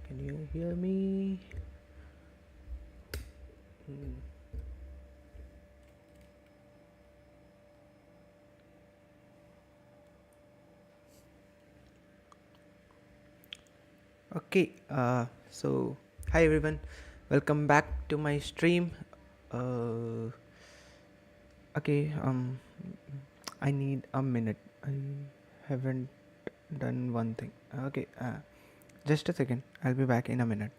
Can you hear me? Hmm. Okay. So hi everyone, welcome back to my stream. Uh, okay. I need a minute. I haven't done one thing. Okay. Just a second. I'll be back in a minute.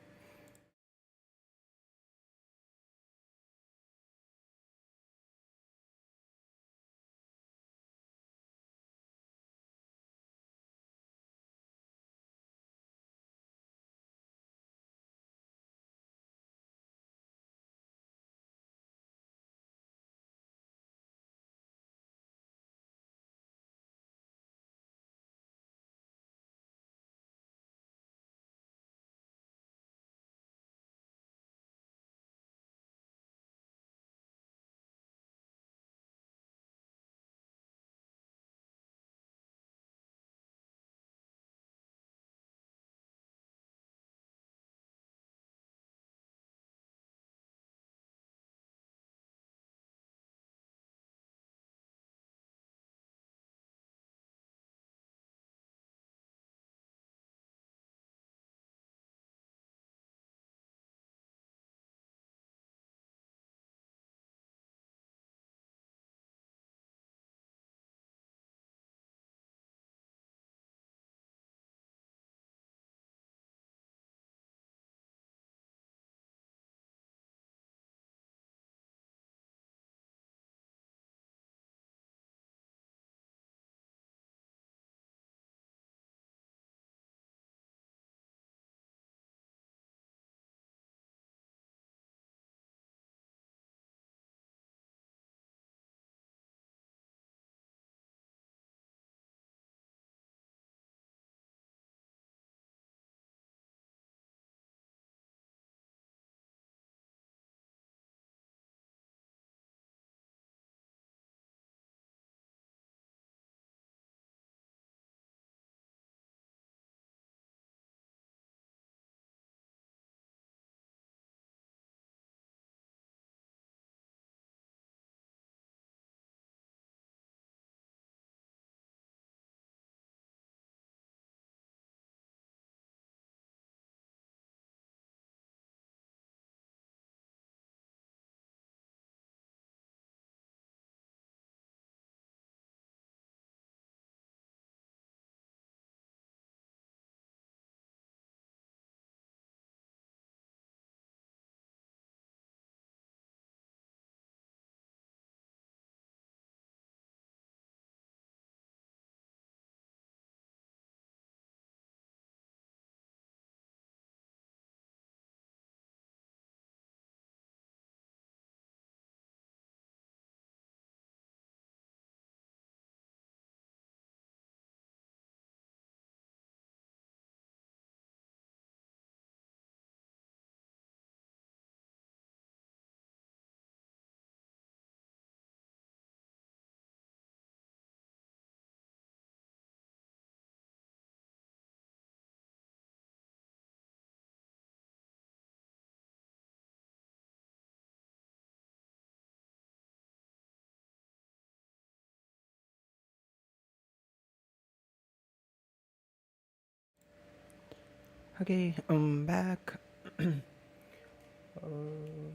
Okay. I'm back.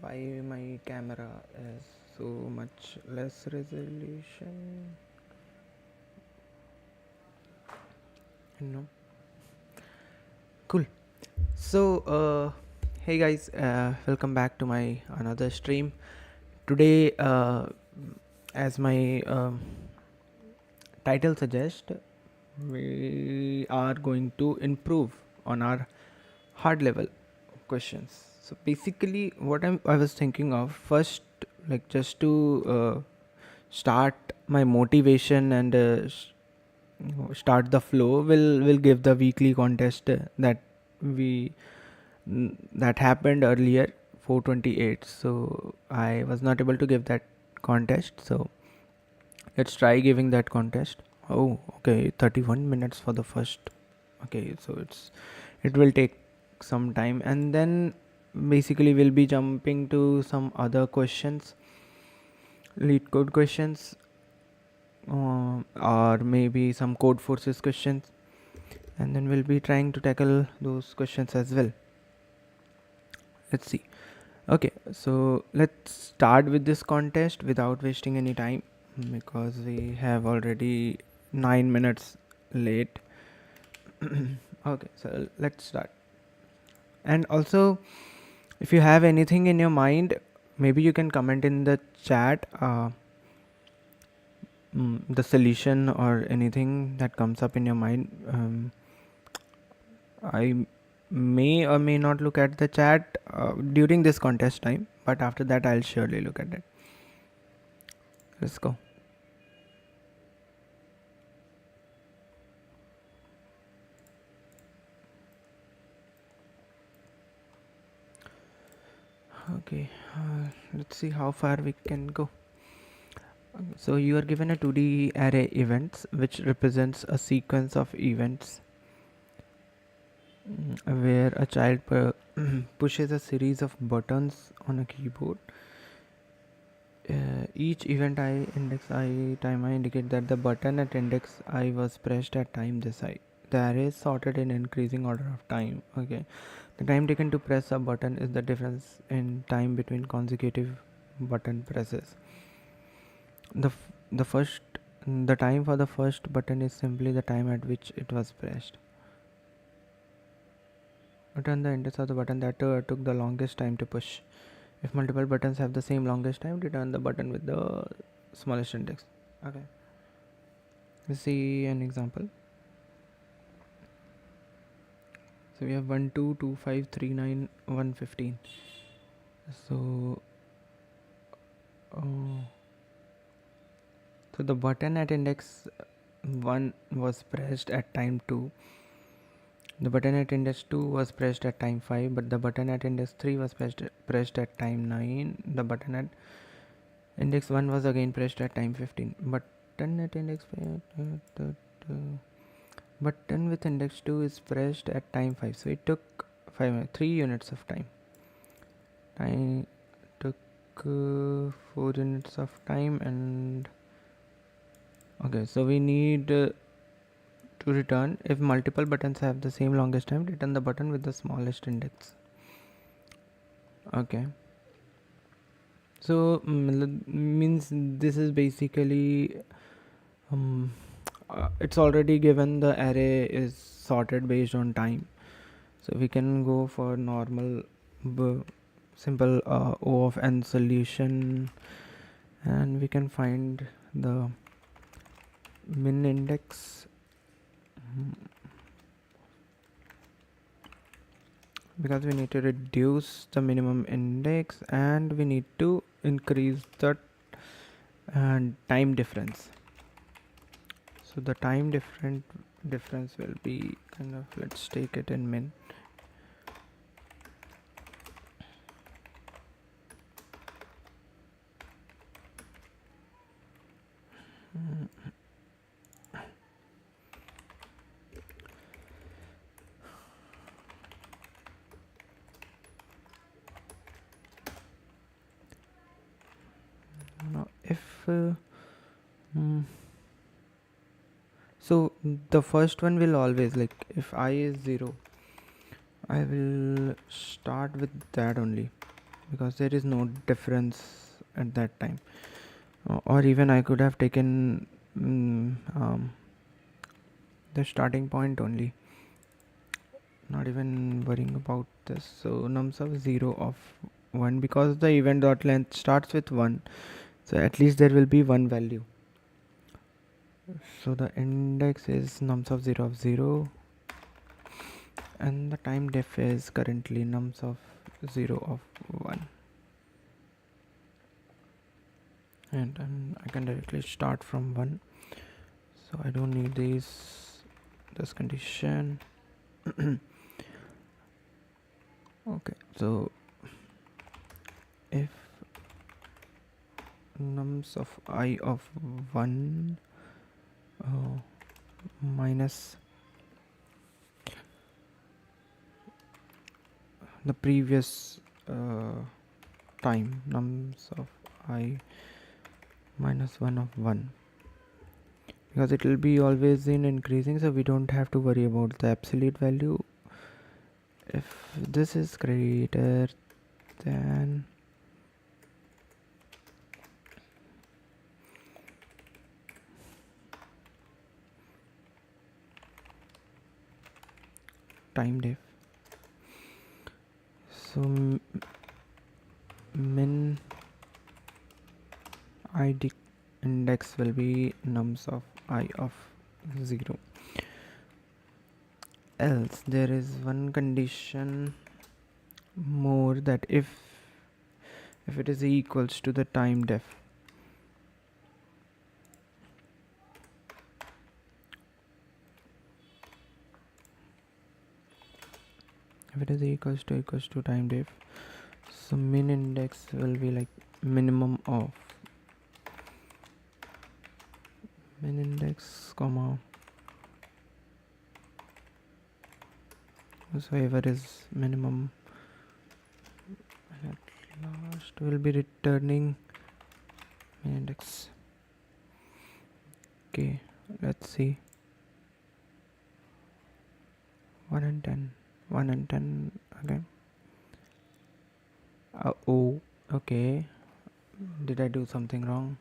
Why my camera is so much less resolution? No. Cool. So, hey guys, welcome back to my another stream. Today, as my title suggests, we are going to improve on our hard level questions. So basically, I was thinking of first, like just to start my motivation and start the flow, will give the weekly contest we that happened earlier 428. So I was not able to give that contest, so let's try giving that contest. Oh, okay, 31 minutes for the first. Okay, so it will take some time, and then basically we'll be jumping to some other questions, lead code questions, or maybe some code forces questions, and then we'll be trying to tackle those questions as well. Let's see. Okay, so let's start with this contest without wasting any time, because we have already 9 minutes late. Okay, so let's start. And also, if you have anything in your mind, maybe you can comment in the chat, the solution or anything that comes up in your mind. I may or may not look at the chat during this contest time, but after that I'll surely look at it. Let's go. Okay, let's see how far we can go. So you are given a 2D array events which represents a sequence of events where a child pushes a series of buttons on a keyboard. Each event I index I time I indicate that the button at index I was pressed at time this I. The array is sorted in increasing order of time. Okay, the time taken to press a button is the difference in time between consecutive button presses. The first the time for the first button is simply the time at which it was pressed. Return the index of the button that took the longest time to push. If multiple buttons have the same longest time, return the button with the smallest index. Okay. Let's see an example. So we have 1, 2, 2, 5, 3, 9, 1, 15. So, so the button at index 1 was pressed at time 2. The button at index 2 was pressed at time 5, but the button at index 3 was pressed at time 9. The button at index 1 was again pressed at time 15. Button at index 5, button with index 2 is pressed at time 5. So it took 3 units of time. I took 4 units of time, and okay, so we need to return if multiple buttons have the same longest time, return the button with the smallest index. Okay, so means this is basically it's already given the array is sorted based on time, so we can go for normal simple O of n solution, and we can find the min index because we need to reduce the minimum index and we need to increase the time difference. So the time difference will be kind of, let's take it in min. Now if so the first one will always, like, if I is 0, I will start with that only because there is no difference at that time. Or even I could have taken the starting point only, not even worrying about this. So nums of 0 of 1, because the event dot length starts with 1, so at least there will be one value. So the index is nums of 0 of 0, and the time def is currently nums of 0 of 1, and I can directly start from 1, so I don't need this condition. Okay, so if nums of I of 1 minus the previous time, nums of I minus 1 of 1, because it will be always in increasing, so we don't have to worry about the absolute value. If this is greater than time def, so min id index will be nums of I of 0. Else there is one condition more, that if it is equals to the time def, if it is equals to time def, so min index will be like minimum of min index comma whatsoever is minimum, and at last will be returning min index. Okay, let's see. 1 and 10, 1 and 10 again. Oh, okay, did I do something wrong?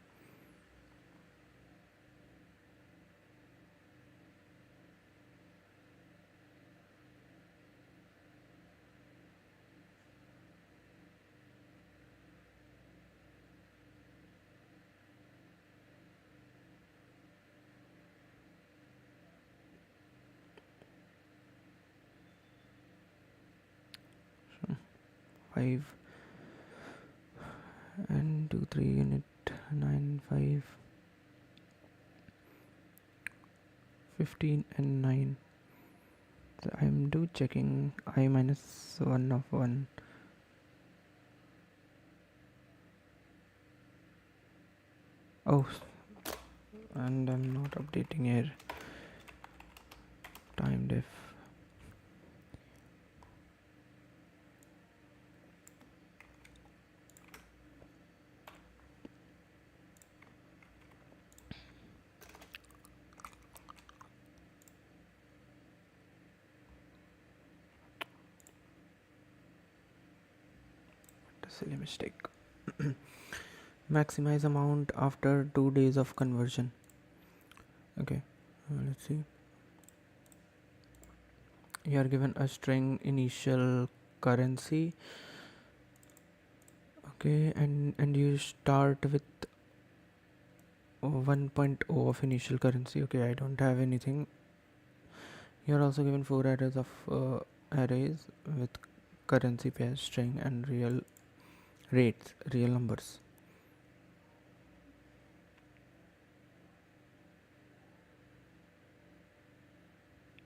So 5 and 2 3 unit 9 5 15 and 9. So I'm do checking I minus 1 of 1. Oh, and I'm not updating here time def. Silly mistake. Maximize amount after 2 days of conversion. Okay, let's see. You are given a string initial currency. Okay, and you start with 1.0 of initial currency. Okay, I don't have anything. You are also given 4 arrays of arrays with currency pair string and real rates, real numbers.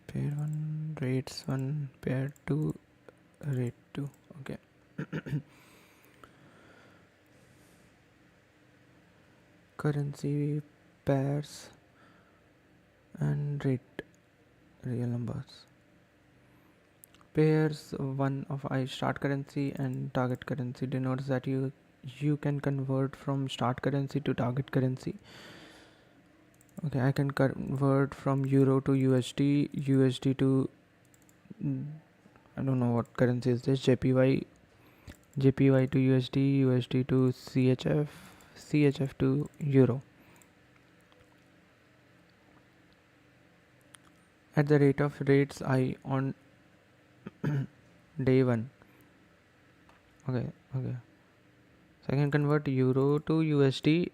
Pair 1, rates 1, pair 2, rate 2. Okay. Currency pairs and rate, real numbers. Pairs 1 of I start currency and target currency denotes that you can convert from start currency to target currency. Okay, I can convert from euro to USD to I don't know what currency is this, JPY to USD to CHF to euro. At the rate of rates I on day 1. Okay. So I can convert euro to USD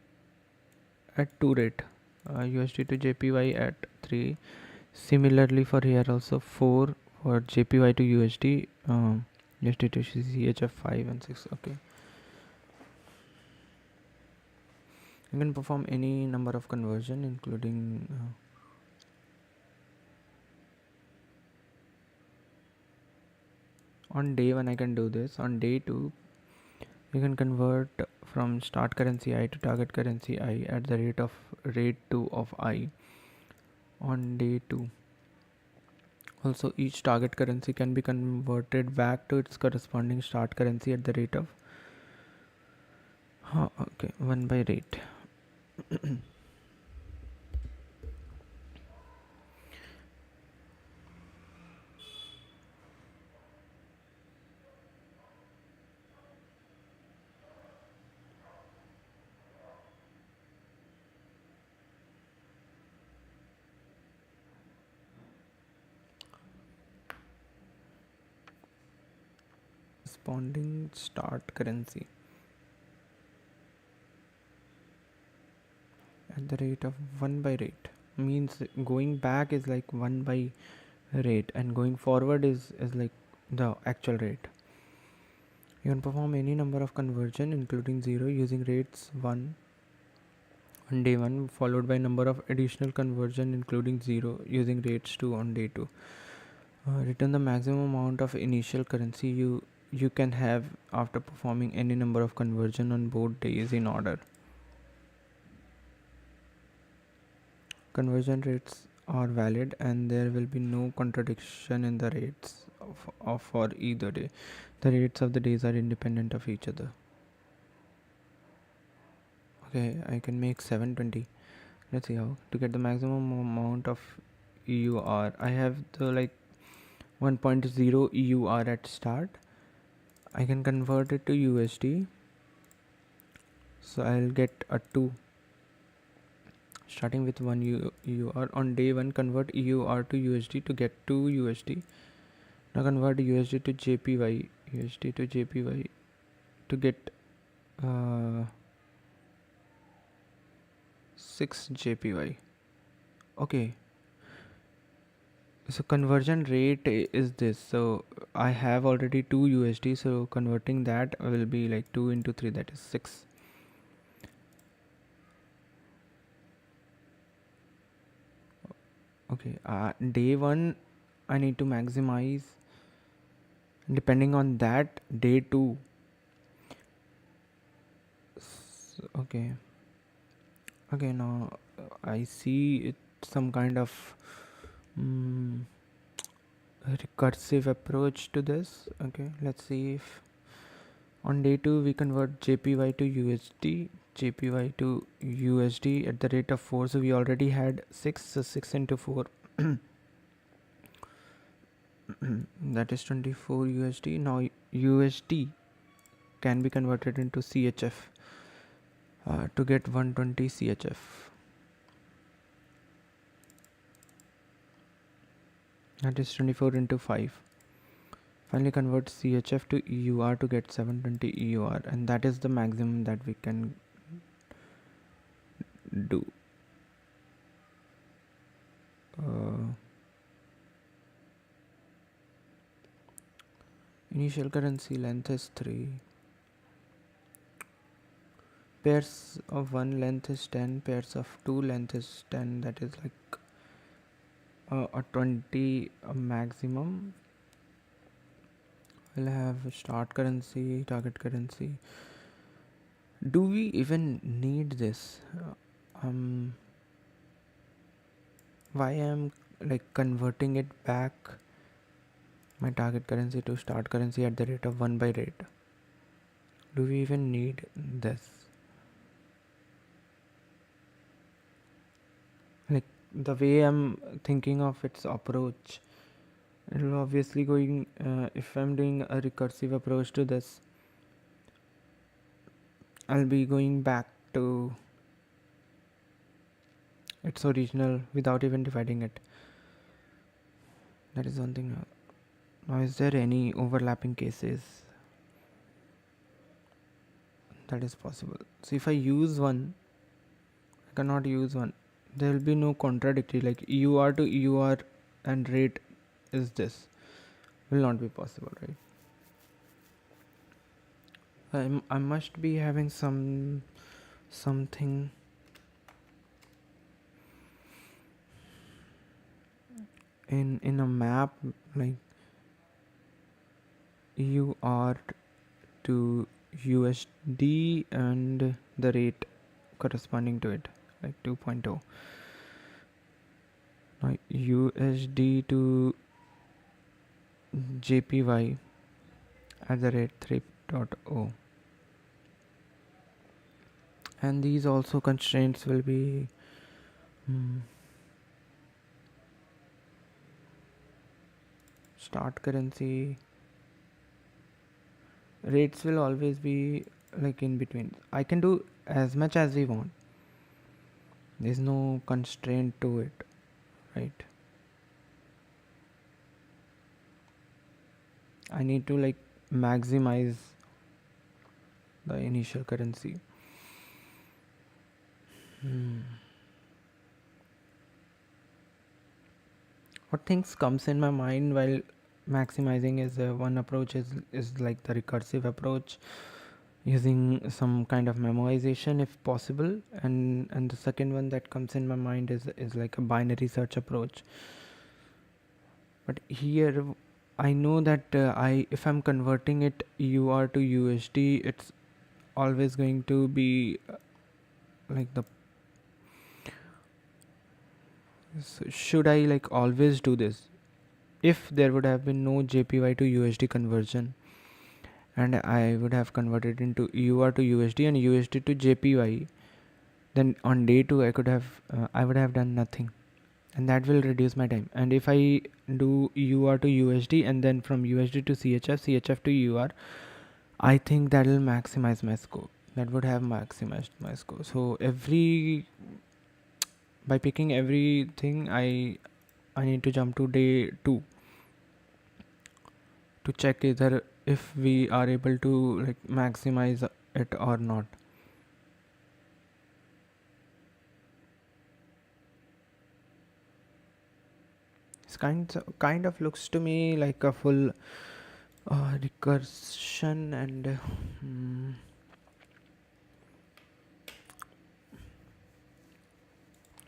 at 2 rate. USD to JPY at 3. Similarly for here also 4 for JPY to USD. USD to CHF 5 and 6. Okay. You can perform any number of conversion, including on day 1 I can do this. On day 2 you can convert from start currency I to target currency I at the rate 2 of I on day 2. Also, each target currency can be converted back to its corresponding start currency at the rate of okay, 1 by rate. Corresponding start currency at the rate of 1 by rate means going back is like 1 by rate and going forward is like the actual rate. You can perform any number of conversion including 0 using rates 1 on day 1 followed by number of additional conversion including 0 using rates 2 on day 2. Return the maximum amount of initial currency you can have after performing any number of conversion on both days in order. Conversion rates are valid and there will be no contradiction in the rates of for either day. The rates of the days are independent of each other. Okay, I can make 720. Let's see how to get the maximum amount of EUR. I have the like 1.0 EUR at start. I can convert it to USD. So I'll get a 2 starting with 1 EUR. On day 1 convert EUR to USD to get 2 USD. Now convert USD to JPY. USD to JPY to get 6 JPY. Okay, so conversion rate is this. So I have already 2 USD, so converting that will be like 2 into 3, that is 6. Okay, day 1 I need to maximize. Depending on that, day 2. Okay, now I see it's some kind of recursive approach to this. Okay, let's see if on day 2 we convert JPY to USD, JPY to USD at the rate of 4. So we already had 6, so 6 into 4 that is 24 USD. Now USD can be converted into CHF to get 120 CHF. That is 24 into 5. Finally convert CHF to EUR to get 720 EUR, and that is the maximum that we can do. Initial currency length is 3. Pairs of 1 length is 10. Pairs of 2 length is 10. That is like a 20 maximum. We'll have start currency, target currency. Do we even need this? Why am like converting it back my target currency to start currency at the rate of 1 by rate? Do we even need this? Like the way I'm thinking of its approach, it will obviously going if I'm doing a recursive approach to this, I'll be going back to its original without even dividing it. That is one thing. Now is there any overlapping cases that is possible? So if I use one, I cannot use one. There will be no contradictory, like EUR to EUR and rate is this. Will not be possible, right? I must be having something in a map like EUR to USD and the rate corresponding to it, like 2.0. Now USD to jpy at the rate 3.0, and these also constraints will be start currency rates will always be like in between. I can do as much as we want, there's no constraint to it, right? I need to like maximize the initial currency. What things comes in my mind while maximizing is one approach is like the recursive approach, using some kind of memoization if possible, and the second one that comes in my mind is like a binary search approach. But here I know that I if I'm converting it UR to USD, it's always going to be like the should I like always do this? If there would have been no JPY to USD conversion, and I would have converted into UR to USD and USD to JPY, then on day 2 I would have done nothing, and that will reduce my time. And if I do UR to USD and then from USD to CHF to UR, I think that will maximize my score. That would have maximized my score. So by picking everything, I need to jump to day 2 to check either if we are able to like maximize it or not. It's kind of looks to me like a full recursion, and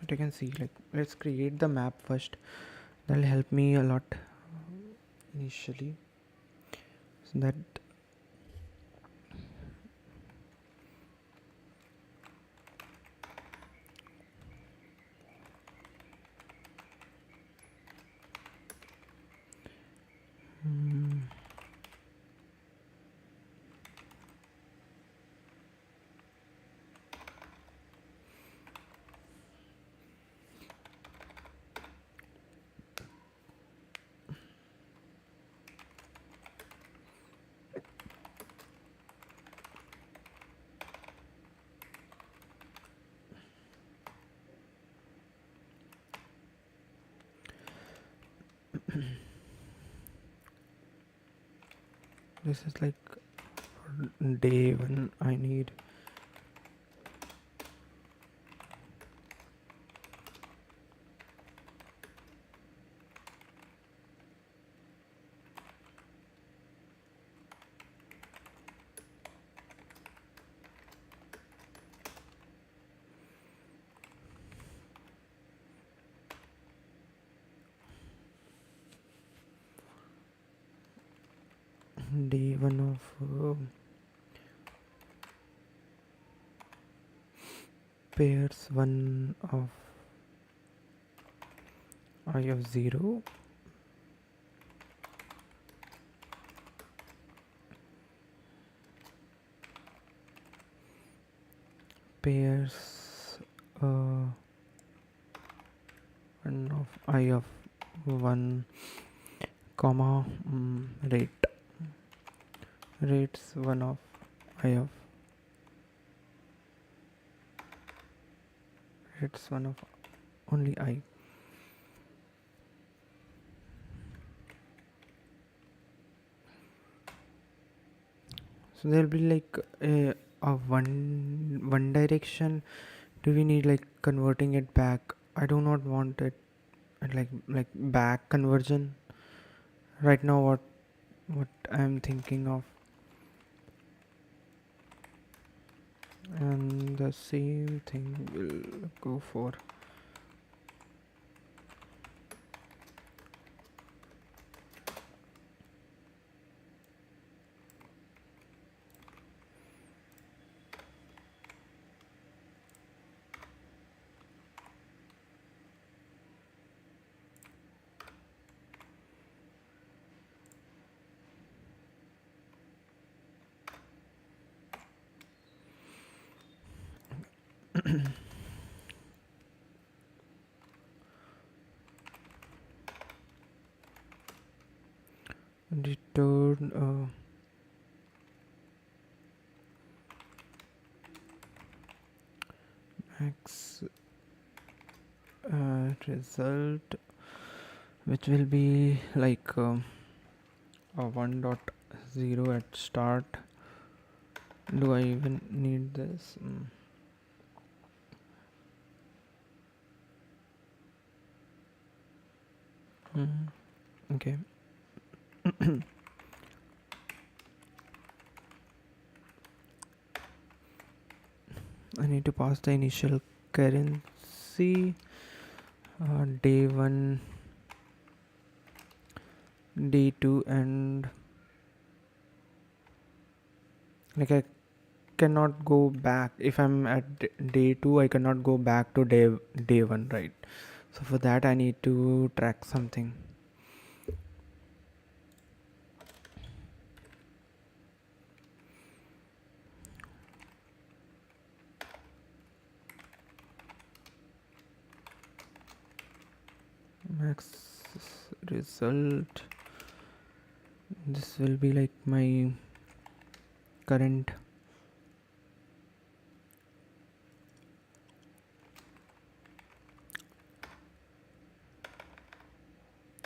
what you can see, like let's create the map first. That'll help me a lot initially, so that this is like day 1. I need day 1 of pairs 1 of I of 0, pairs 1 of I of 1 comma rates 1 of I of rates 1 of only I. So there'll be like a one direction. Do we need like converting it back? I do not want it like back conversion right now. What I'm thinking of, and the same thing will go for return max result, which will be like a 1.0 at start. Do I even need this? Okay. I need to pass the initial currency, day 1, day 2, and like I cannot go back. If I'm at day 2, I cannot go back to day 1, right? So for that I need to track something. Max result, this will be like my current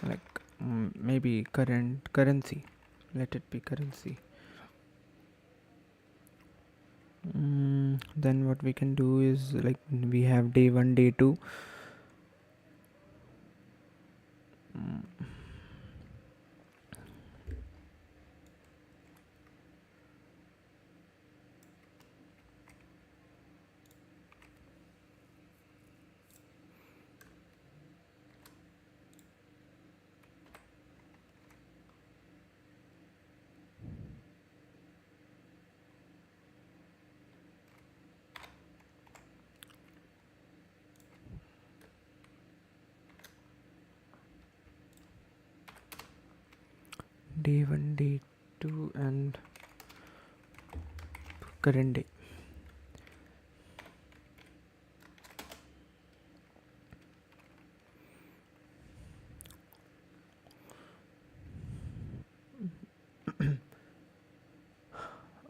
like maybe current currency. Let it be currency. Then what we can do is like we have day 1, day 2. Day 1, day 2, and current day.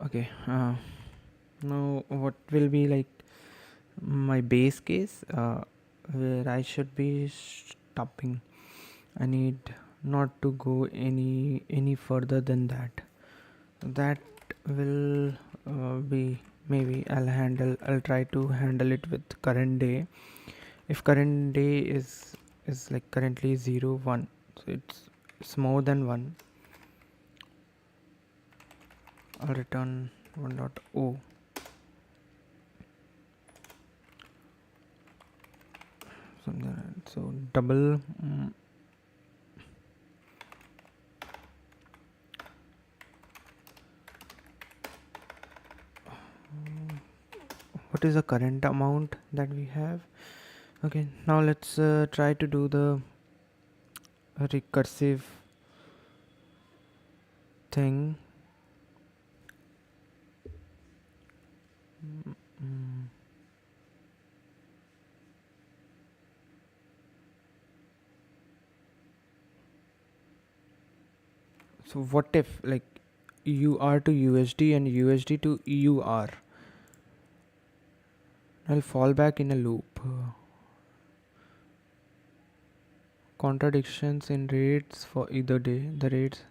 Okay, now what will be like my base case, where I should be stopping. I need not to go any further than that. That will be, maybe I'll try to handle it with current day. If current day is like currently 0 1, so it's more than 1, I'll return 1.0. something like that. So double what is the current amount that we have. Okay, now let's try to do the recursive thing. So what if like EUR to USD and USD to EUR? I'll fall back in a loop. Contradictions in rates for either day. The rates.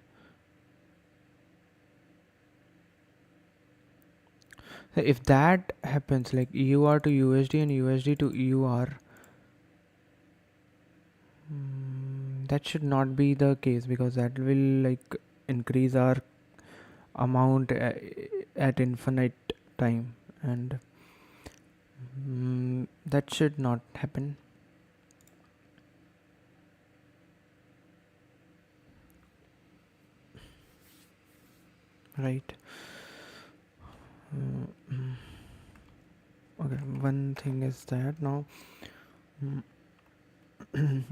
So if that happens, like EUR to USD and USD to EUR, that should not be the case, because that will like increase our amount at infinite time, and that should not happen, right? Okay, one thing is that now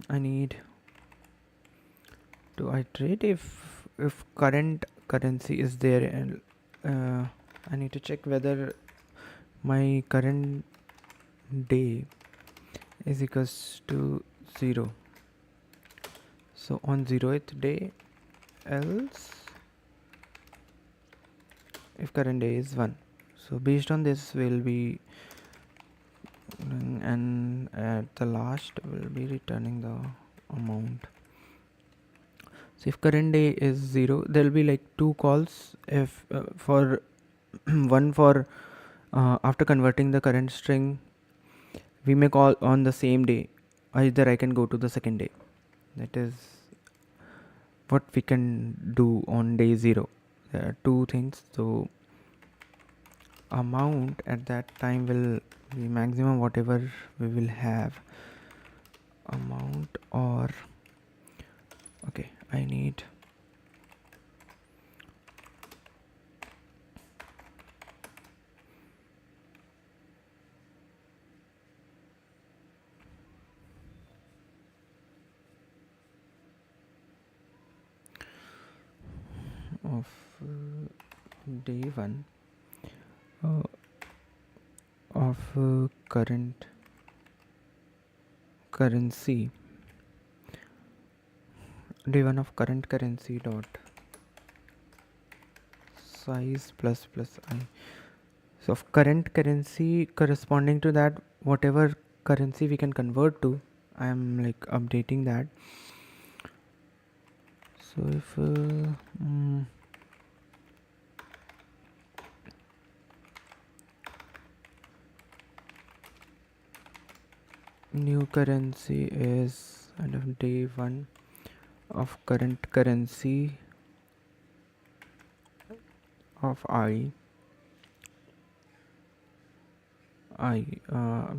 I need to iterate if current currency is there, and I need to check whether my current day is equals to 0. So on 0th day, else if current day is 1. So based on this we'll be and at the last we'll be returning the amount. So if current day is 0, there'll be like two calls. If for one for after converting the current string, we may call on the same day. Either I can go to the second day. That is what we can do on day 0. There are two things. So amount at that time will be maximum whatever we will have. Amount or okay, I need of day 1 uh, of current currency, day 1 of current currency dot size plus plus I. So of current currency corresponding to that, whatever currency we can convert to, I am like updating that. So if new currency is kind of day 1 of current currency of I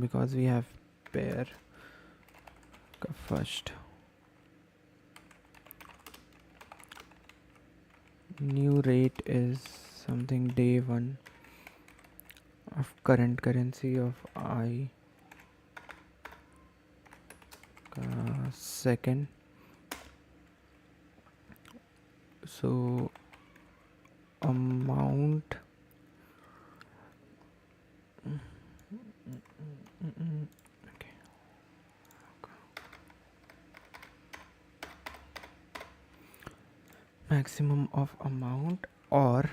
because we have pair first. New rate is something day 1 of current currency of I second. So amount okay. Maximum of amount or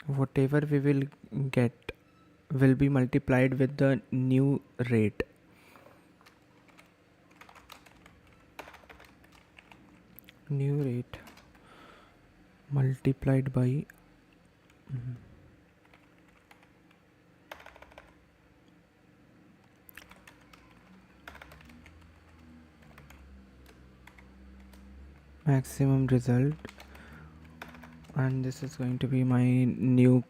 whatever we will get will be multiplied with the new rate. New rate multiplied by maximum result, and this is going to be my new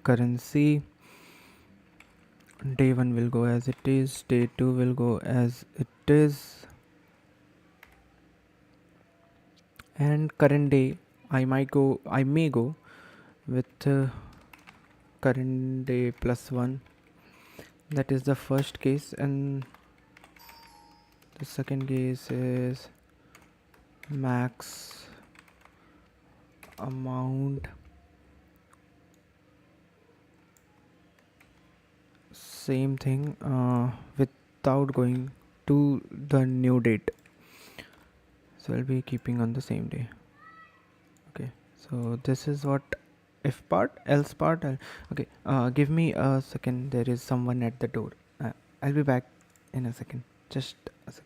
currency. Day 1 will go as it is, day 2 will go as it is, and current day I may go with current day plus 1. That is the first case, and the second case is max amount same thing without going to the new date. So I'll be keeping on the same day. Okay, so this is what if part, else part. Okay, give me a second. There is someone at the door. I'll be back in a second. Just a second.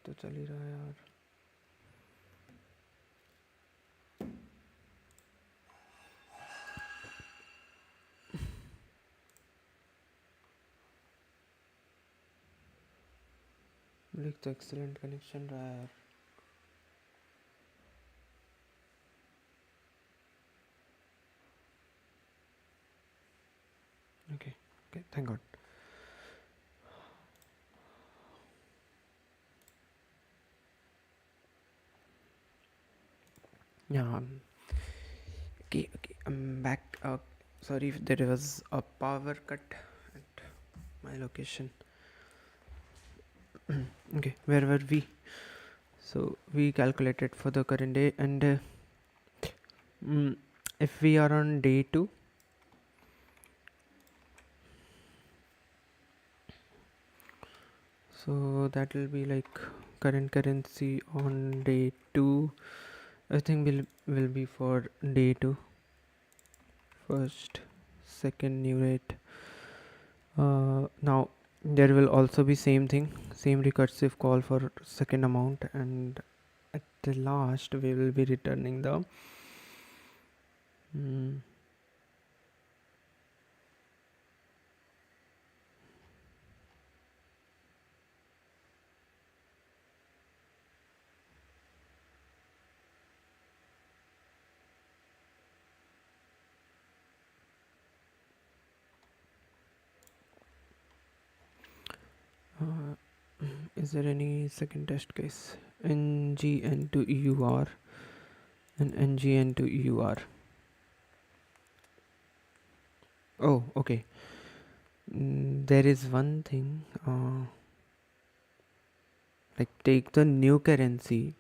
तो चल ही रहा है यार. लिख तो excellent connection रहा है यार. Thank God. Yeah. Okay. I'm back. Sorry if there was a power cut at my location. Okay, where were we? So we calculated for the current day, and mm, if we are on day 2, so that will be like current currency on day 2. Everything will be for day 2. First, second new rate. Now there will also be same thing, same recursive call for second amount, and at the last we will be returning the mm, uh, is there any second test case? Ngn to eur and ngn to eur. Oh, okay. There is one thing, like take the new currency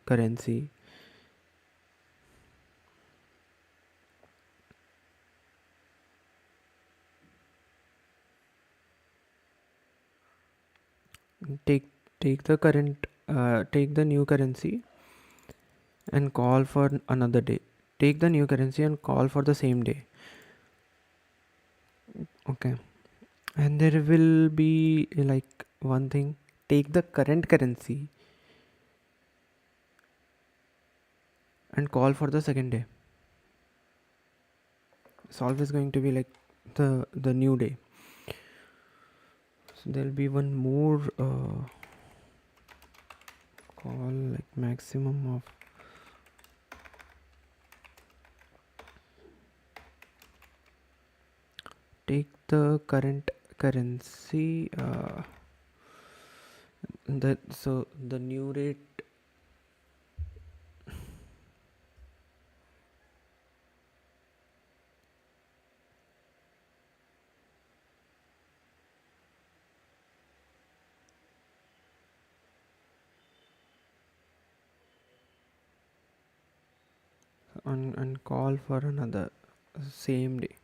take take the current take the new currency and call for another day. Take the new currency and call for the same day. Okay. And there will be like one thing, take the current currency and call for the second day. It's always going to be like the new day. So there'll be one more call, like maximum of take the current currency, so the new rate on and call for another same day.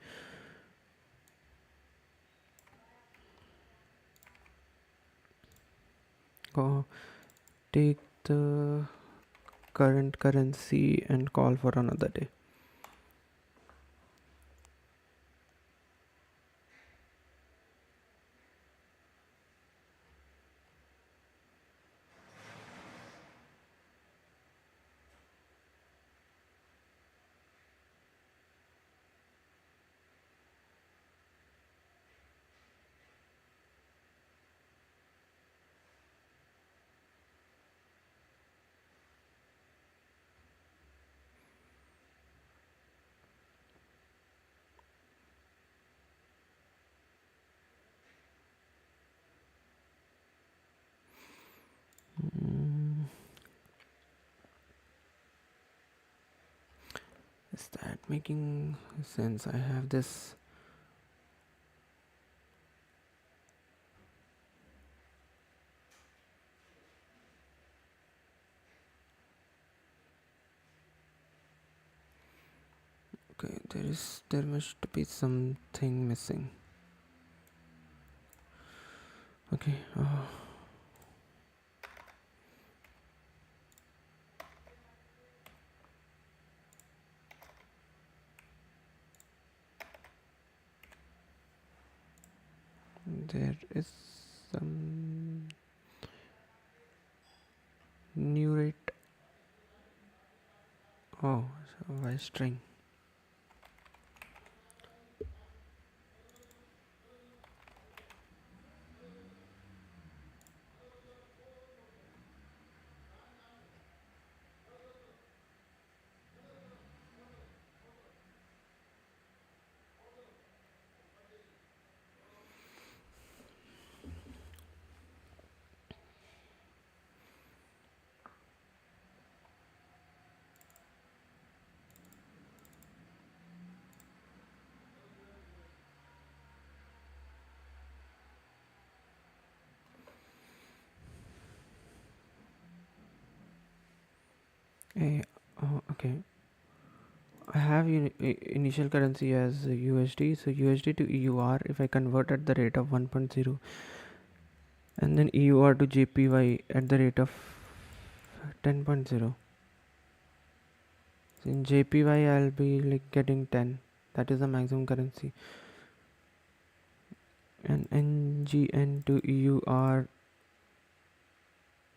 Take the current currency and call for another day. Mm, is that making sense? I have this. Okay, there must be something missing. Okay, there is some new rate. Oh, so why string? Eh, okay. I have initial currency as USD. So USD to EUR, if I convert at the rate of 1.0, and then EUR to JPY at the rate of 10.0. So in JPY, I'll be like getting 10. That is the maximum currency. And NGN to EUR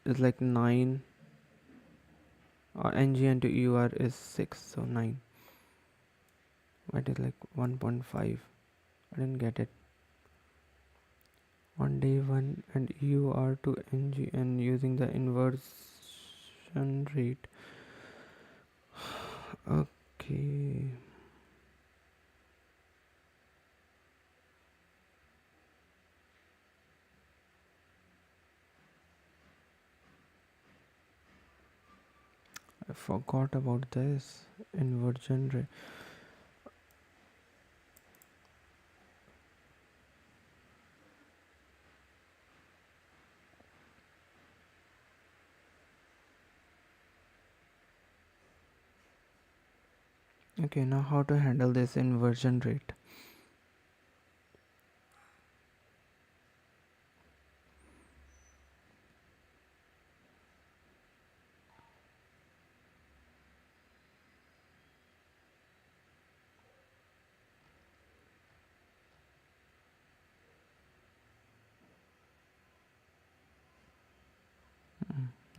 is like 9. NGN to EUR is 6, so 9. That is like 1.5. I didn't get it. On day 1 and EUR to NGN using the inversion rate. Okay. I forgot about this inversion rate. Okay, now how to handle this inversion rate?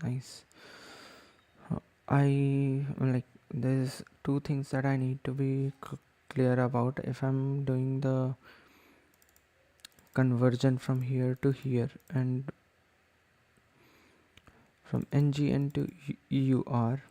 Nice. I like there's two things that I need to be clear about if I'm doing the conversion from here to here and from NGN to EUR.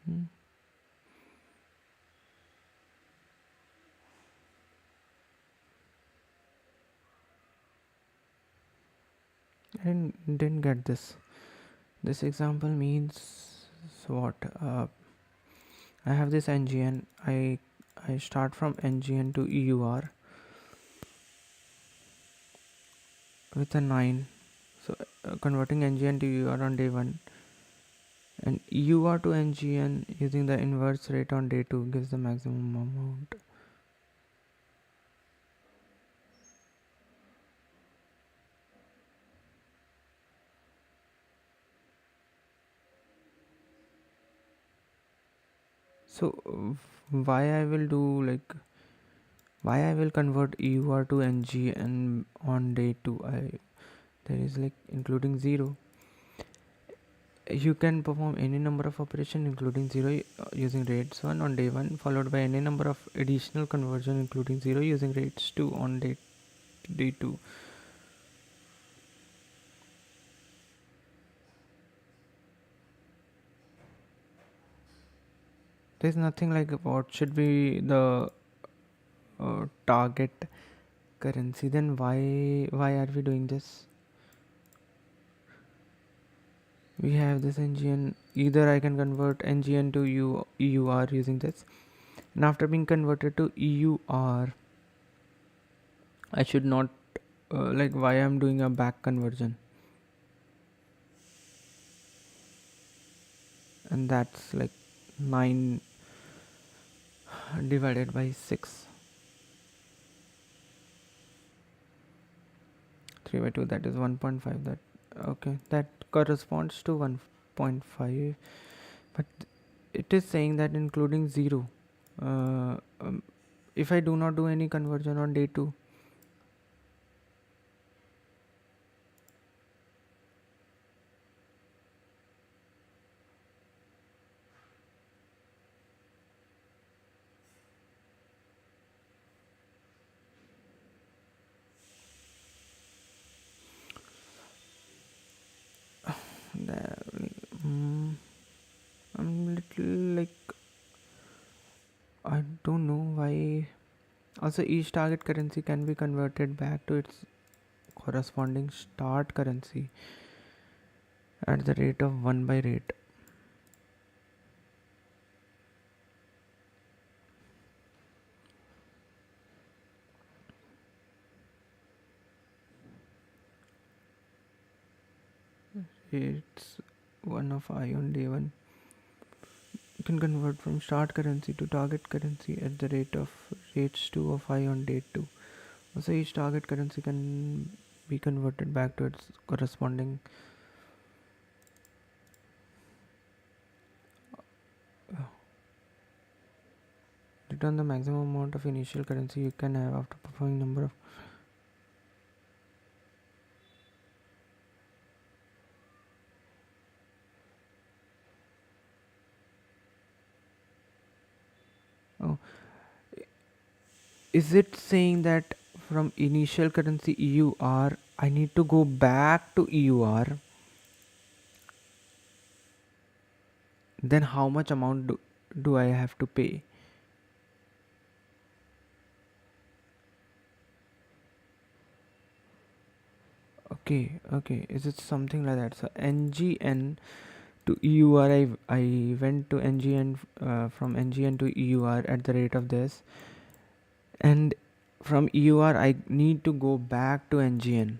Hmm. I didn't get this. This example means what? I have this NGN. I start from NGN to EUR with a 9. So converting NGN to EUR on day 1 and EUR to NGN using the inverse rate on day 2 gives the maximum amount. So why I will do like why I will convert EUR to NGN on day 2? There is like including 0. You can perform any number of operations including 0 using rates 1 on day 1 followed by any number of additional conversion including 0 using rates 2 on day 2. There's nothing like what should be the target currency. Then why are we doing this? We have this NGN. Either I can convert NGN to EUR using this, and after being converted to EUR, I should not like why I'm doing a back conversion, and that's like 9 divided by 6. 3 by 2, that is 1.5. That okay, that corresponds to 1.5, but it is saying that including 0. If I do not do any conversion on day 2, the, 'm little like Also, each target currency can be converted back to its corresponding start currency at the rate of 1 by rate. It's 1 of I on day 1. You can convert from start currency to target currency at the rate of rates 2 of I on day 2. Also, each target currency can be converted back to its corresponding return the maximum amount of initial currency you can have after performing number of. Oh, is it saying that from initial currency EUR I need to go back to EUR? Then how much amount do I have to pay? Okay, is it something like that? So NGN to EUR, I went to NGN, from NGN to EUR at the rate of this, and from EUR I need to go back to NGN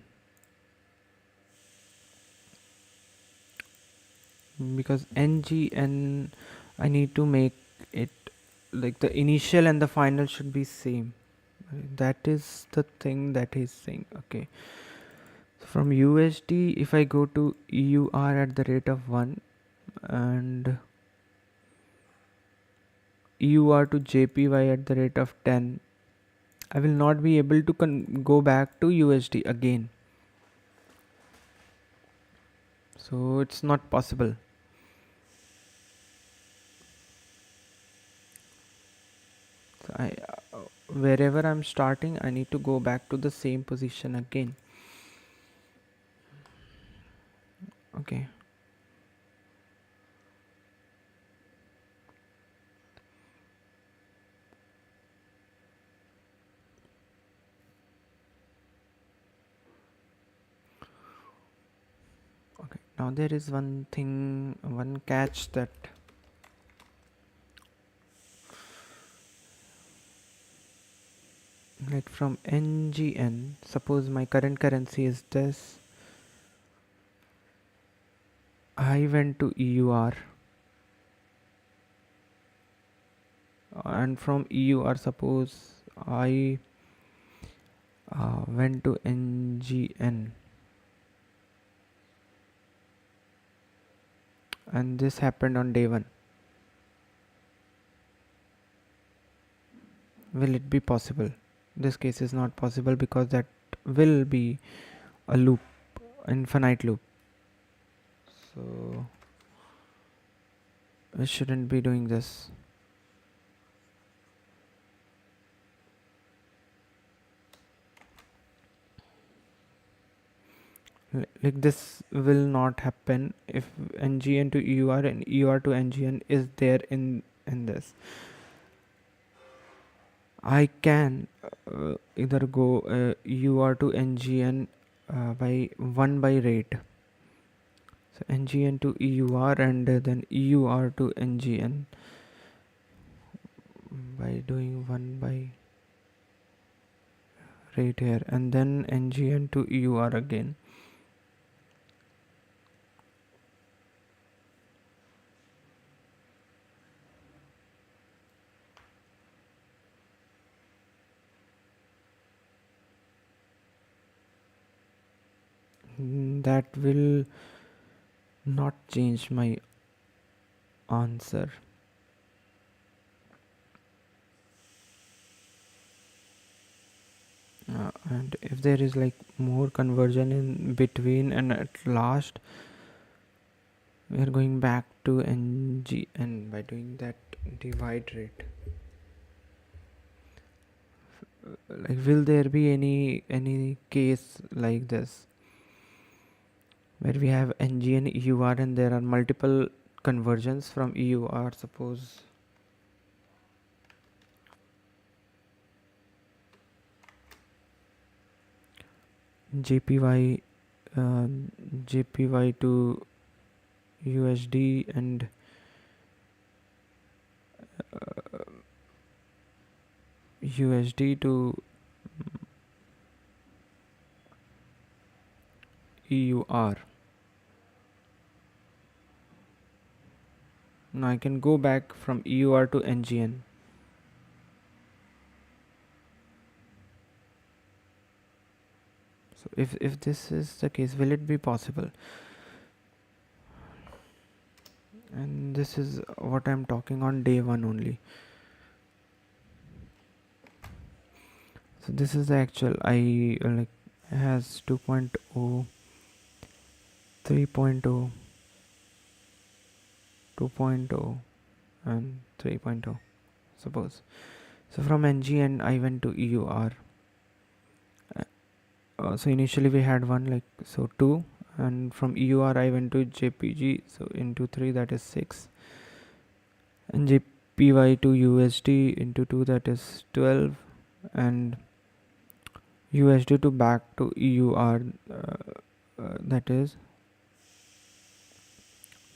because NGN I need to make it like the initial and the final should be same. That is the thing that he's saying. Okay, so from USD if I go to EUR at the rate of 1 and EUR to JPY at the rate of 10, I will not be able to go back to USD again. So it's not possible. So wherever I'm starting, I need to go back to the same position again. Okay. Okay. Now there is one thing, one catch that like from NGN, suppose my current currency is this. I went to EUR and from EUR suppose I went to NGN and this happened on day 1. Will it be possible? This case is not possible because that will be a loop, infinite loop. So we shouldn't be doing this. Like this will not happen if NGN to EUR and EUR to NGN is there in this. I can either go EUR to NGN by 1 by rate. So NGN to EUR and then EUR to NGN by doing 1 by rate here and then NGN to EUR again. That will not change my answer. And if there is like more conversion in between and at last we are going back to NGN by doing that divide rate. Like will there be any case like this where we have NGN EUR and there are multiple conversions from EUR, suppose JPY, uh, JPY to USD, and USD to EUR. Now I can go back from EUR to NGN. So if this is the case, will it be possible? And this is what I'm talking on day one only. So this is the actual. I like has 2.0, 3.0, 2.0, and 3.0. Suppose. So from NGN I went to EUR. So initially we had one, like, so 2, and from EUR I went to JPG, so into 3, that is 6, and JPY to USD into 2, that is 12, and USD to back to EUR, that is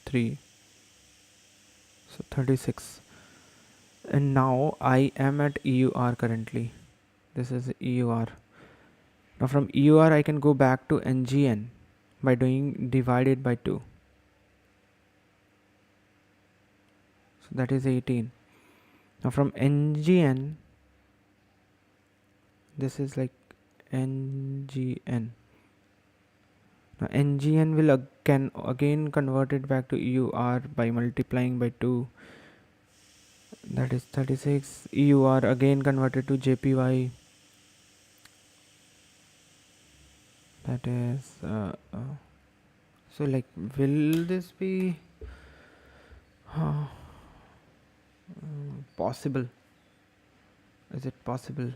3, so 36. And now I am at EUR currently. This is EUR. Now from EUR I can go back to NGN by doing divided by 2. So that is 18. Now from NGN, this is like NGN. Now NGN will can again convert it back to EUR by multiplying by 2. That is 36. EUR again converted to JPY. That is so like, will this be possible? Is it possible?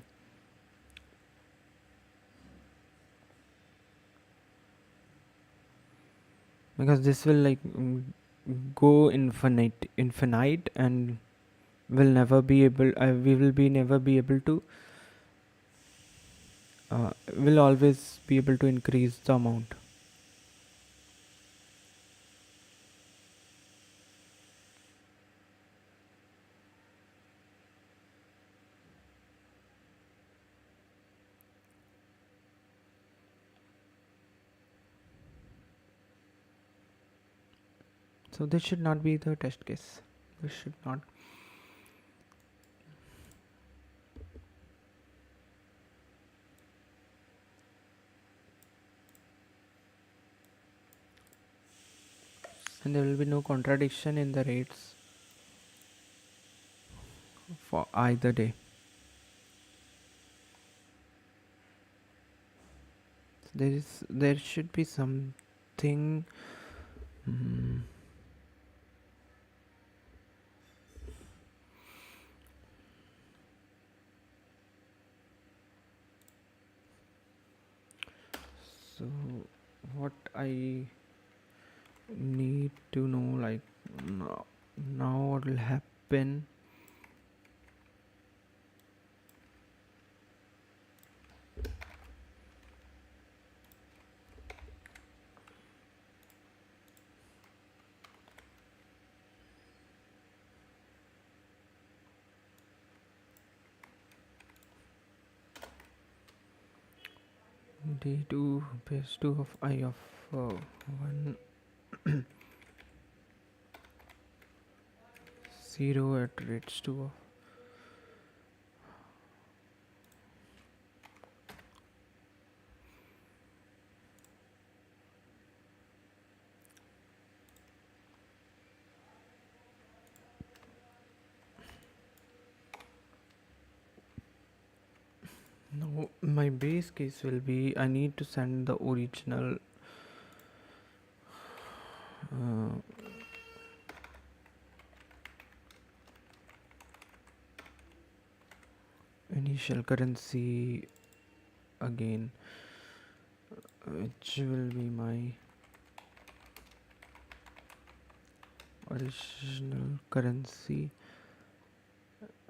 Because this will like go infinite, and will never be able. We will be never be able to. Will always be able to increase the amount. So this should not be the test case. This should not. And there will be no contradiction in the rates for either day. So there should be something. So what I need to know, like, now what will happen. D2 base 2 of I of 1 0 at rates 2 of now. My base case will be, I need to send the original initial currency again, which will be my original currency,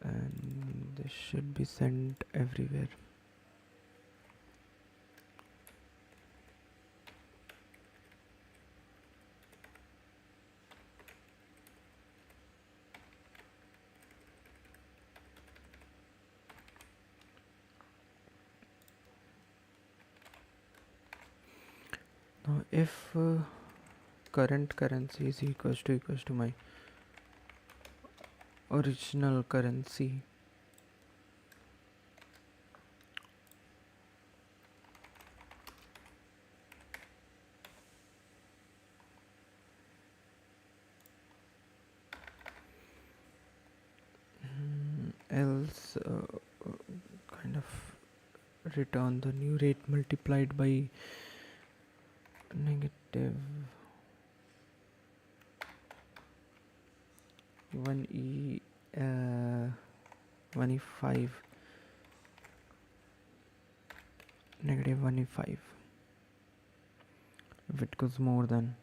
and this should be sent everywhere. Now if current currency is equals to my original currency, else kind of return the new rate multiplied by negative 1e 1e5 negative 1e5 if it goes more than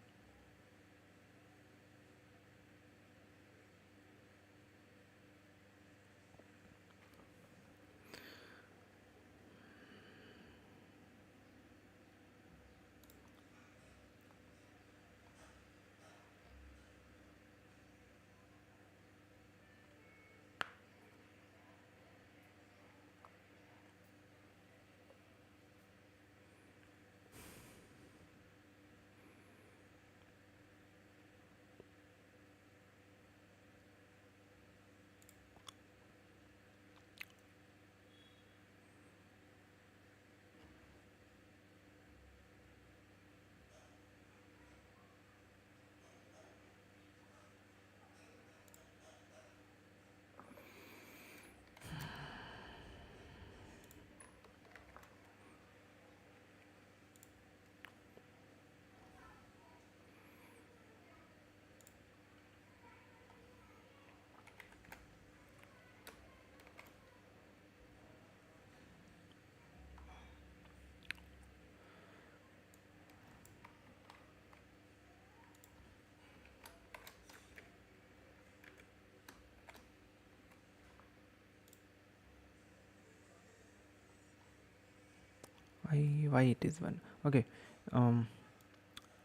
why it is 1. Okay, um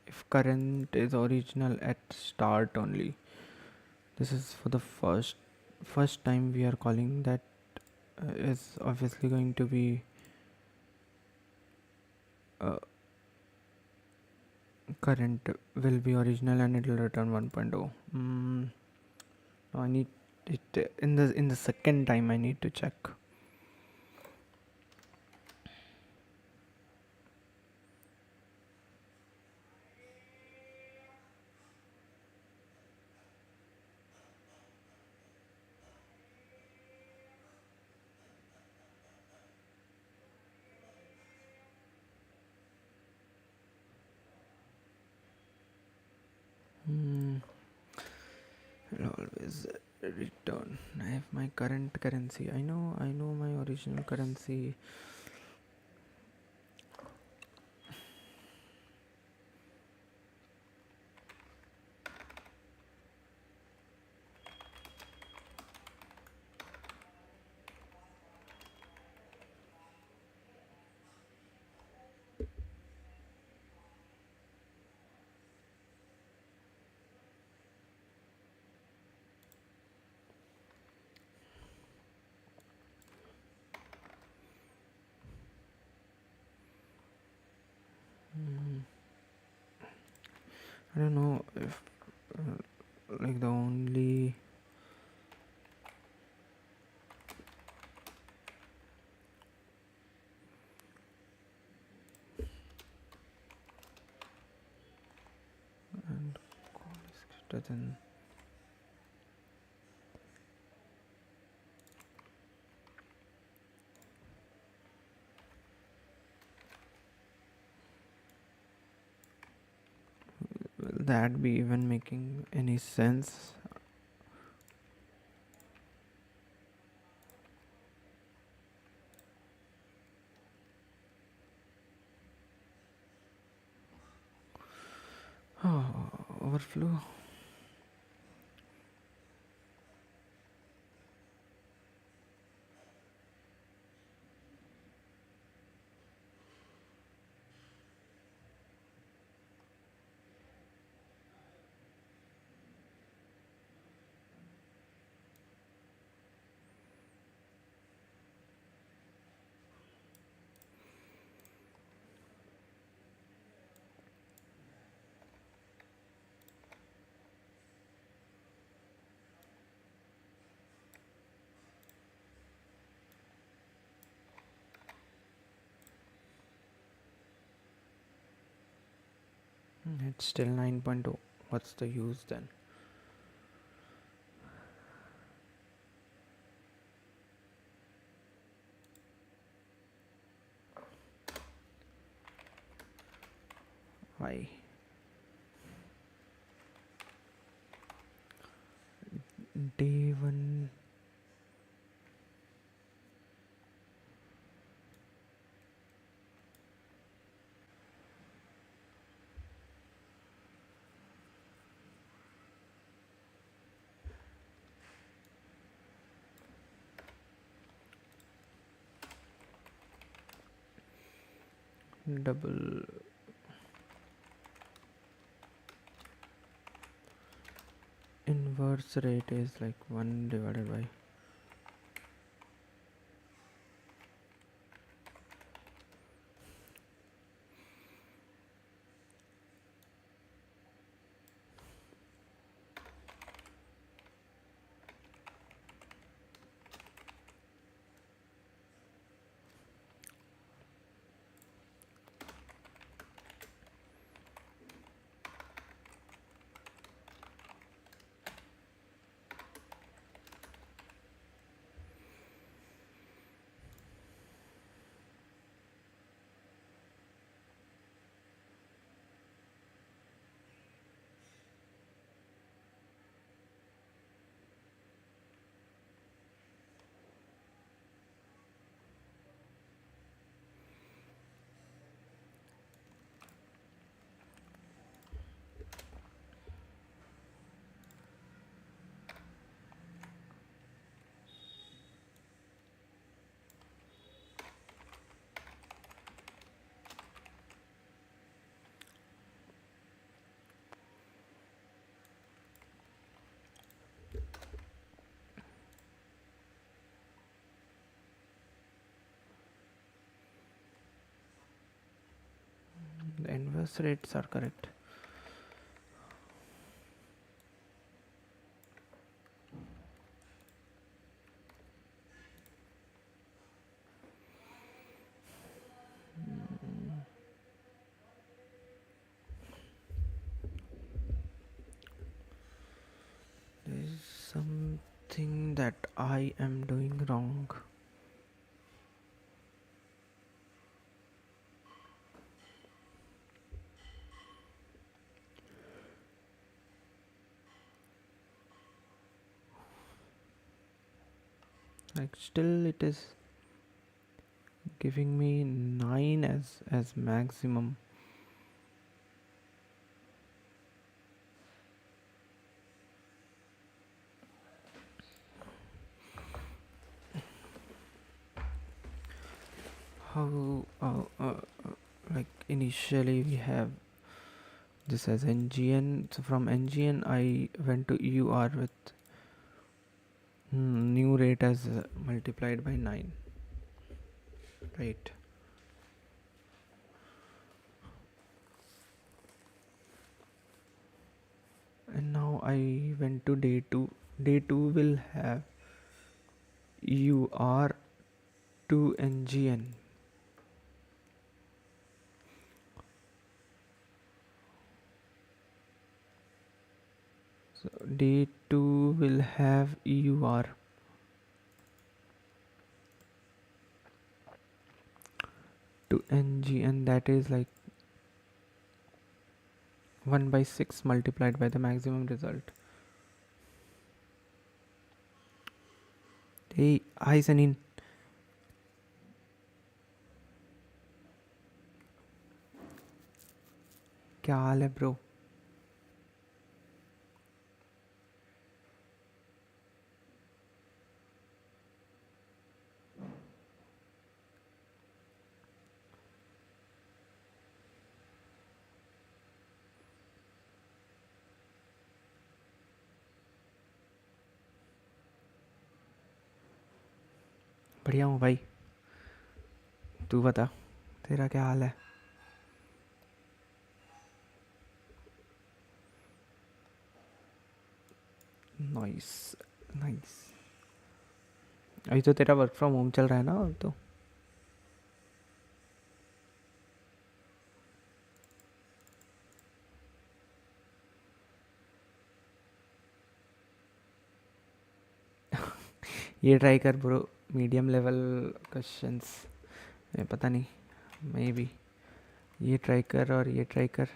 if current is original at start only, this is for the first time we are calling that, is obviously going to be uh, current will be original and it will return 1.0. I need it in the second time. I need to check. I'll always return. I have my current currency. I know my original currency. I don't know if like the only and greater than will that be even making any sense? Oh, overflow. It's still 9.0. What's the use then? Why? Day 1. Double inverse rate is like 1 divided by the inverse rates are correct. There's something that I am doing wrong. Like still it is giving me 9 as maximum. How like initially we have this as ngn, so from ngn I went to eur with new rate as multiplied by 9, right? And now I went to day 2. Day 2 will have ur to ngn. So day 2 will have eur to ng, and that is like 1 by 6 multiplied by the maximum result. Hey, hi Sanin. क्या हाल है bro? बढ़िया हूँ भाई, तू बता तेरा क्या हाल है? Nice nice. अभी तो तेरा वर्क फ्रॉम होम चल रहा है ना? अब तो ये ट्राई कर ब्रो, मीडियम लेवल क्वेश्चंस, पता नहीं, मे बी ये ट्राई कर और ये ट्राई कर।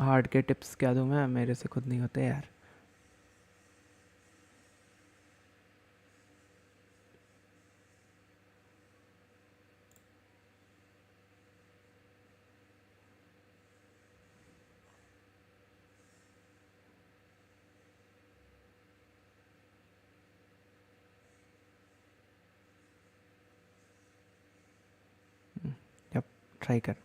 हार्ड के टिप्स क्या दूँ मैं, मेरे से खुद नहीं होते यार। यप, ट्राई कर।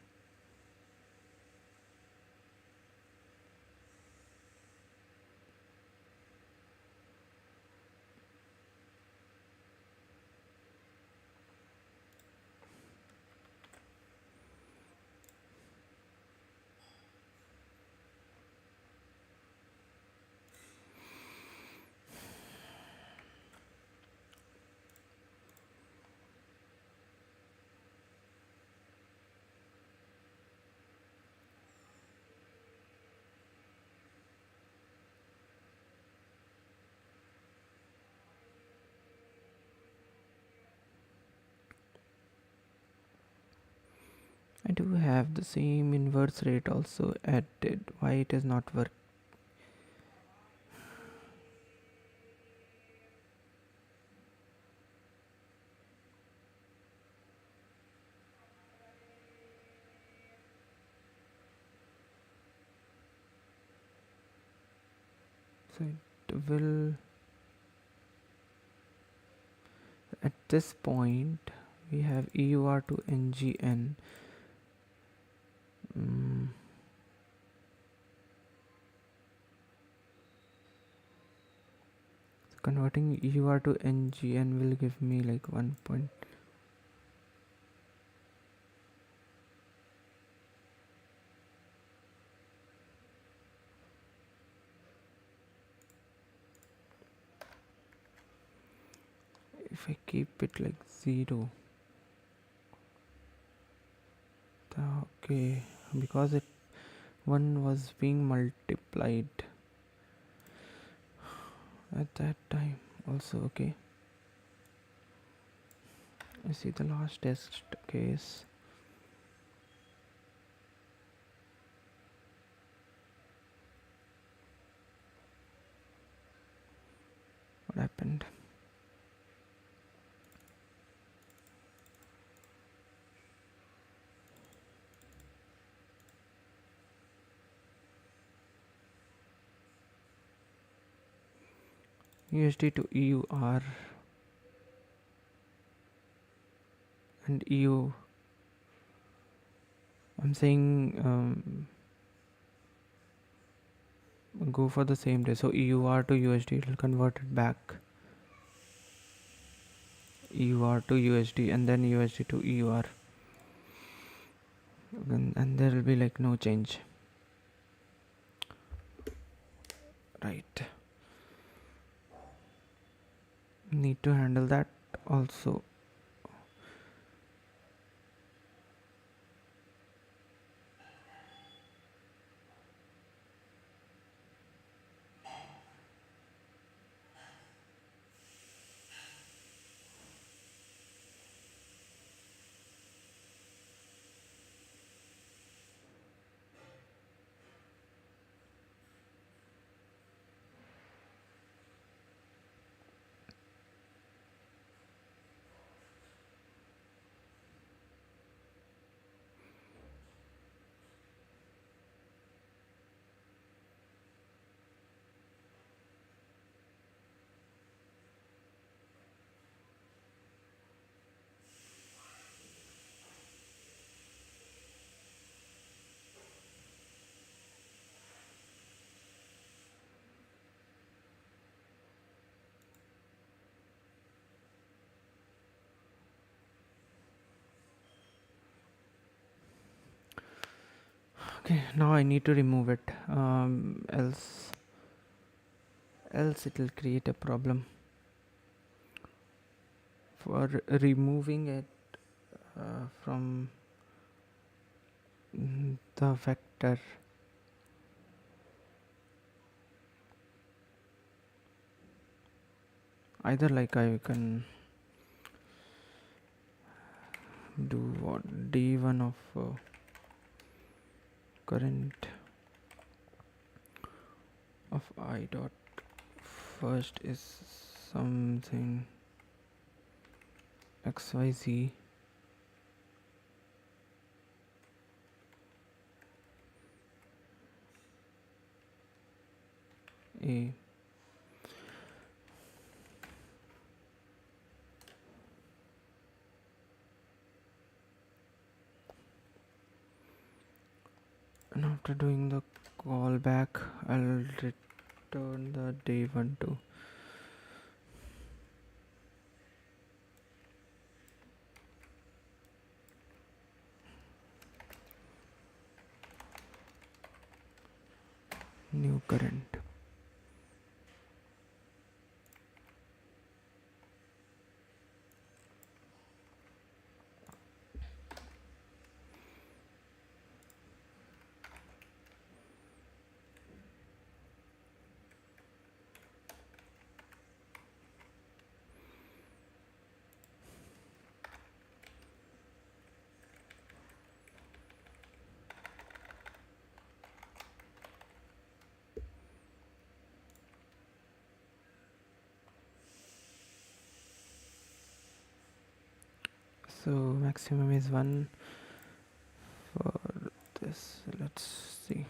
I do have the same inverse rate also added. Why it is not work? So it will, at this point we have EUR to NGN. Mm, so converting EUR to NGN will give me like 1 point. If I keep it like 0, okay, because it one was being multiplied at that time also. Okay, I see the last test case. What happened? USD to EUR and EU. I'm saying go for the same day. So EUR to USD, it will convert it back. EUR to USD and then USD to EUR. And there will be like no change. Right. Need to handle that also. Okay, now I need to remove it. Else it will create a problem. For removing it from the vector, Either like I can do what d1 of current of I dot first is something xyz a. And after doing the callback, I'll return the day1 to new current. So maximum is 1 for this. Let's see.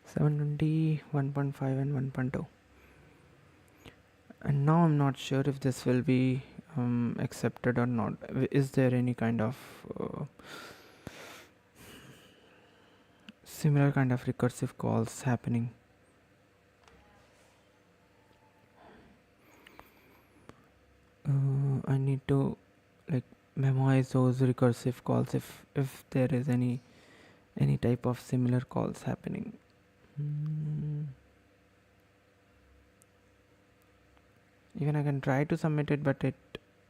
720, 1.5 and 1.2. And now I'm not sure if this will be accepted or not. Is there any kind of similar kind of recursive calls happening? I need to like memorize those recursive calls if there is any type of similar calls happening. Even I can try to submit it, but it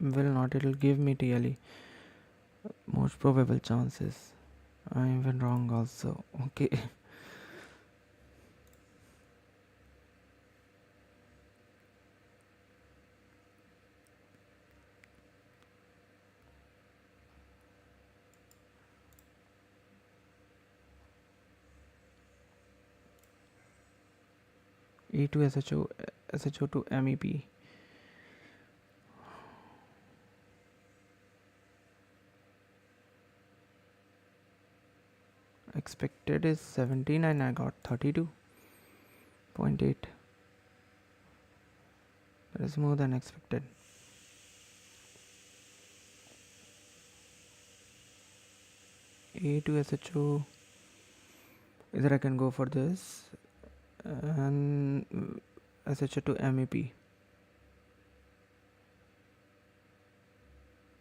will not. It will give me TLE. Most probable chances. I'm even wrong also. Okay. E to SHO to MEP. Expected is 17 and I got 32.8. That is more than expected. A to SHO. Either I can go for this and SHO to MEP.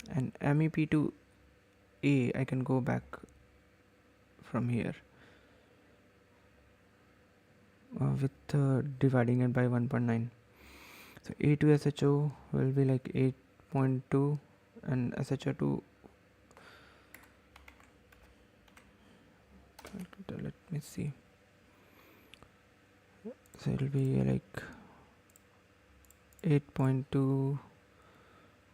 And MEP to A, I can go back from here with dividing it by 1.9. So A to SHO will be like 8.2 and SHO to, let me see, so it will be like 8.2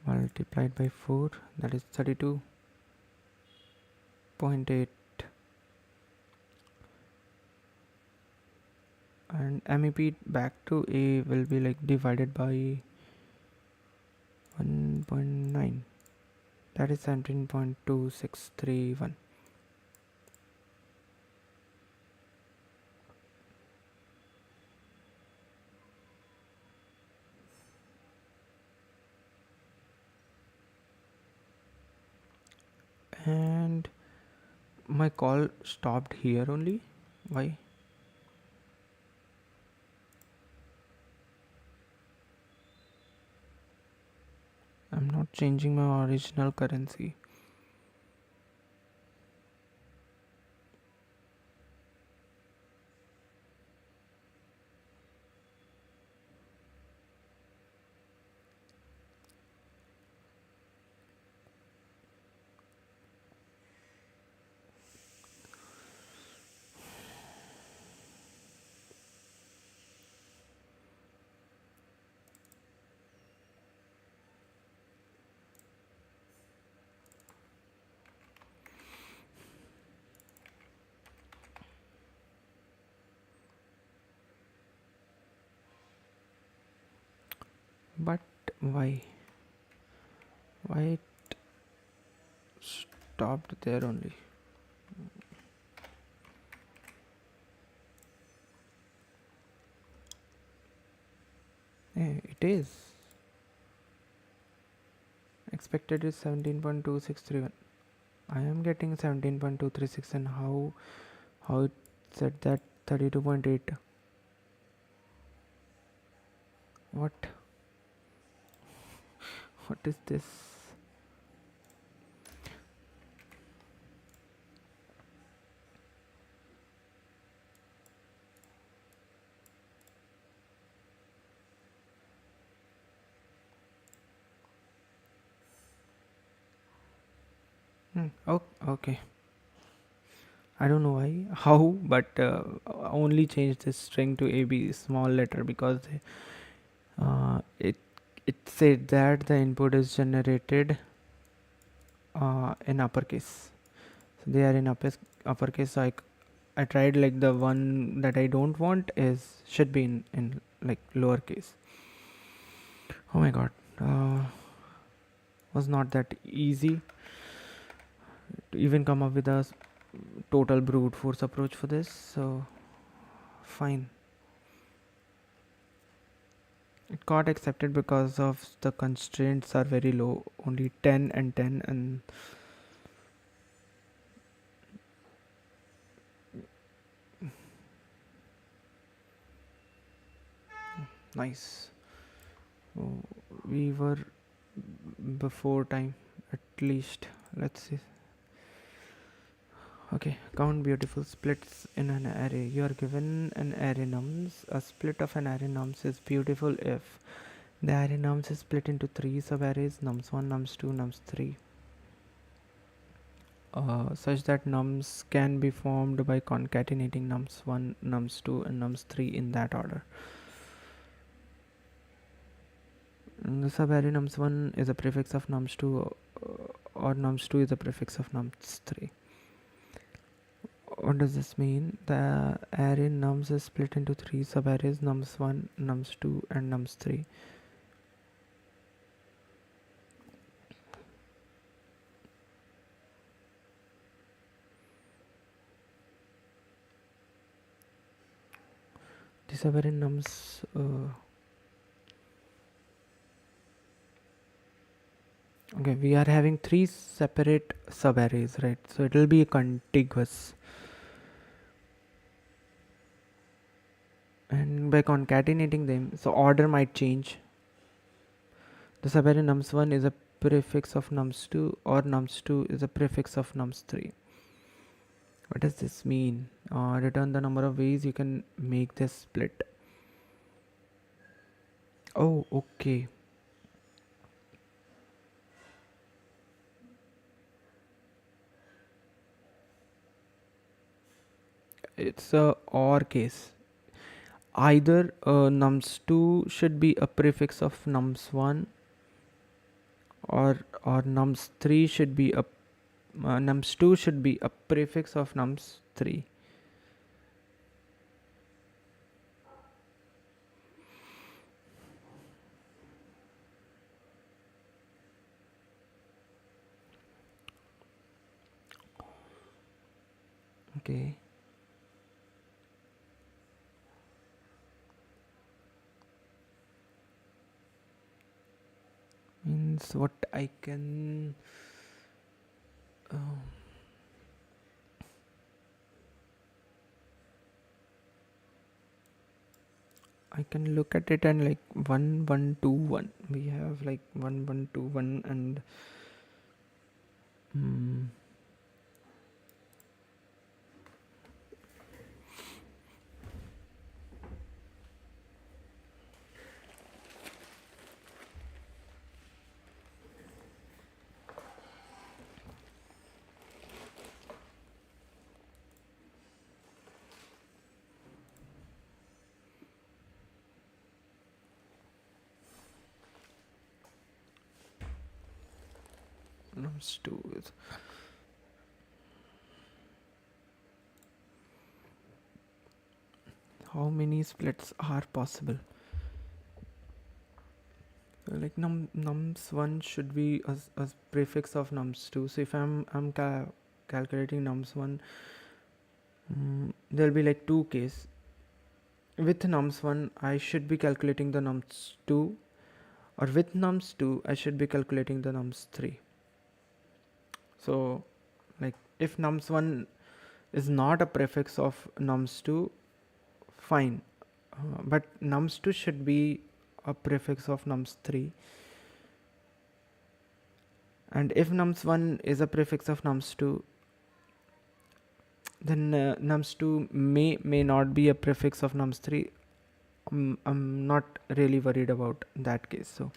multiplied by 4, that is 32.8, and MEP back to A will be like divided by 1.9, that is 17.2631. And my call stopped here only. Why? I'm not changing my original currency. But why it stopped there only? It is expected is 17.2631. I am getting 17.236, and how it said that 32.8. What what is this? Oh, okay. I don't know why, how, but only changed this string to AB small letter because it said that the input is generated in uppercase. So they are in uppercase. So I tried like the one that I don't want is should be in like lowercase. Oh my god, was not that easy to even come up with a total brute force approach for this. So fine. It got accepted because of the constraints are very low, only 10 and 10, and nice. Oh, we were before time at least. Let's see. Okay, count beautiful splits in an array. You are given an array nums. A split of an array nums is beautiful if the array nums is split into three subarrays, nums1, nums2, nums3, such that nums can be formed by concatenating nums1, nums2, and nums3 in that order. The subarray nums1 is a prefix of nums2, or nums2 is a prefix of nums3. What does this mean? The array nums is split into three subarrays, nums1, nums2, and nums3. The subarray nums okay, we are having three separate subarrays, right? So it will be contiguous, and by concatenating them, so order might change. The subarray nums1 is a prefix of nums2, or nums2 is a prefix of nums3. What does this mean? Return the number of ways you can make this split. Oh, okay. It's a or case. Either nums2 should be a prefix of nums1, or nums3 should be a nums2 should be a prefix of nums3. Okay. Means what I can I can look at it and like 1 1 2 1. We have like 1 1 2 1 and nums2 is how many splits are possible? like nums1 should be a prefix of nums2. So if I'm calculating nums1, there'll be like two case. With nums1 I should be calculating the nums2, or with nums2 I should be calculating the nums3. So like if nums1 is not a prefix of nums2, fine, but nums2 should be a prefix of nums3. And if nums1 is a prefix of nums2, then nums2 may not be a prefix of nums3. I'm not really worried about that case. So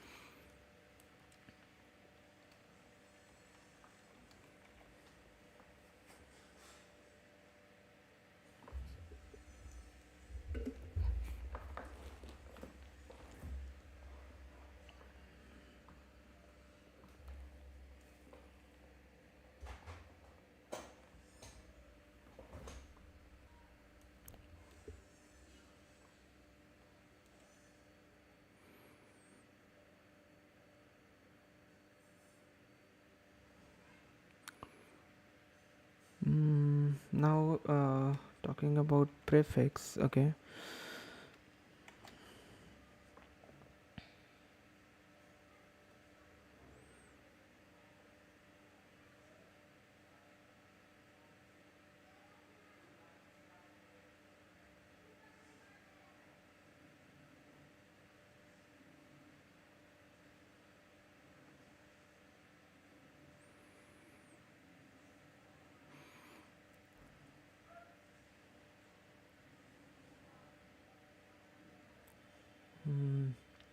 now talking about prefix, okay.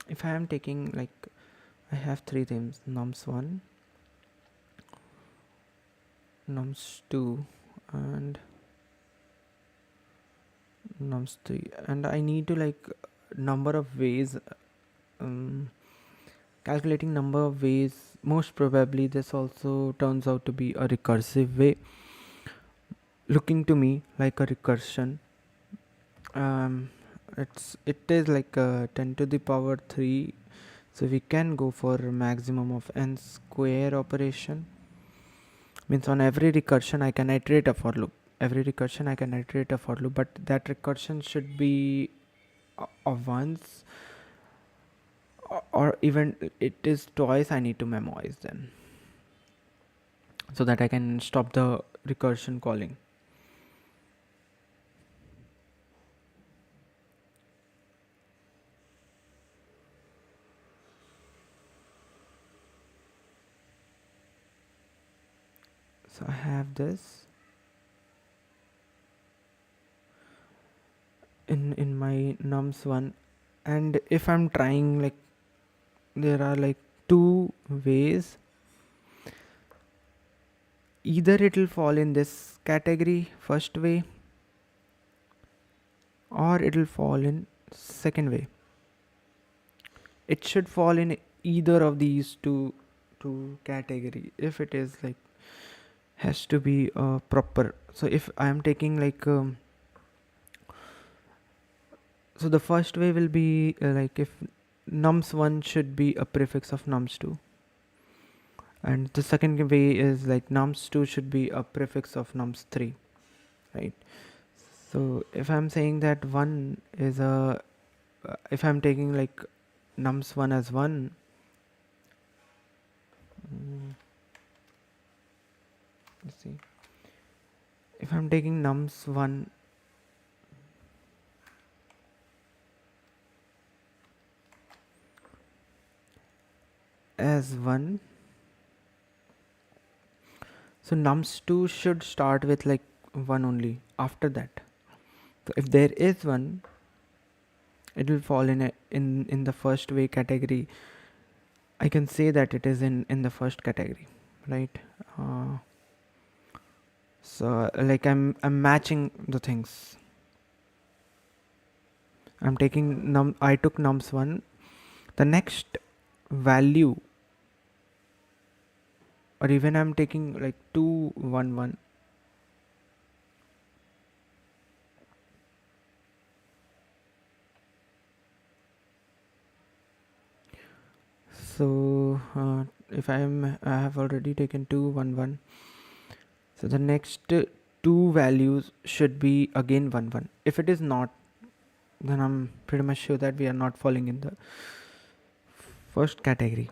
If I am taking, like, I have three themes: nums1, nums2, and nums3, and I need to, like, number of ways, calculating number of ways. Most probably this also turns out to be a recursive way, looking to me like a recursion. It is like 10 to the power 3, so we can go for maximum of n square operation. Means on every recursion I can iterate a for loop. But that recursion should be of once, or even it is twice. I need to memorize them so that I can stop the recursion calling. So I have this in my nums1, and if I'm trying, like, there are like two ways. Either it will fall in this category, first way, or it will fall in second way. It should fall in either of these two category if it is, like, has to be proper. So if I am taking, like, so the first way will be like if nums1 should be a prefix of nums2, and the second way is like nums2 should be a prefix of nums3, right? So if I'm saying that 1 is a if I'm taking, like, nums1 as 1, let's see, if I'm taking nums1 as 1, so nums2 should start with, like, 1 only after that. So if there is 1, it will fall in the first way category. I can say that it is in the first category, right? So like I'm matching the things. I'm taking I took nums1. The next value, or even I'm taking, like, 2 1 1. So if I have already taken 2 1 1, so the next two values should be again 1 1. If it is not, then I'm pretty much sure that we are not falling in the first category.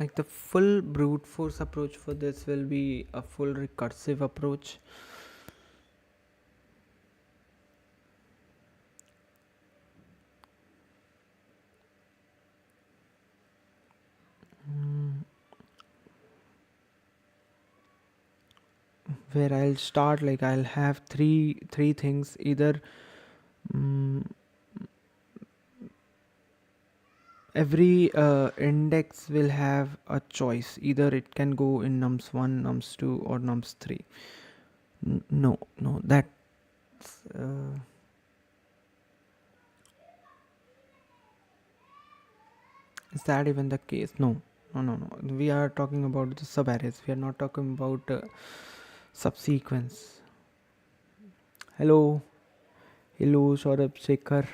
Like the full brute force approach for this will be a full recursive approach. Where I'll start, like I'll have three things. Either every index will have a choice. Either it can go in nums1, nums2, or nums3. No, that's is that even the case? No. We are talking about the subarrays. We are not talking about subsequence. Hello, Saurabh Shekhar,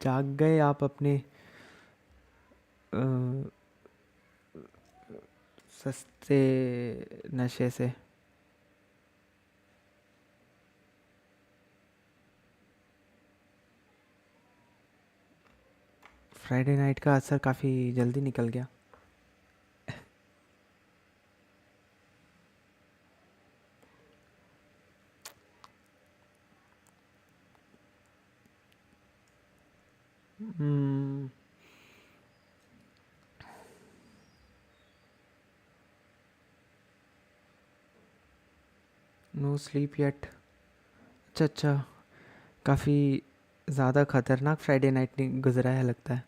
जाग गए आप अपने सस्ते नशे से? Friday night का असर काफ़ी जल्दी निकल गया. No sleep yet. अच्छा, काफ़ी ज़्यादा ख़तरनाक फ्राइडे नाइट गुजरा है लगता है.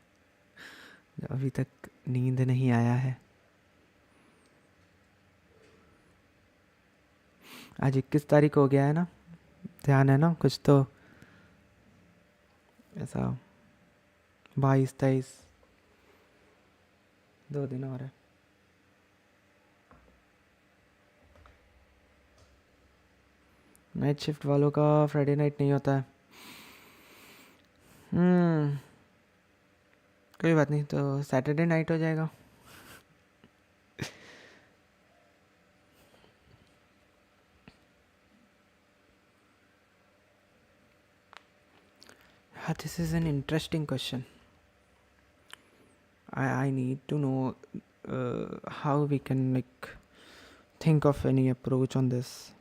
अभी तक नींद नहीं आया है. आज 21 तारीख हो गया है ना? ध्यान है ना कुछ तो ऐसा? 22 23 2 दिन और है. नाइट शिफ्ट वालों का फ्राइडे नाइट नहीं होता है. कोई बात नहीं, तो सैटरडे नाइट हो जाएगा. This is an interesting question. I need to know how we can like think of any approach on this.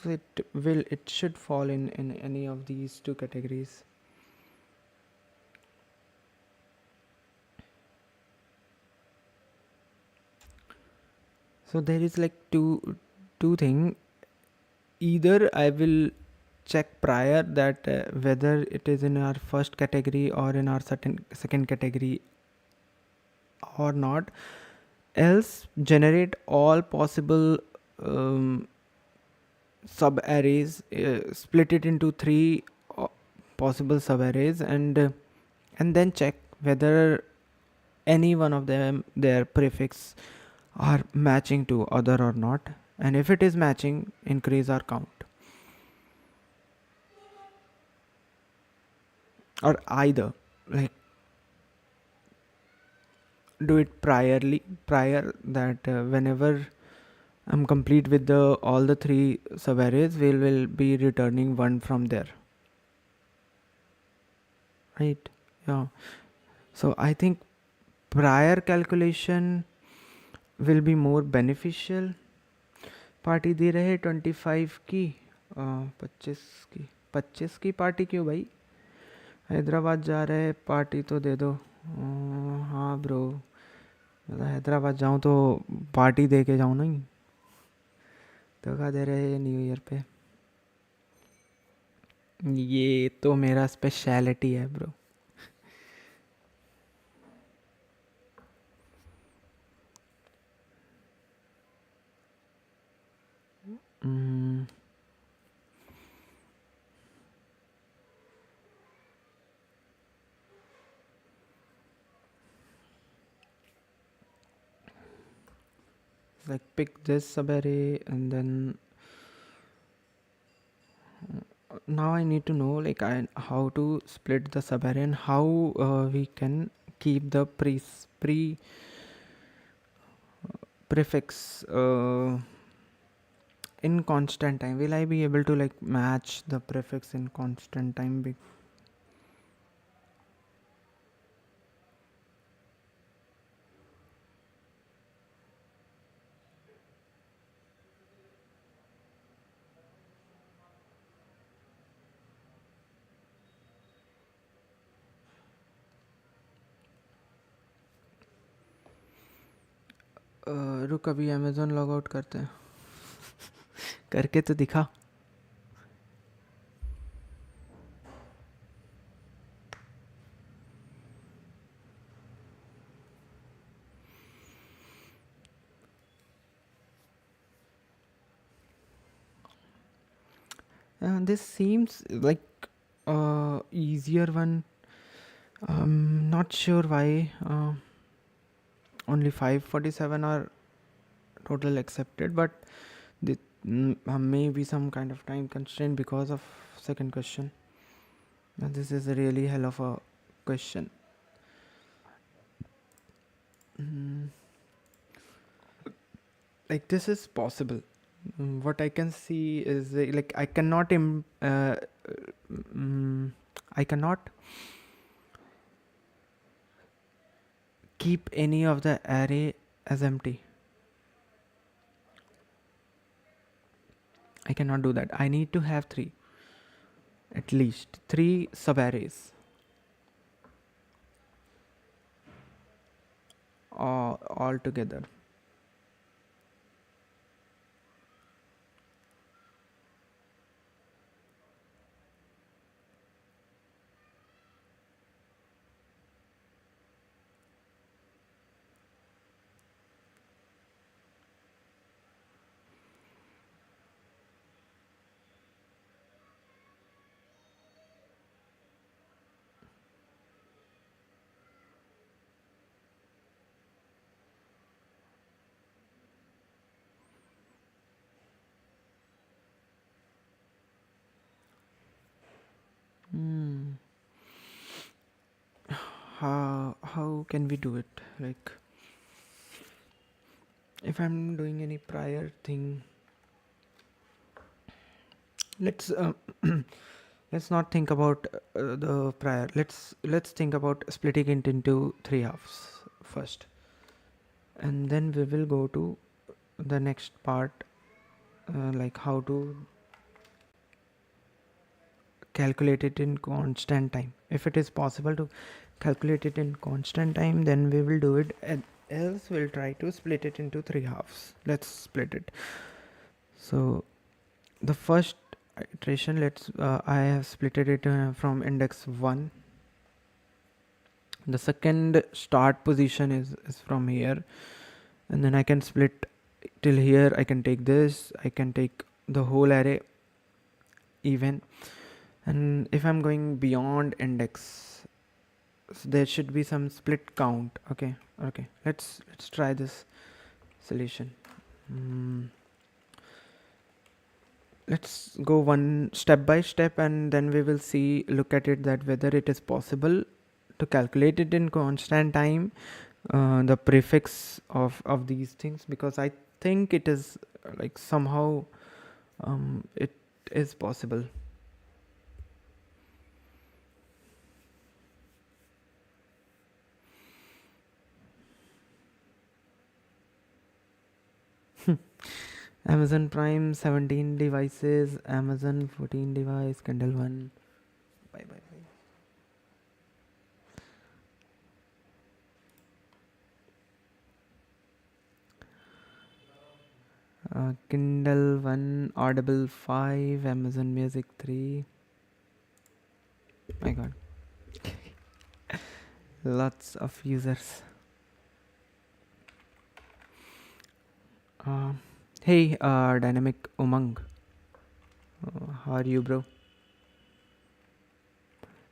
So it should fall in any of these two categories. So there is like two thing. Either I will check prior that whether it is in our first category or in our second category or not, else generate all possible sub arrays, split it into three possible sub arrays, and then check whether any one of them, their prefix, are matching to other or not, and if it is matching, increase our count. Or either like do it prior that whenever I'm complete with the all the three subarrays, we will be returning one from there, right? Yeah. So I think prior calculation will be more beneficial. Party दे रहे 25 की 25 की party क्यों भाई? हैदराबाद जा रहे हैं, party तो दे दो. हाँ ब्रो, मतलब हैदराबाद जाऊँ तो पार्टी दे के जाऊँ नहीं. धोखा दे रहे हैं न्यू ईयर पे. ये तो मेरा स्पेशलिटी है bro. mm, like pick this subarray, and then now I need to know like how to split the subarray and how we can keep the pre prefix in constant time. Will I be able to like match the prefix in constant time? रुक अभी Amazon log out करते हैं. करके तो दिखा. This seems like easier one. Not sure why only 547 are total accepted, but the, may be some kind of time constraint because of second question. This is a really hell of a question. Mm, like this is possible. What I can see is like I cannot I cannot keep any of the array as empty. I cannot do that. I need to have three, at least three subarrays all together. Hmm. How can we do it? Like if I'm doing any prior thing, let's let's not think about the prior. Let's think about splitting it into three halves first, and then we will go to the next part, like how to calculate it in constant time. If it is possible to calculate it in constant time, then we will do it, and else we'll try to split it into three halves. Let's split it. So the first iteration, let's I have split it from index 1. The second start position is from here, and then I can split till here. I can take this, I can take the whole array even. And if I'm going beyond index, so there should be some split count. Okay, let's try this solution. Let's go one step by step, and then we will see, look at it, that whether it is possible to calculate it in constant time, the prefix of these things, because I think it is like somehow it is possible. Amazon Prime 17 devices, Amazon 14 device, Kindle 1. Bye bye bye. Kindle 1, Audible 5, Amazon Music 3. My god, lots of users. Uh, hey, Dynamic Umang, how are you, bro?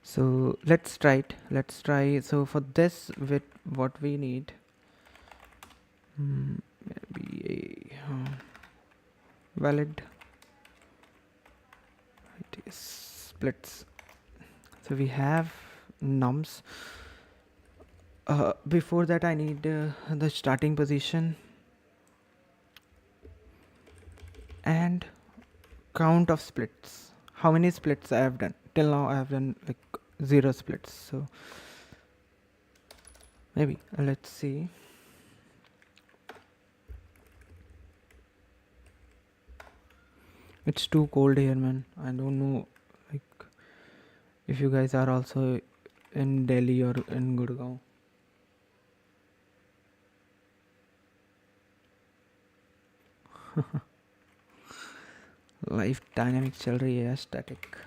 So let's try it. Let's try. So for this, with what we need, maybe a valid it is splits. So we have nums. Before that, I need the starting position and count of splits. How many splits I have done till now? I have done like 0 splits. So maybe let's see. It's too cold here, man. I don't know, like, if you guys are also in Delhi or in Gurgaon. Life dynamic चल रही है, static.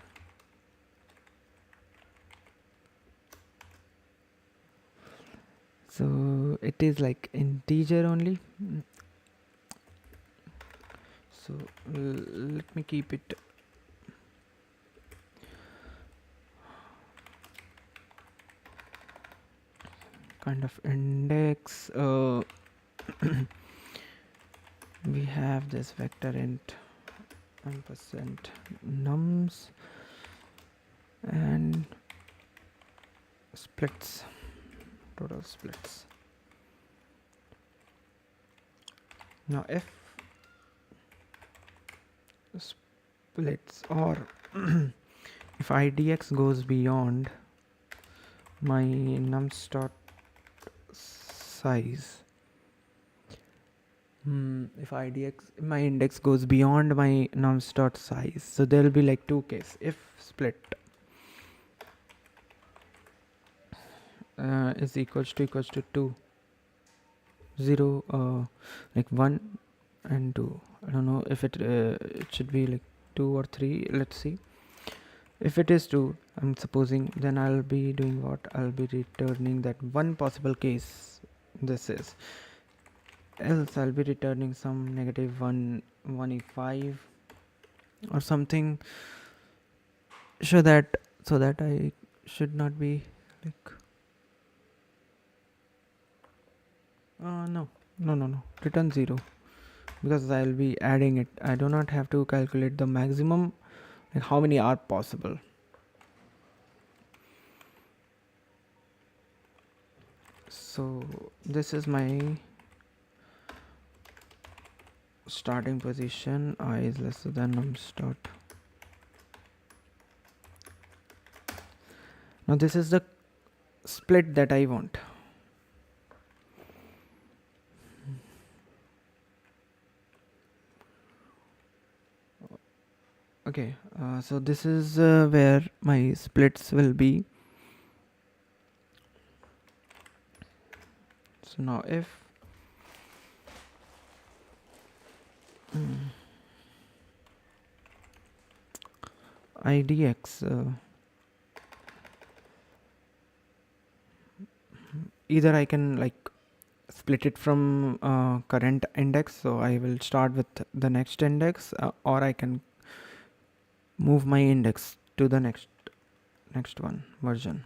So it is like integer only. So let me keep it kind of index. We have this vector int ampersand nums and splits, total splits. Now if splits or if idx goes beyond my nums dot size, if my index goes beyond my nums dot size, so there will be like two cases. If split is equals to 2, 0, like 1 and 2. I don't know if it should be like 2 or 3. Let's see. If it is 2, I'm supposing, then I'll be doing what? I'll be returning that one possible case. This is, else I'll be returning some negative 1e5 or something, so that I should not be like no, return 0, because I'll be adding it. I do not have to calculate the maximum, like how many are possible. So this is my starting position. I is lesser than nums dot. Now this is the split that I want. Okay, so this is where my splits will be. So now if idx either I can like split it from current index, so I will start with the next index, or I can move my index to the next one version.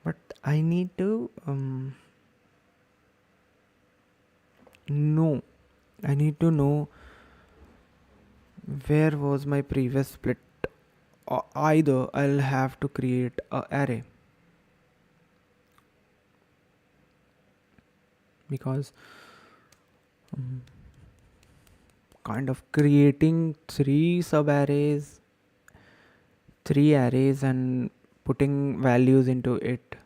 But I need to know where was my previous split, or either I'll have to create a array, because kind of creating three arrays and putting values into it.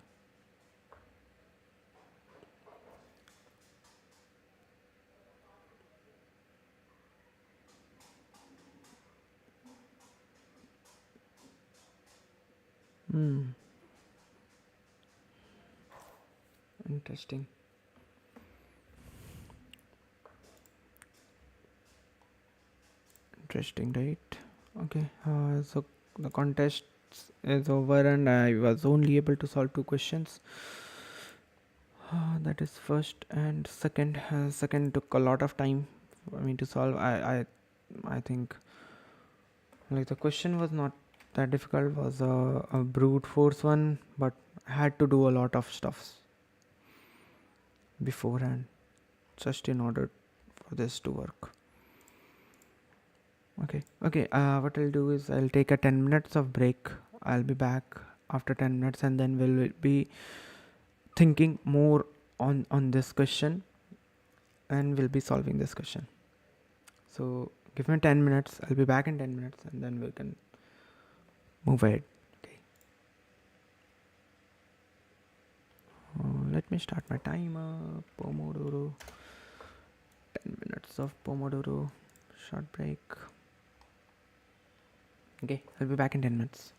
Interesting. Right? Okay. So the context is over and I was only able to solve two questions. That is first and second. Second took a lot of time for me to solve. I think like the question was not that difficult. Was a brute force one, but I had to do a lot of stuffs beforehand just in order for this to work. Okay. What I'll do is I'll take a 10 minutes of break. I'll be back after 10 minutes and then we'll be thinking more on this question and we'll be solving this question. So give me 10 minutes. I'll be back in 10 minutes and then we can move ahead. Okay. Let me start my timer. Pomodoro. 10 minutes of Pomodoro. Short break. Okay, I'll be back in 10 minutes.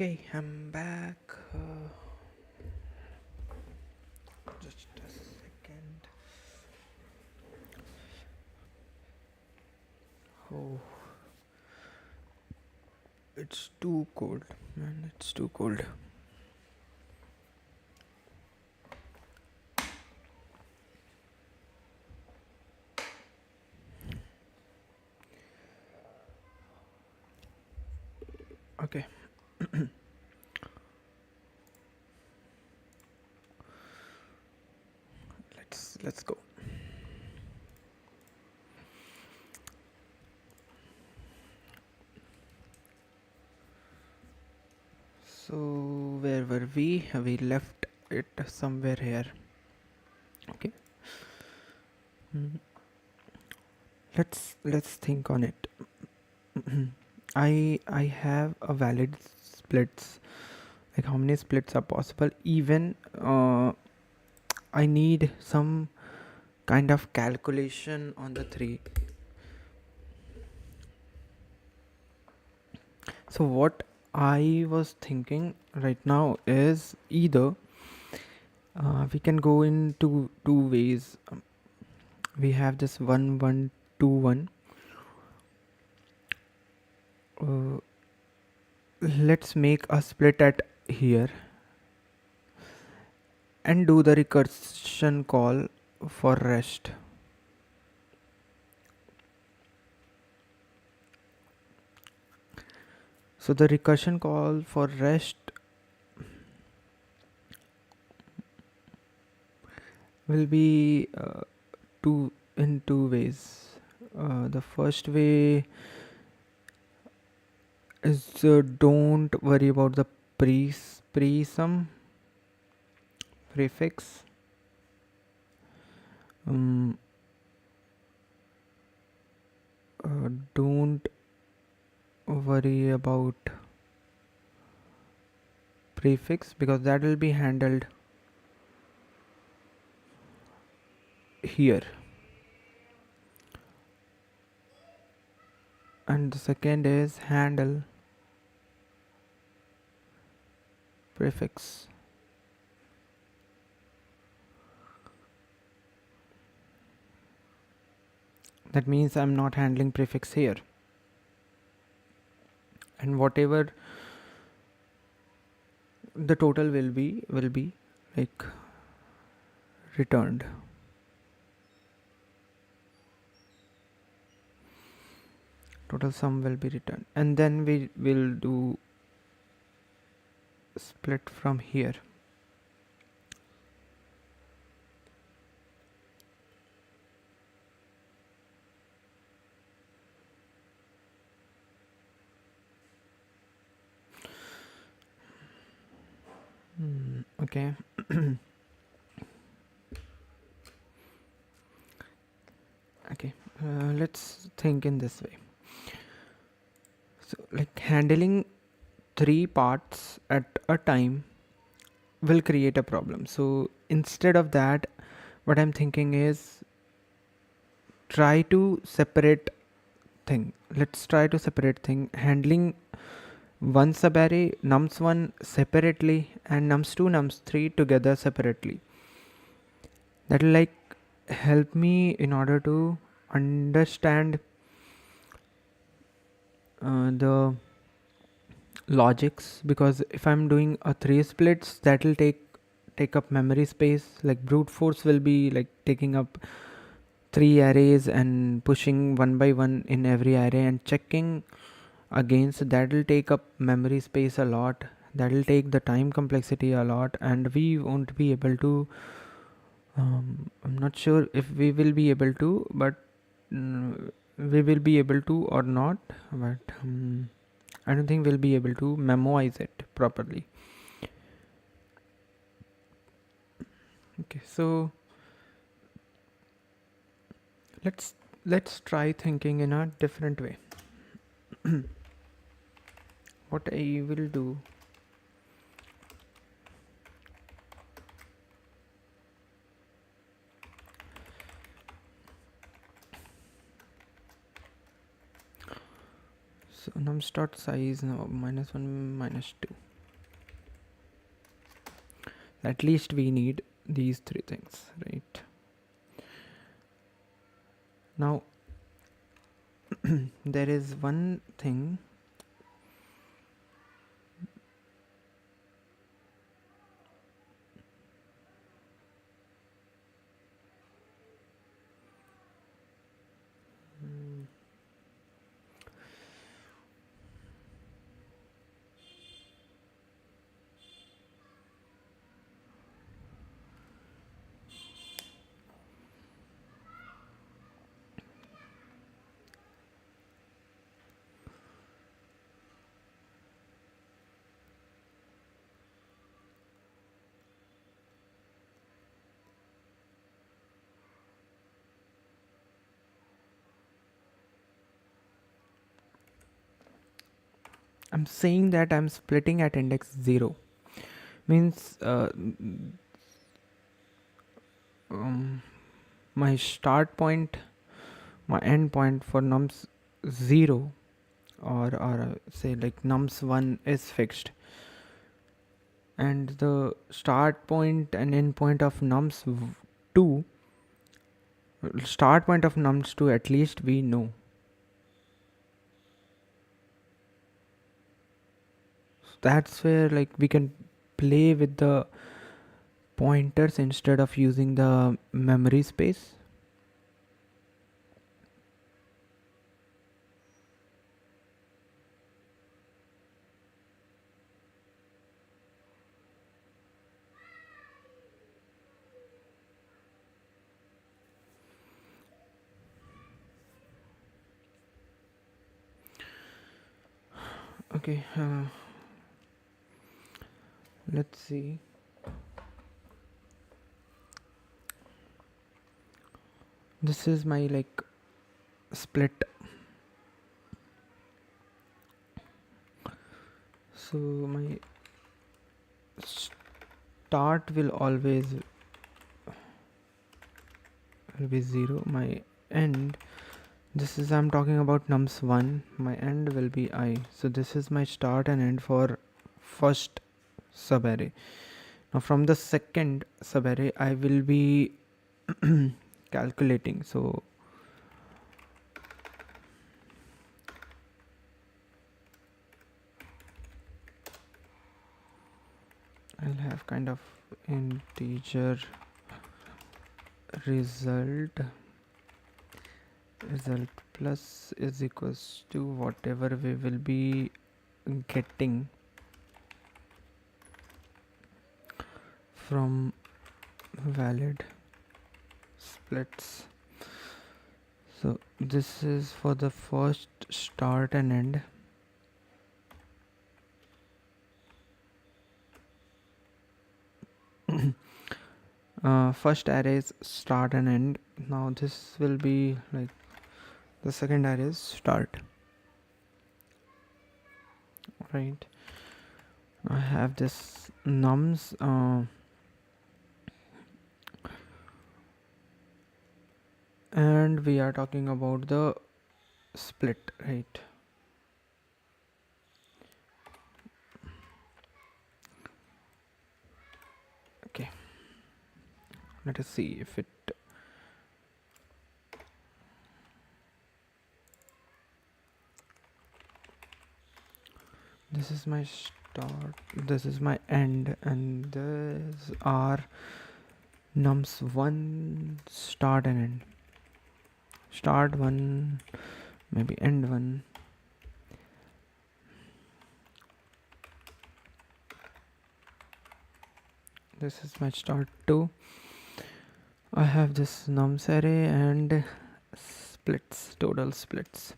Okay, I'm back. Just a second. Oh, it's too cold, man. It's too cold. Okay. Let's go. So where were we? We left it somewhere here. Okay. Mm, let's think on it. I have a valid splits. Like how many splits are possible? Even I need some kind of calculation on the three. So what I was thinking right now is either we can go in two ways. We have this 1 1 2 1. Uh, let's make a split at here and do the recursion call for rest. So the recursion call for rest will be two ways. The first way is don't worry about the pre-sum prefix. Um, don't worry about prefix because that will be handled here. And the second is handle prefix. That means I'm not handling prefix here. And whatever the total will be like returned. Total sum will be returned. And then we will do split from here. Okay. Okay. Let's think in this way. So like handling three parts at a time will create a problem. So instead of that, what I'm thinking is try to separate thing. Let's try to separate thing. Handling one subarray nums1 separately and nums2 nums3 together separately. That will like help me in order to understand the logics, because if I'm doing a 3 splits that will take up memory space. Like brute force will be like taking up 3 arrays and pushing one by one in every array and checking against. That will take up memory space a lot. That will take the time complexity a lot, and we won't be able to I'm not sure if we will be able to, but we will be able to or not, but I don't think we'll be able to memorize it properly. Okay, so let's try thinking in a different way. What I will do, so num start size now -1 -2. At least we need these three things, right? Now there is one thing. I'm saying that I'm splitting at index 0 means my start point, my end point for nums 0 or say like nums 1 is fixed, and the start point and end point of nums 2, start point of nums 2 at least we know. That's where like we can play with the pointers instead of using the memory space. Okay, let's see. This is my like split. So my start will always will be 0. My end, this is I'm talking about nums 1. My end will be I. So this is my start and end for first subarray. Now from the second subarray I will be calculating. So I'll have kind of integer result plus is equals to whatever we will be getting from valid splits. So this is for the first start and end. First array is start and end. Now this will be like the second array is start, right? I have this nums and we are talking about the split, right? Okay, let us see if it this is my start, this is my end, and these are nums 1 start and end. Start 1, maybe end 1. This is my start 2. I have this nums array and splits, total splits.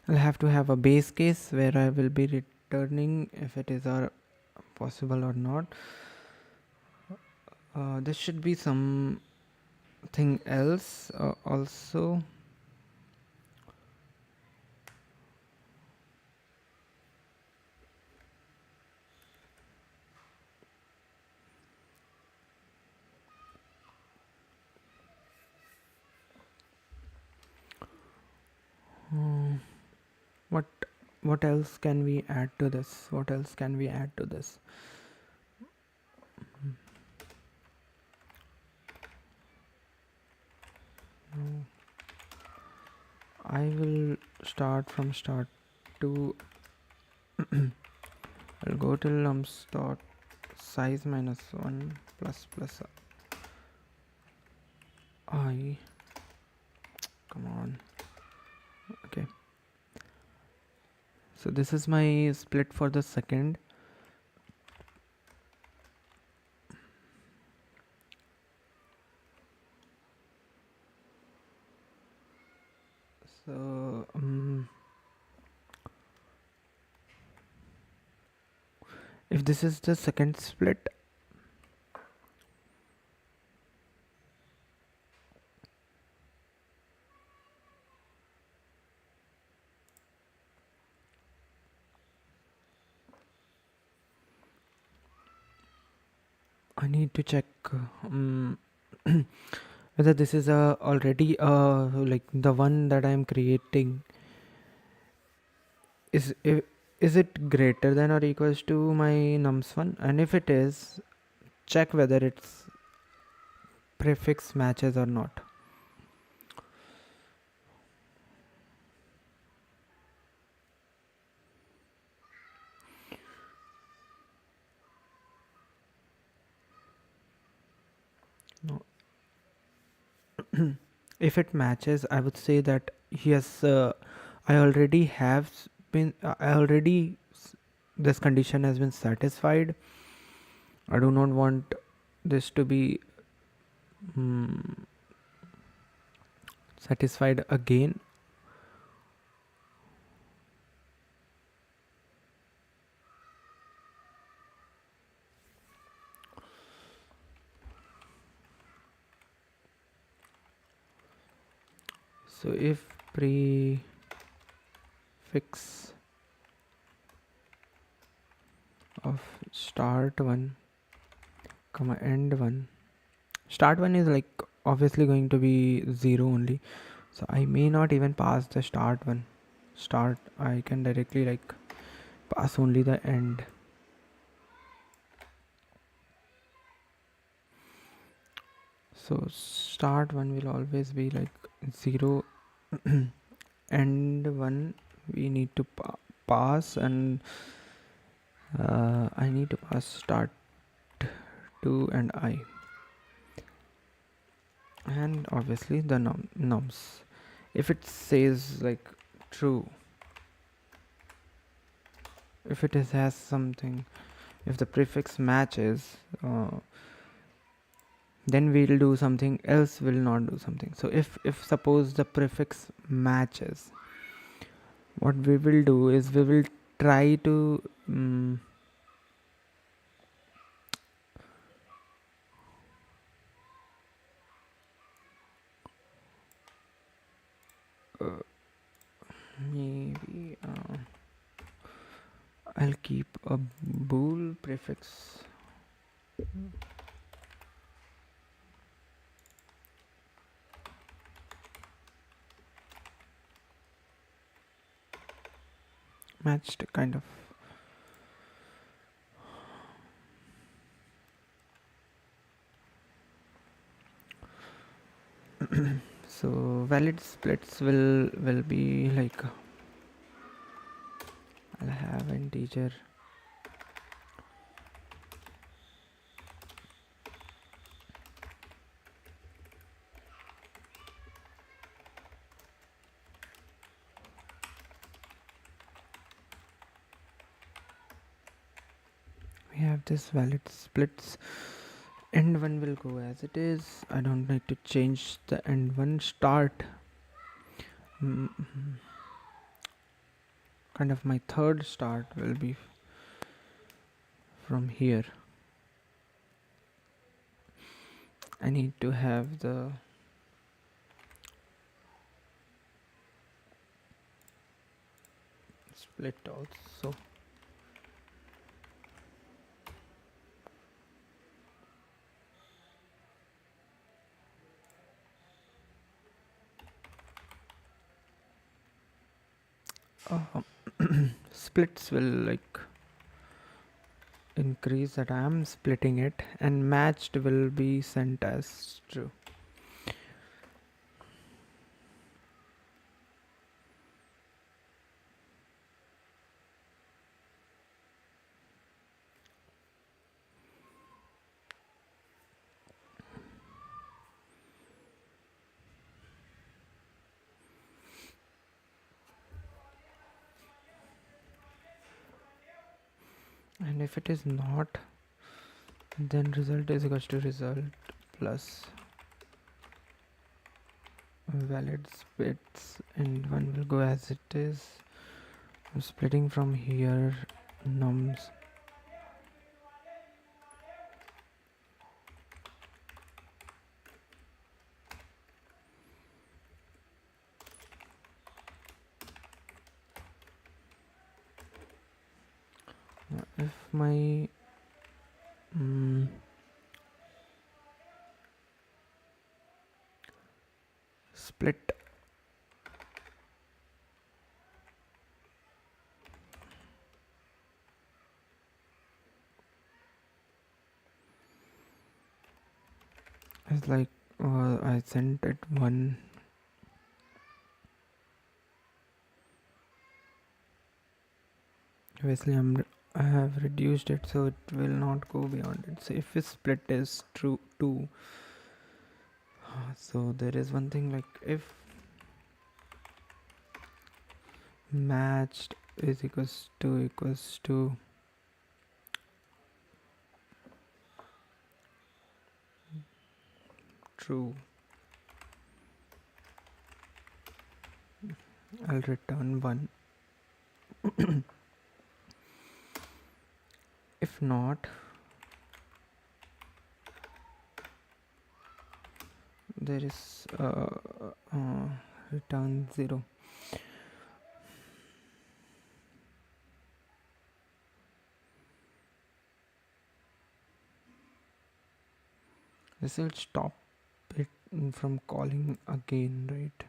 I'll have to have a base case where I will be returning if it is possible or not. This should be something else also. What else can we add to this? What else can we add to this? I will start from start to I'll go till nums dot size minus 1 plus I. Come on. Okay, so this is my split for the second. So if this is the second split, I need to check whether this is already like the one that I am creating is I- is it greater than or equals to my nums one, and if it is, check whether its prefix matches or not. No. If it matches, I would say that yes, I already have been I already this condition has been satisfied. I do not want this to be satisfied again. So if prefix of start one comma end one, start one is like obviously going to be 0 only, so I may not even pass the start one. Start, I can directly like pass only the end. So start one will always be like 0 end one we need to pass, and I need to pass start 2 and I, and obviously the nums. If it says like true, if it has something, if the prefix matches, then we'll do something else, will not do something. So if suppose the prefix matches, what we will do is we will try to maybe I'll keep a bool prefix matched kind of. So valid splits will be like I'll have integer we have this valid splits. End one will go as it is. I don't need to change the end one. Start kind of my third start will be from here. I need to have the split also. Splits will like increase that I am splitting it, and matched will be sent as true. and if it is not, then result is equals to result plus valid bits, and one will go as it is. I'm splitting from here nums. If my split is like I sent it one, obviously I have reduced it so it will not go beyond it. So if a split is true 2, so there is one thing like if matched is equals to true, I'll return 1. If not, there is return 0. This will stop it from calling again, right?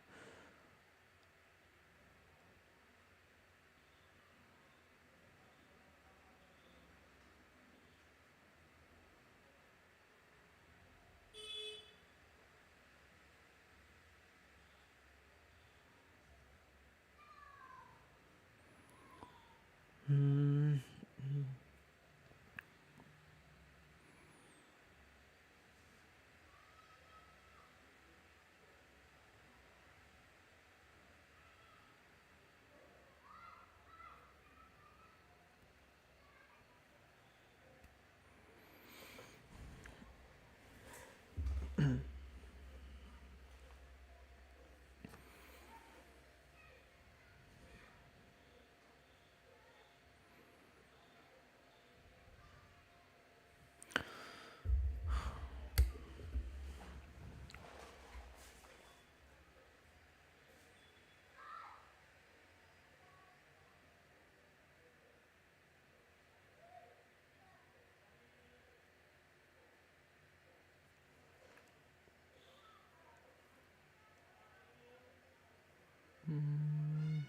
Mm. Mm.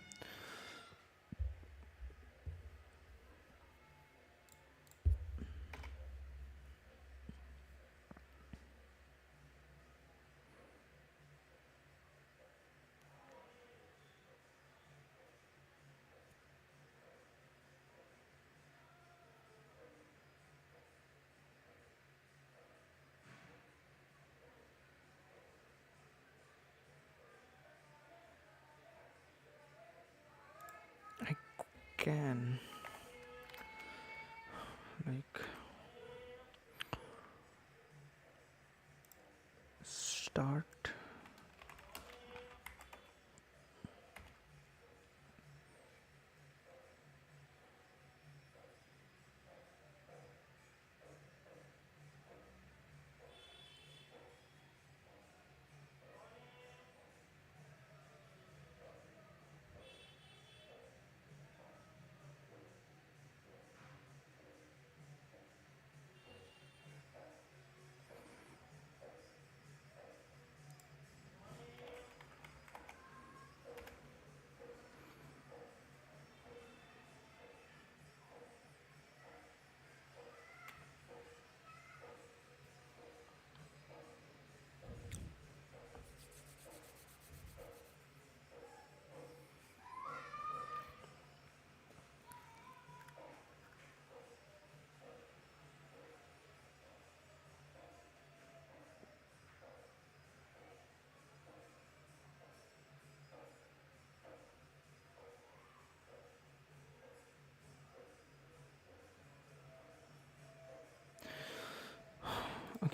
I can like start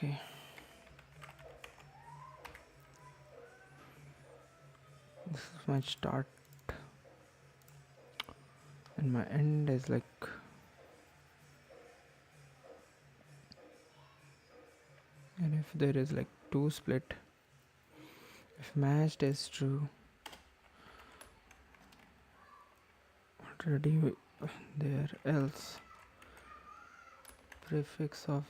Okay. This is my start, and my end is like, and if there is like 2 split, if matched is true, already there, else prefix of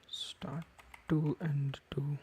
start 2 and 2.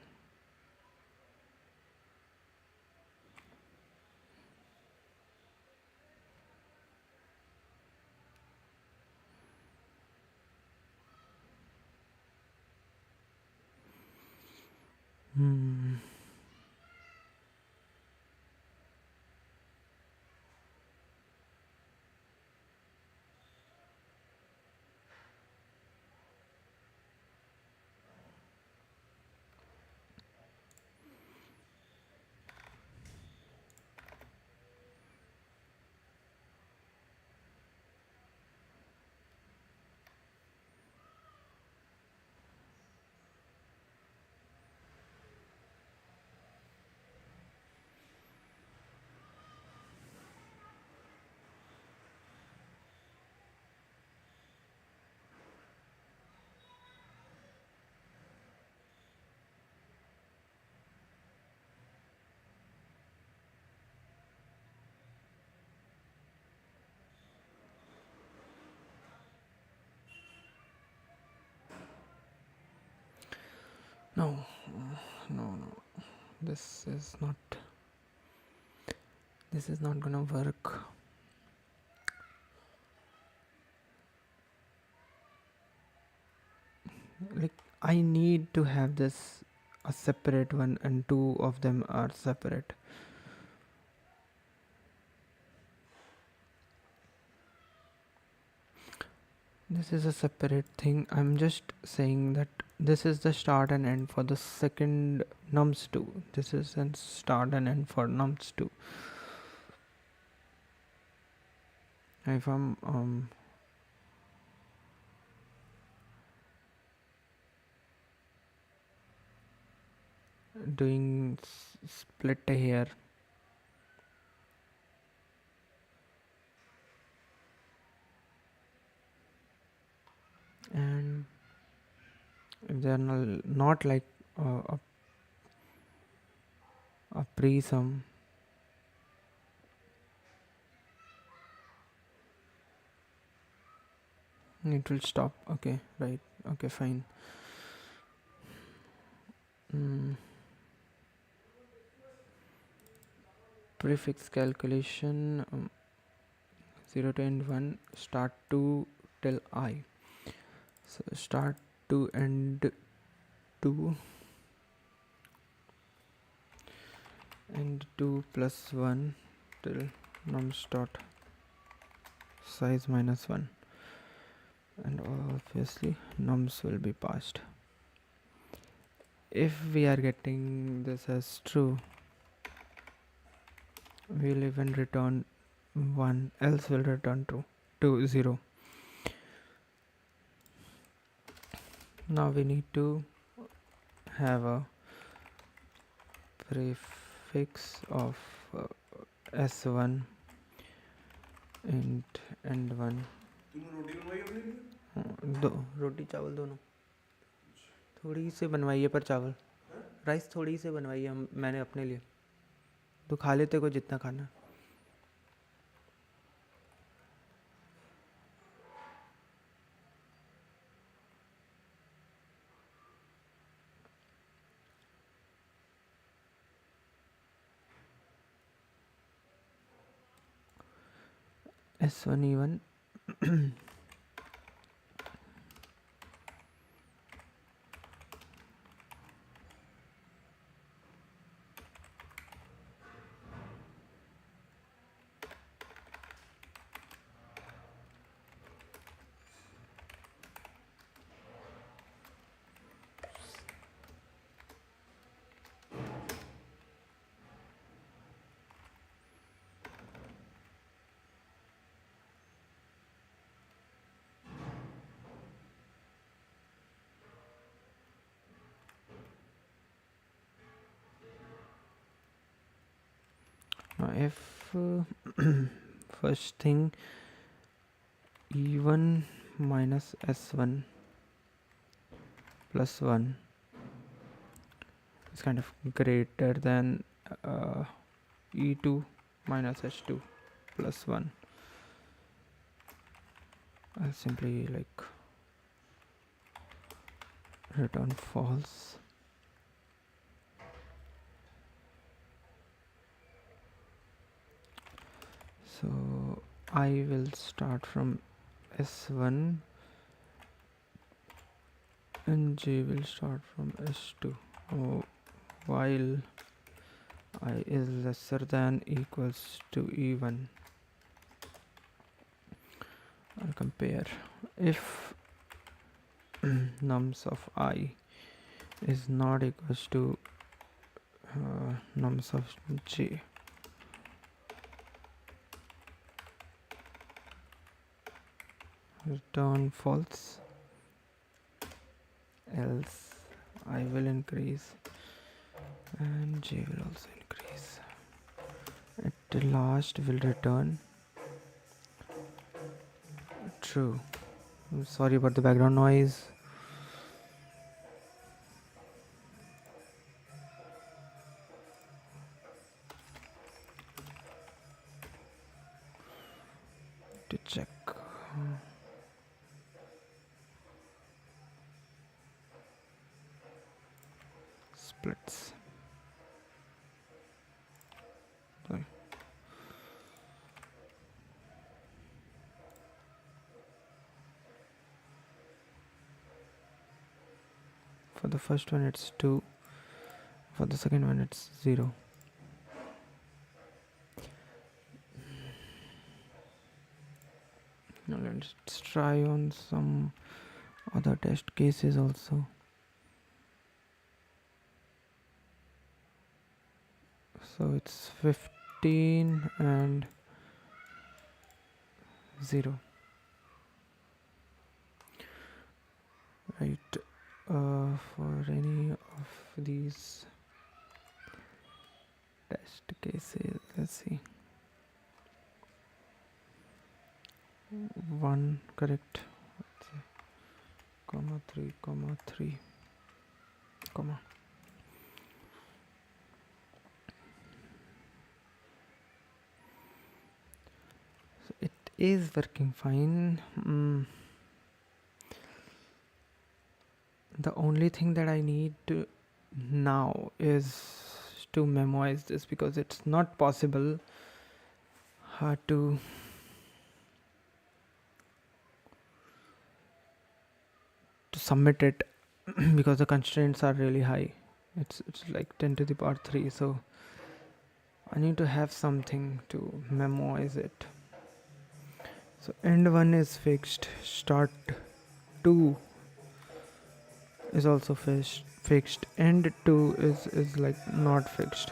No, no. This is not. This is not gonna work. Like, I need to have this a separate one, and 2 of them are separate. This is a separate thing. I'm just saying that this is the start and end for the second nums2. This is a start and end for nums2. If I'm doing split here, and if they are not like a pre-sum, it will stop. Okay, right. Okay, fine. Prefix calculation, 0 to end 1, start 2 till I. So start 2 end 2, and 2 plus 1 till nums dot size minus 1, and obviously nums will be passed. If we are getting this as true, we'll even return 1, else will return true to 0. Now we need to have a prefix of s1 and end1. दो रोटी चावल दोनों थोड़ी से बनवाइए, पर चावल rice थोड़ी से बनवाइए, हम मैंने अपने लिए तो खा लेते को जितना खाना. S1 E1 Now if first thing e1 minus s1 plus 1 is kind of greater than e2 minus h2 plus 1, I'll simply like return false. So I will start from s1 and j will start from s2 while I is lesser than equals to e1. I'll compare. If nums of I is not equals to nums of j, return false, else I will increase and j will also increase. At the last will return true. I'm sorry about the background noise. To check splits. Sorry. For the first one it's 2, for the second one it's 0. Now let's try on some other test cases also. So it's 15 and 0. Right. For any of these test cases, let's see. 1 correct, comma 3 comma 3 comma. So it is working fine. The only thing that I need to now is to memorize this, because it's not possible to submit it because the constraints are really high. It's like 10 to the power 3, so I need to have something to memorize it. So end 1 is fixed, start 2 is also fixed, end 2 is like not fixed.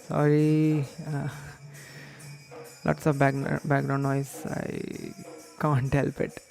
Sorry, lots of background noise, I can't help it.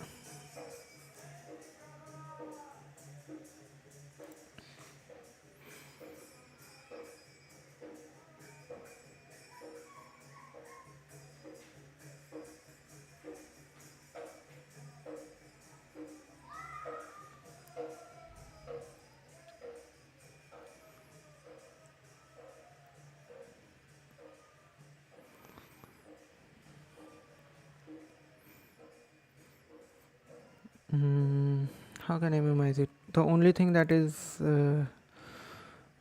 How can I memorize it? The only thing that is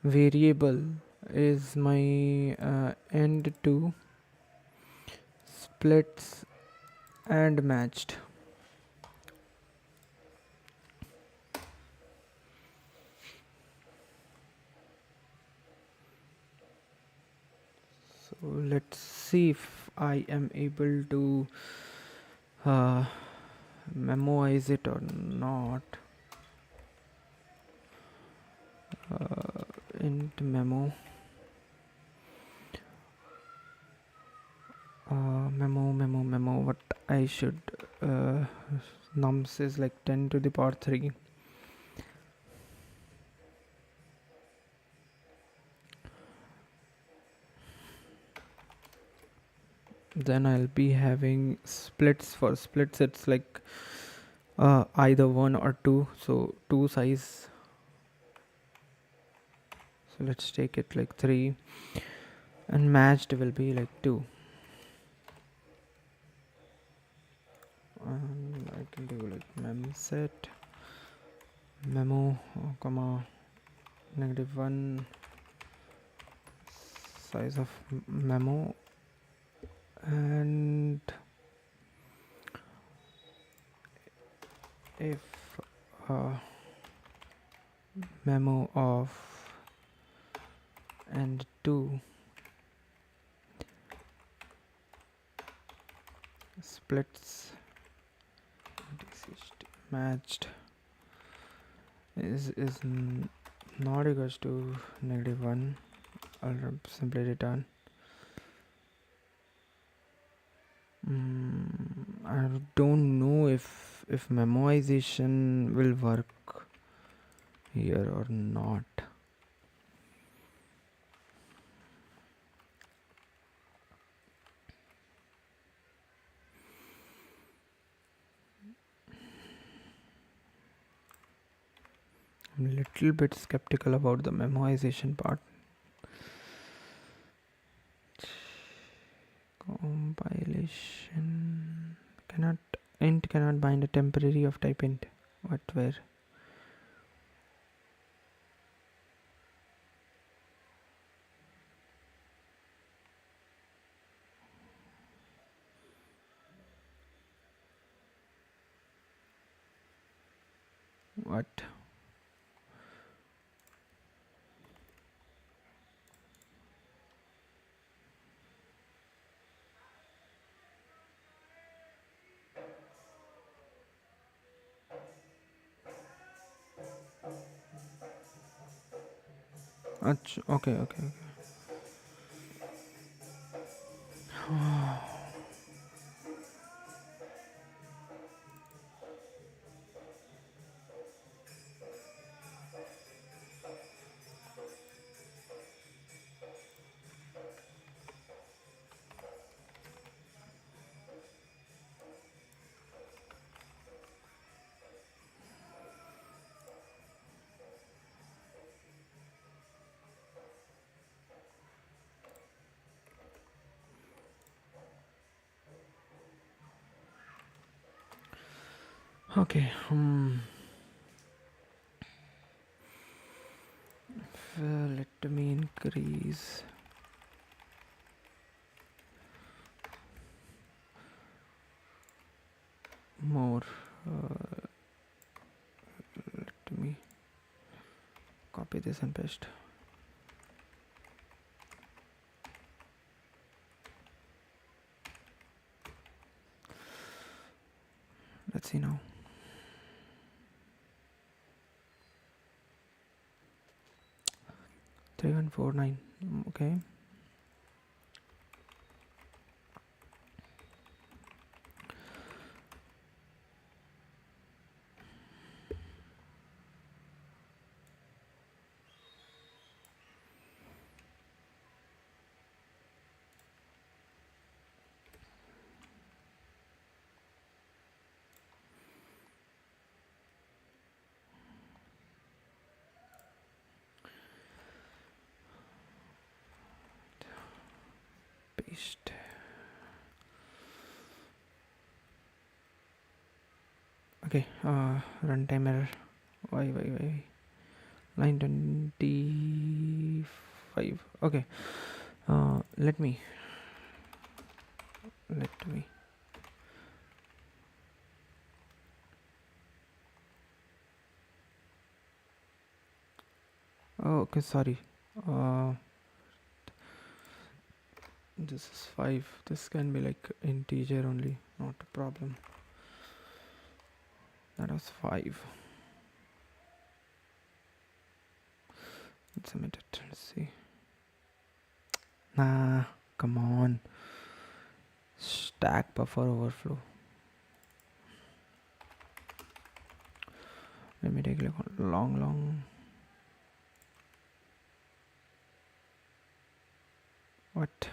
variable is my end 2 splits and matched. So let's see if I am able to memorize it or not. Int memo memo what I should nums is like 10 to the power 3. Then I'll be having splits. For splits it's like either 1 or 2, so 2 size. So let's take it like 3, and matched will be like 2. And I can do like mem set memo comma -1 size of memo, and if memo of and 2 splits matched is not equals to -1, I'll simply return. I don't know if memoization will work here or not. I'm a little bit skeptical about the memoization part. Compilation cannot bind a temporary of type int. What, where? What? Okay, okay. Okay. Let me increase more. Let me copy this and paste. Let's see now. 3149. Okay. Paste. Okay. Runtime error. Why? Line 25. Okay. Let me. Oh, okay. Sorry. This is 5. This can be like integer only, not a problem. That was 5. Let's submit it. Let's see. Nah, come on. Stack buffer overflow. Let me take a look. Long. What?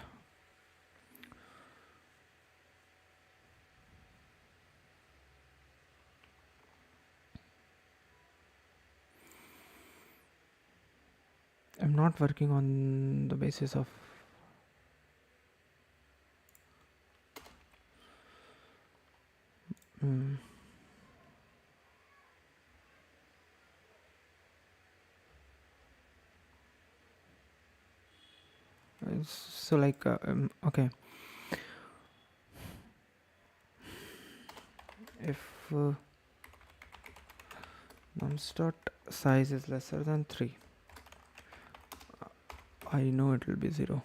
not working on the basis of. Mm, so like okay, if nums dot size is lesser than 3, I know it will be 0.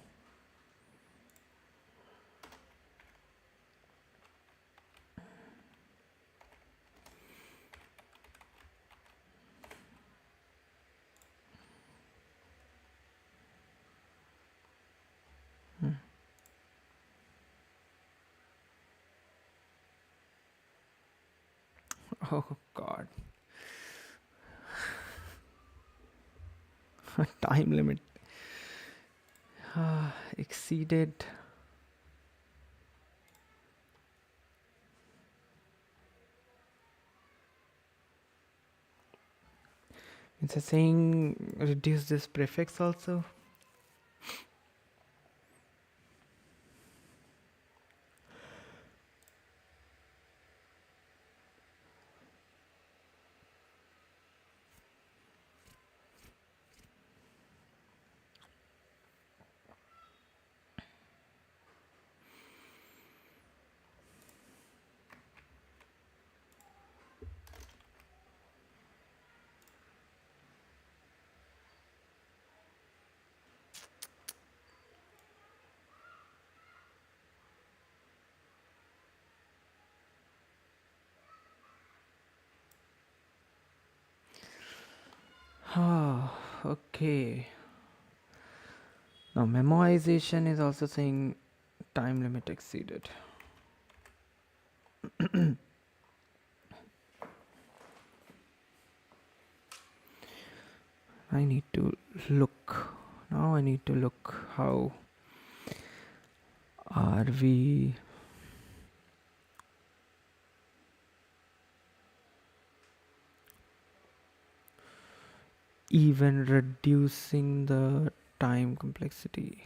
Hmm. Oh god. Time limit exceeded. It's a saying reduce this prefix also. Ah, okay. Now memoization is also saying time limit exceeded. I need to look. Now I need to look how are we even reducing the time complexity.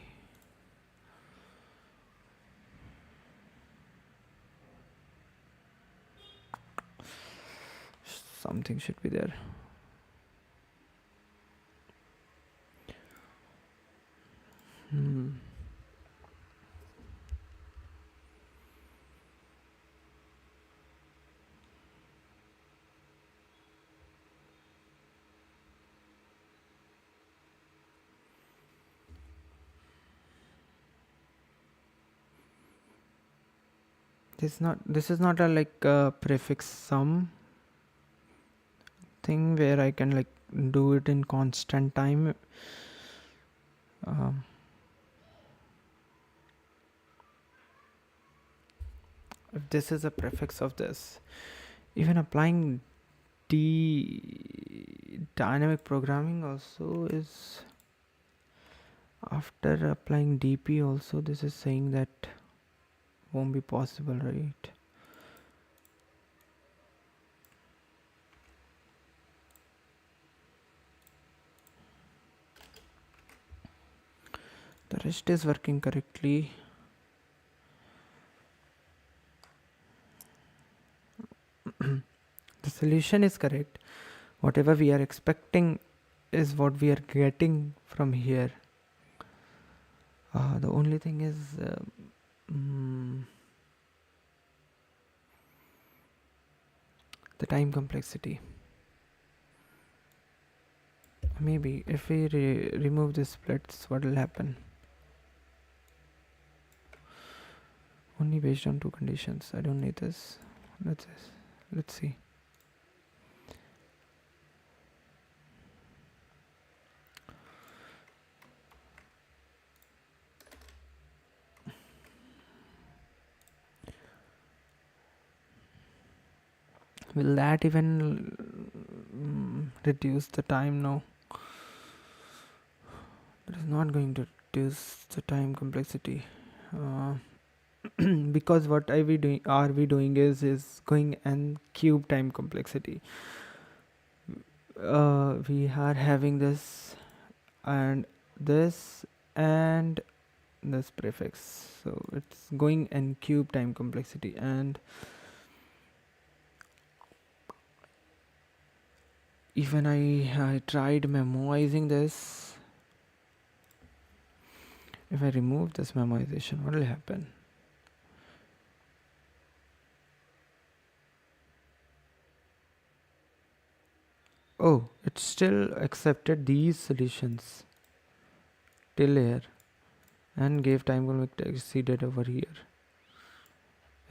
Something should be there. This is not a like prefix sum thing where I can like do it in constant time. If this is a prefix of this, even applying dynamic programming also is, after applying DP also, this is saying that won't be possible, right? The rest is working correctly. The solution is correct. Whatever we are expecting is what we are getting from here. The only thing is the time complexity. Maybe if we remove the splits, what will happen? Only based on two conditions. I don't need this. Let's see. Will that even reduce the time? No. That is not going to reduce the time complexity. Because what are we doing is going and cube time complexity. We are having this, and this and this prefix. So it's going n cube time complexity. And even I tried memoizing this. If I remove this memoization, what will happen? Oh, it still accepted these solutions till here and gave time complexity exceeded over here.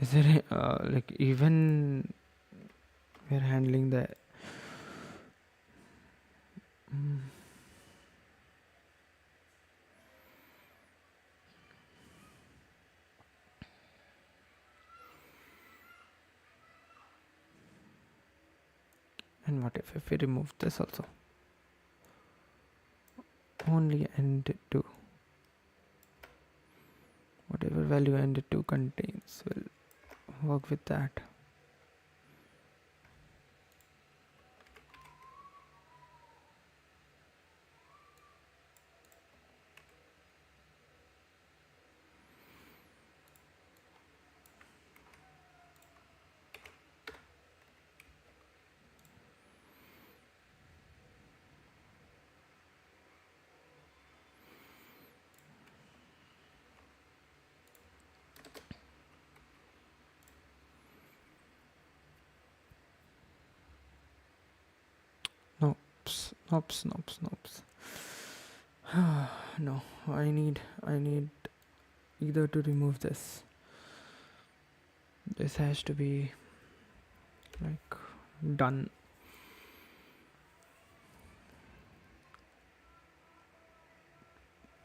Is there like even we're handling the mm, and what if we remove this also? Only end to whatever value end to contains will work with that. Nope, nope. No, I need either to remove this. This has to be like done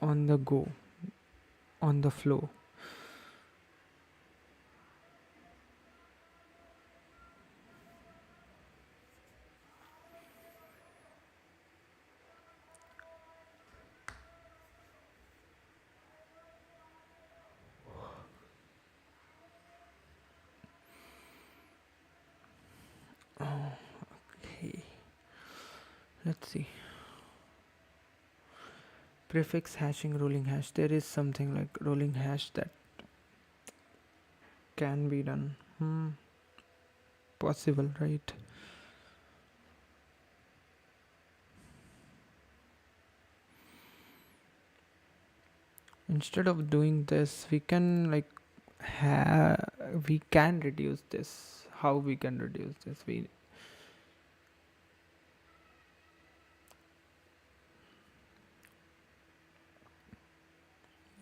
on the go, on the flow. Okay, let's see. Prefix hashing rolling hash. There is something like rolling hash that can be done. Possible, right? Instead of doing this, we can like we can reduce this. How we can reduce this? We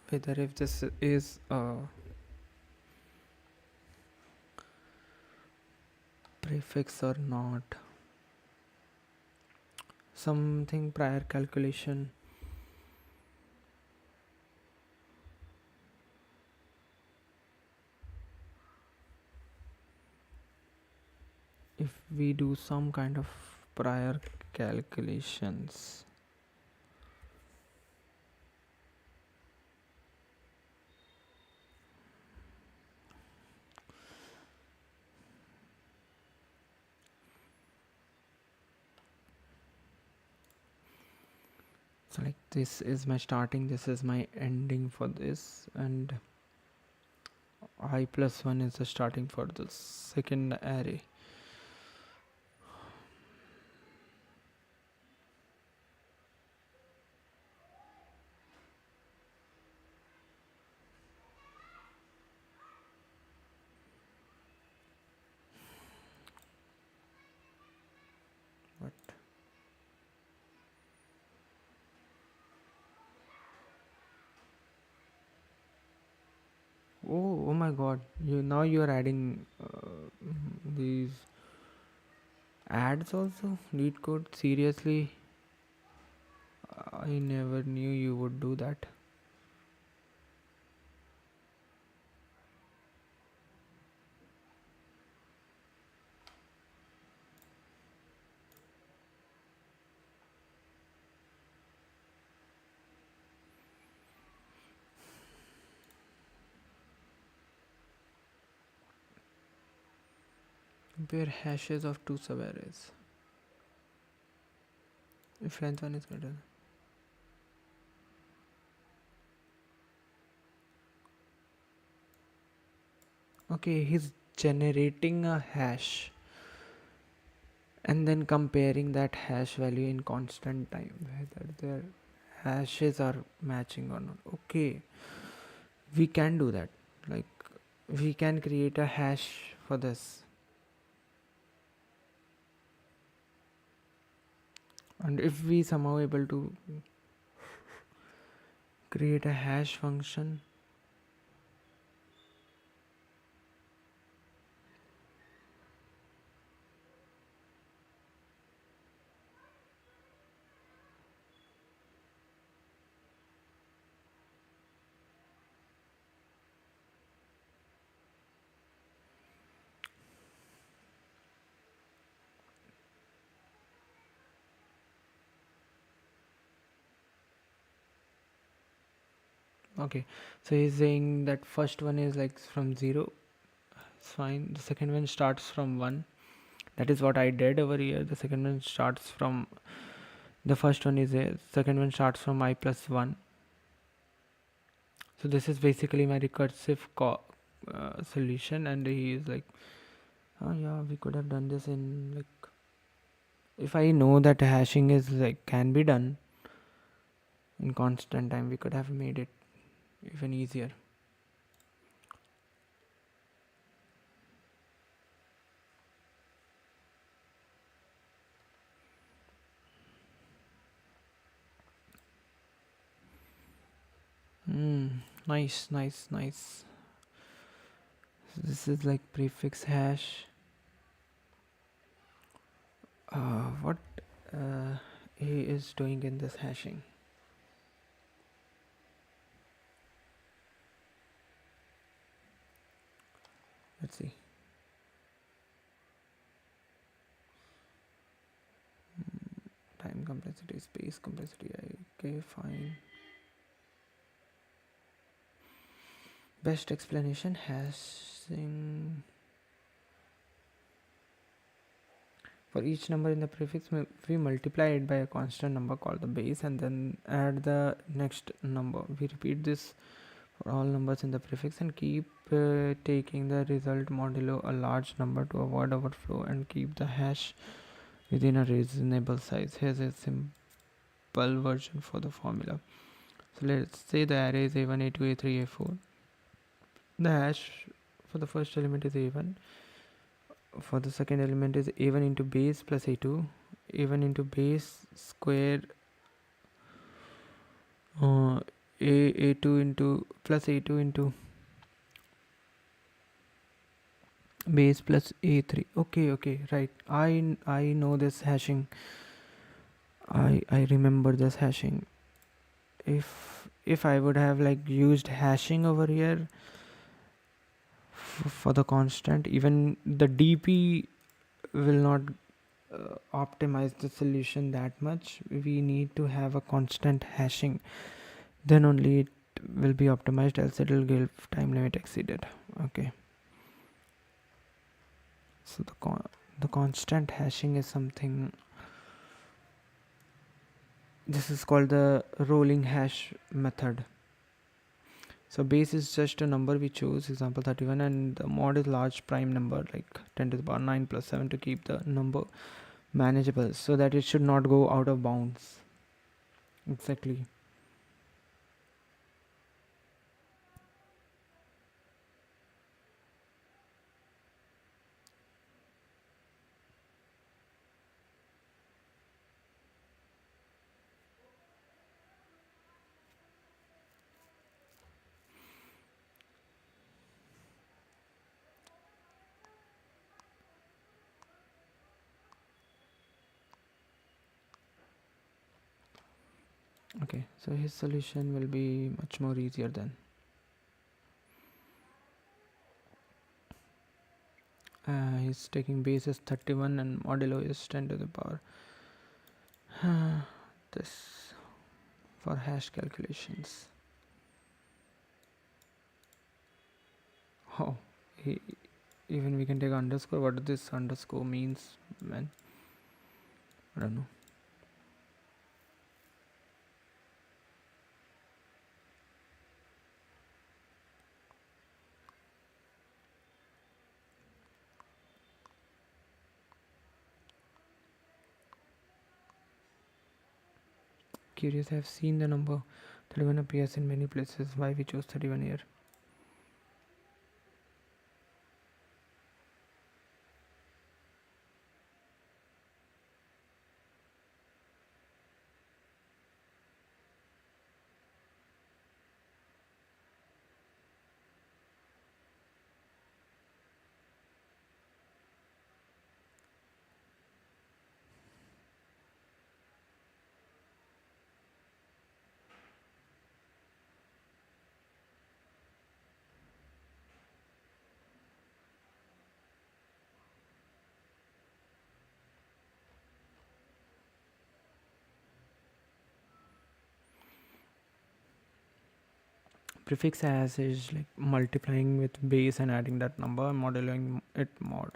whether if this is a prefix or not, something prior calculation. If we do some kind of prior calculations, so like this is my starting, this is my ending for this, and I plus 1 is the starting for the second array. But oh my god, you are adding these ads also, lead code, seriously? I never knew you would do that. Compare hashes of two subarrays. If length 1 is greater. Okay, he's generating a hash and then comparing that hash value in constant time, whether their hashes are matching or not. Okay, we can do that. Like, we can create a hash for this. And if we somehow able to create a hash function, okay, so he's saying that first one is like from 0, it's fine. The second one starts from 1. That is what I did over here. The second one starts from, the first one is a, second one starts from I plus 1. So this is basically my recursive solution, and he is like, oh yeah, we could have done this in like, if I know that hashing is like can be done in constant time, we could have made it even easier. Nice, nice, nice. So this is like prefix hash. What he is doing in this hashing? Let's see. Time complexity, space complexity. Okay, fine. Best explanation, hashing. For each number in the prefix, we multiply it by a constant number called the base and then add the next number. We repeat this for all numbers in the prefix and keep taking the result modulo a large number to avoid overflow and keep the hash within a reasonable size. Here's a simple version for the formula. So let's say the array is A1, A2, A3, A4. The hash for the first element is A1. For the second element is A1 into base plus A2. A1 into base square A2 into plus A2 into base plus A3. Okay, right. I know this hashing. I remember this hashing. If I would have like used hashing over here for the constant, even the DP will not optimize the solution that much. We need to have a constant hashing, then only it will be optimized, else it will give time limit exceeded. Okay, so the constant hashing is something, this is called the rolling hash method. So base is just a number we choose, example 31, and the mod is large prime number like 10 to the power 9 plus 7 to keep the number manageable, so that it should not go out of bounds. Exactly. Okay, so his solution will be much more easier then. He's taking base as 31 and modulo is 10 to the power. This for hash calculations. Oh, he, even we can take underscore. What does this underscore means, man? I don't know. curious. I've seen the number 31 appears in many places. Why we chose 31 here? Prefix hash is like multiplying with base and adding that number and modeling it mod.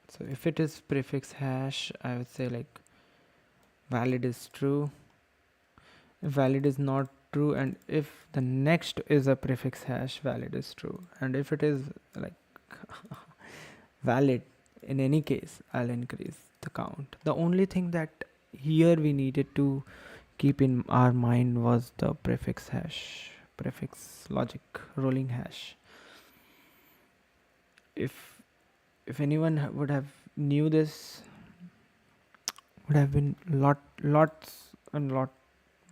So if it is prefix hash, I would say like valid is true, if valid is not true, and if the next is a prefix hash, valid is true. And if it is like valid in any case, I'll increase the count. The only thing that here we needed to keep in our mind was the prefix hash, prefix logic, rolling hash. If anyone would have knew this, would have been lots and lot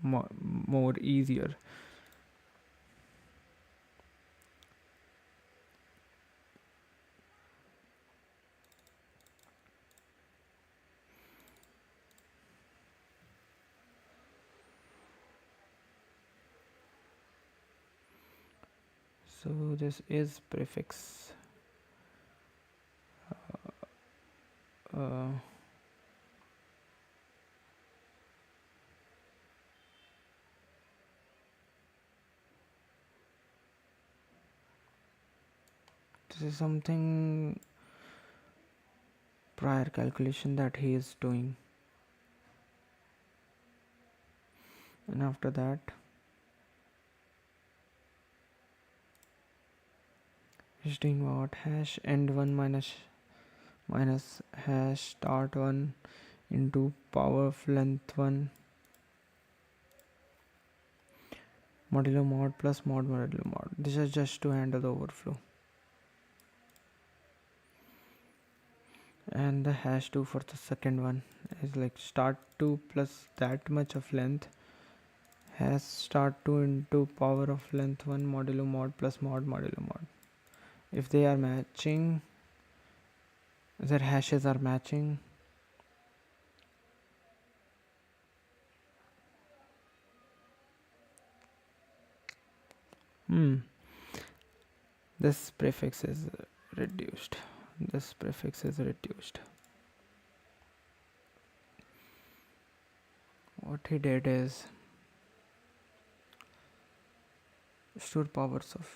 more easier. So this is prefix. Uh, this is something prior calculation that he is doing, and after that he's doing what? Hash end 1 minus hash start 1 into power of length 1 modulo mod plus mod modulo mod. This is just to handle the overflow. And the hash 2 for the second one is like start 2 plus that much of length hash start 2 into power of length 1 modulo mod plus mod modulo mod. If they are matching, their hashes are matching, this prefix is reduced. This prefix is reduced. What he did is store powers of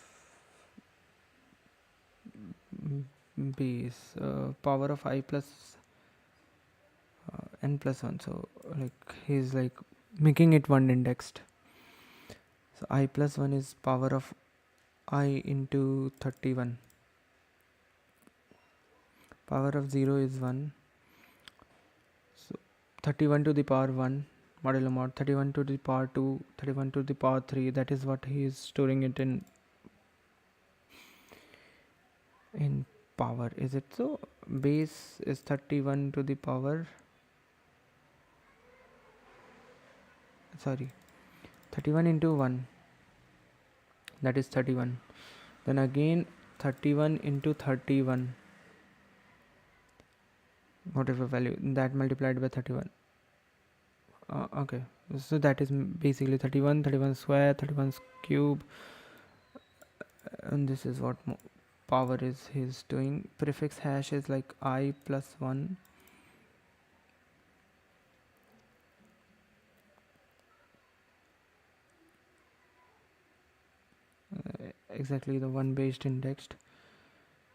base, power of I plus n plus 1. So like he's like making it one indexed. So I plus 1 is power of I into 31. Power of 0 is 1. So 31 to the power 1 modulo mod, 31 to the power 2, 31 to the power 3. That is what he is storing it in power. Is it so? Base is 31 to the power, sorry, 31 into 1, that is 31. Then again 31 into 31, whatever value, that multiplied by 31. Okay, so that is basically 31 square, 31 cube, and this is what power is he's doing. Prefix hash is like I plus 1 exactly the one based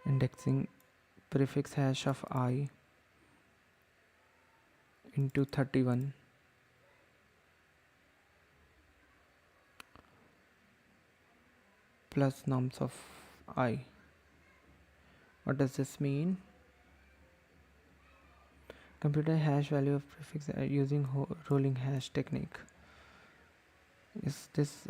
indexing prefix hash of I into 31 plus nums of I. What does this mean? Computer hash value of prefix using rolling hash technique. Is this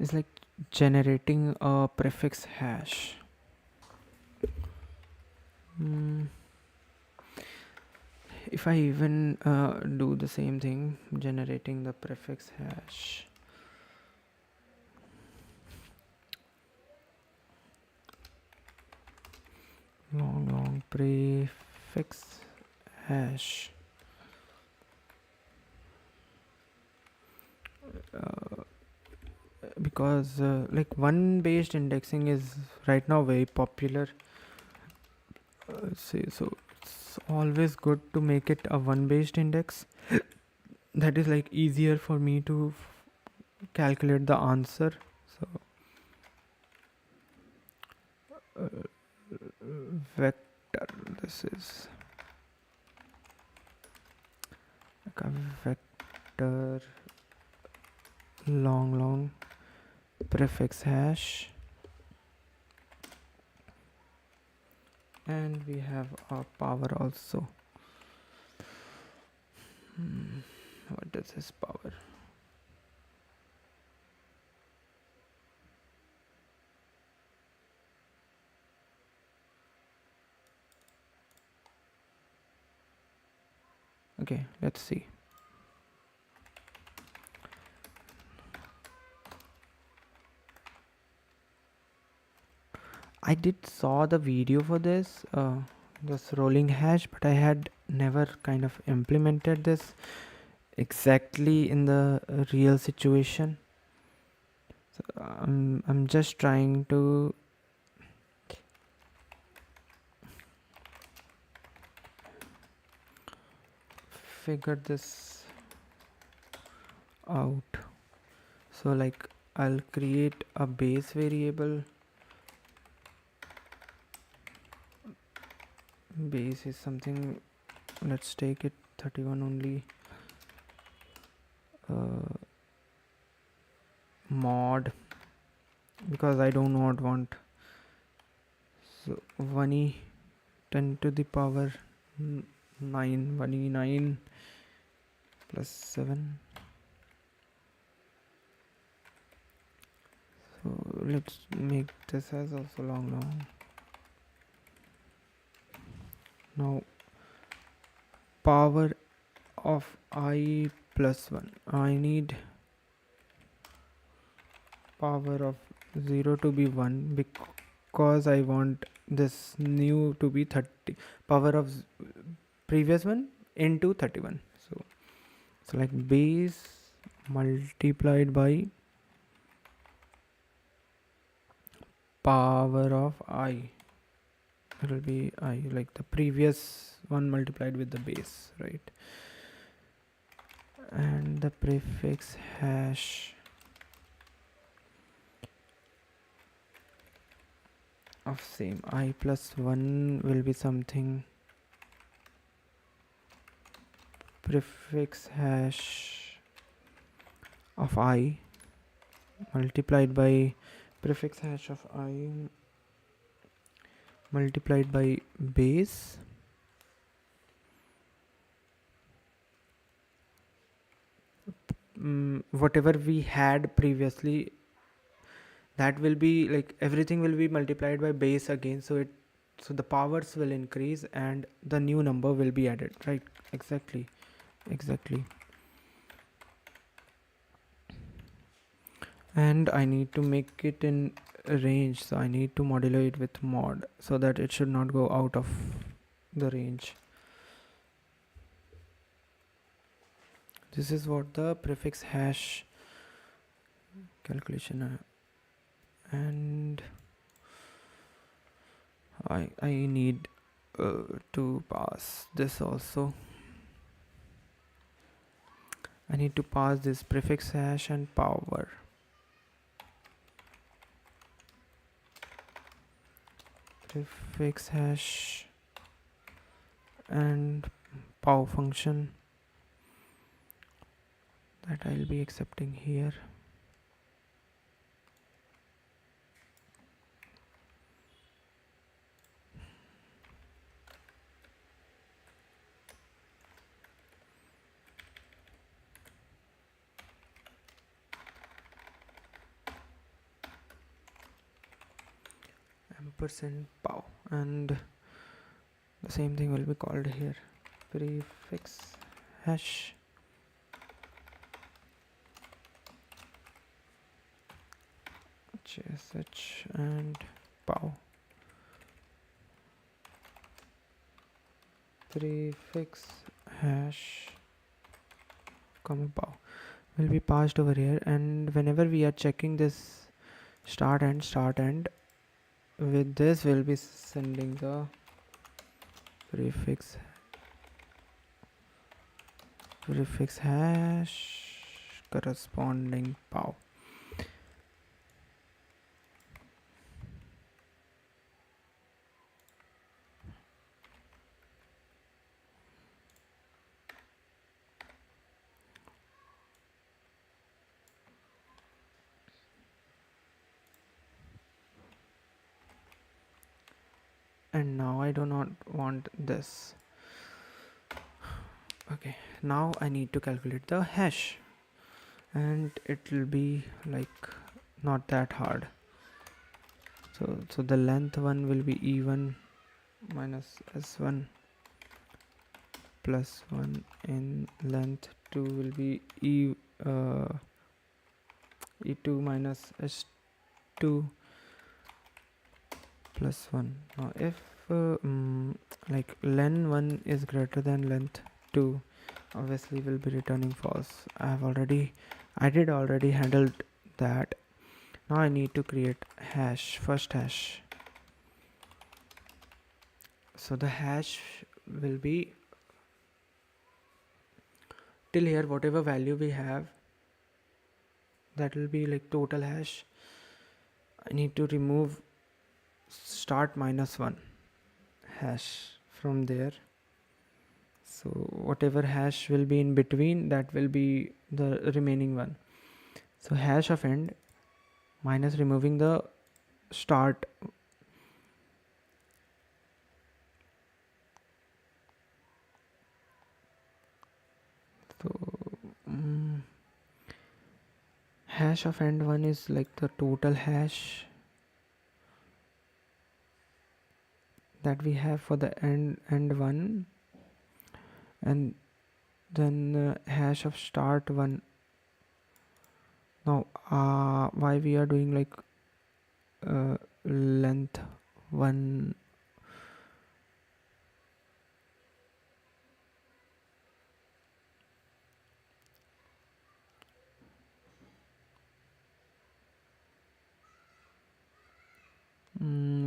is like generating a prefix hash? If I even do the same thing, generating the prefix hash, long prefix hash, because like one based indexing is right now very popular. So it's always good to make it a one based index. That is like easier for me to calculate the answer. So vector, this is like a vector long prefix hash, and we have our power also. What is this power? Okay, let's see. I did saw the video for this rolling hash, but I had never kind of implemented this exactly in the real situation. So I'm just trying to figure this out. So like I'll create a base variable. Base is something, let's take it 31 only. Mod, because I do not want. So 1e 10 to the power 9, 1e9 plus 7. So let's make this as also long. Now power of I plus 1. I need power of 0 to be 1 because I want this new to be 30. Power of previous one into 31. So like base multiplied by power of I. It will be I, like the previous one multiplied with the base, right? And the prefix hash of same I plus 1 will be something prefix hash of I multiplied by prefix hash of I multiplied by base whatever we had previously, that will be like everything will be multiplied by base again, so the powers will increase and the new number will be added, right? Exactly. And I need to make it in range, so I need to modulate with mod so that it should not go out of the range. This is what the prefix hash calculation and I need to pass this also. I need to pass this prefix hash and power. Prefix hash and pow function that I'll be accepting here. Ampersand pow, and the same thing will be called here, prefix hash sh and pow, prefix hash comma pow will be passed over here. And whenever we are checking this start end, with this we'll be sending the prefix hash corresponding pow. And now I do not want this. Okay, now I need to calculate the hash, and it will be like not that hard. So the length one will be e1 minus s1 plus 1, in length 2 will be e2 minus s2 plus 1. Now if like len 1 is greater than length 2, obviously will be returning false. I did already handled that. Now I need to create first hash. So the hash will be till here, whatever value we have, that will be like total hash. I need to remove start minus 1 hash from there. So whatever hash will be in between, that will be the remaining one. So hash of end minus removing the start. So hash of end 1 is like the total hash that we have for the end 1, and then hash of start 1. Now why we are doing like length 1,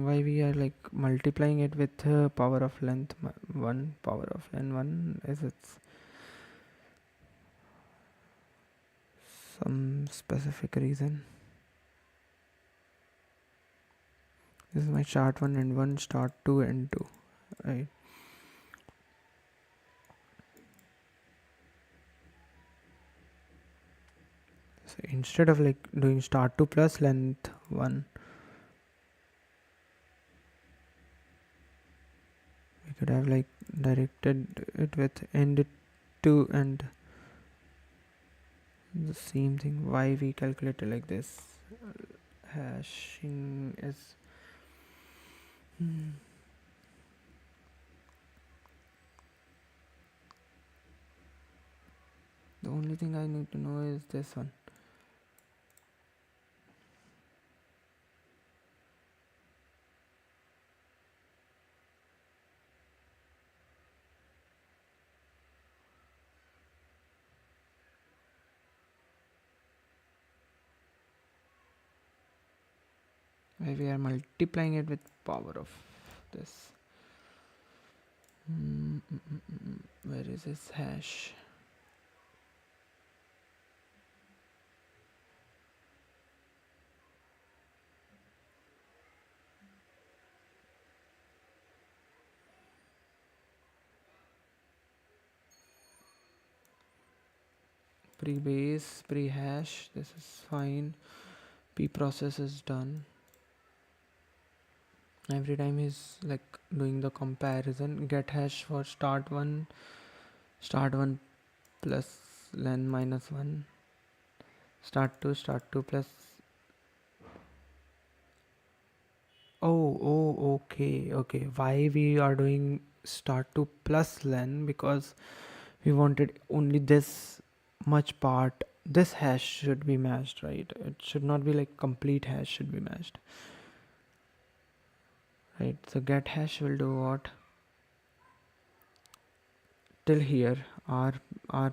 why we are like multiplying it with power of length 1, power of length 1 is it's some specific reason. This is my start 1 and 1, start 2 and 2, right? So instead of like doing start 2 plus length 1, we could have like directed it with end 2 and the same thing. Why we calculate it like this? Hashing is the only thing I need to know is this one. Why we are multiplying it with power of this. Where is this hash? Pre-base, pre-hash, this is fine. P-process is done. Every time he's like doing the comparison, get hash for start one plus len minus 1, start 2 plus. Okay. Why we are doing start 2 plus len? Because we wanted only this much part. This hash should be matched, right? It should not be like complete hash should be matched, right? So get hash will do what? Till here, r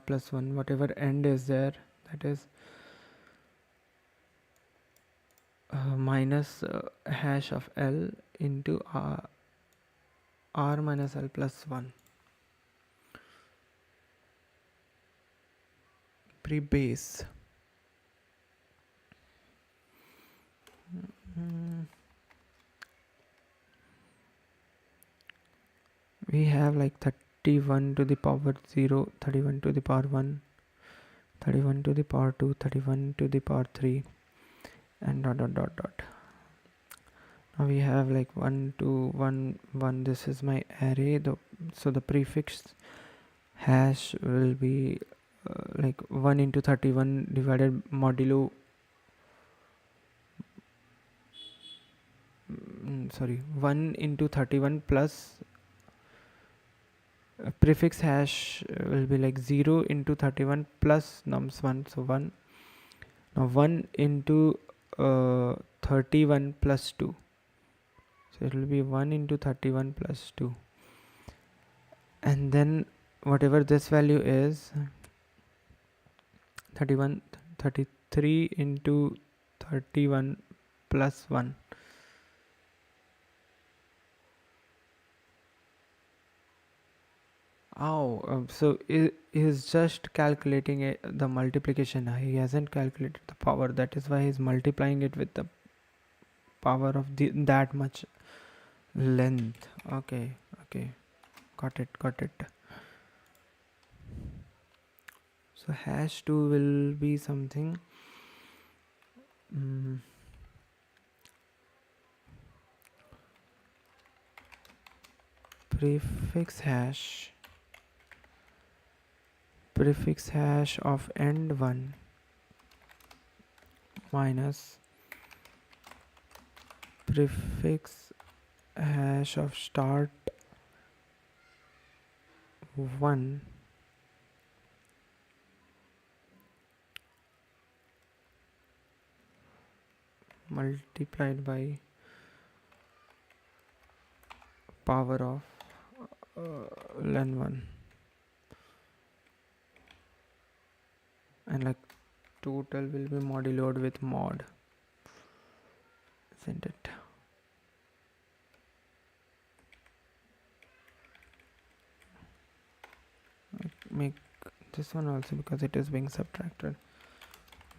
plus 1, whatever end is there, that is minus hash of L into R minus L plus 1. Pre-base. We have like 31 to the power 0, 31 to the power 1, 31 to the power 2, 31 to the power 3, and dot dot dot dot. Now we have like 1 2 1 1. This is my array. So the prefix hash will be like 1 into 31 divided modulo 1 into 31 plus prefix hash will be like 0 into 31 plus nums 1, so 1. Now 1 into 31 plus 2, so it will be 1 into 31 plus 2, and then whatever this value is, 33 into 31 plus 1. So he's just calculating the multiplication. He hasn't calculated the power. That is why he's multiplying it with the power of that much length. Okay, got it. So hash 2 will be something prefix hash of end 1 minus prefix hash of start 1 multiplied by power of len 1, and like total will be moduloed with mod, isn't it? Make this one also because it is being subtracted.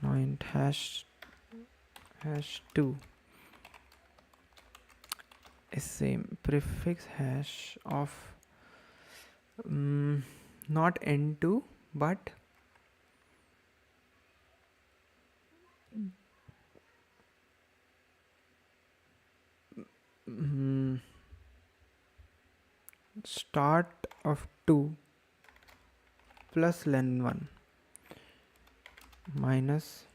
Now int hash 2 is same prefix hash of not n2 but start of 2 plus len 1 minus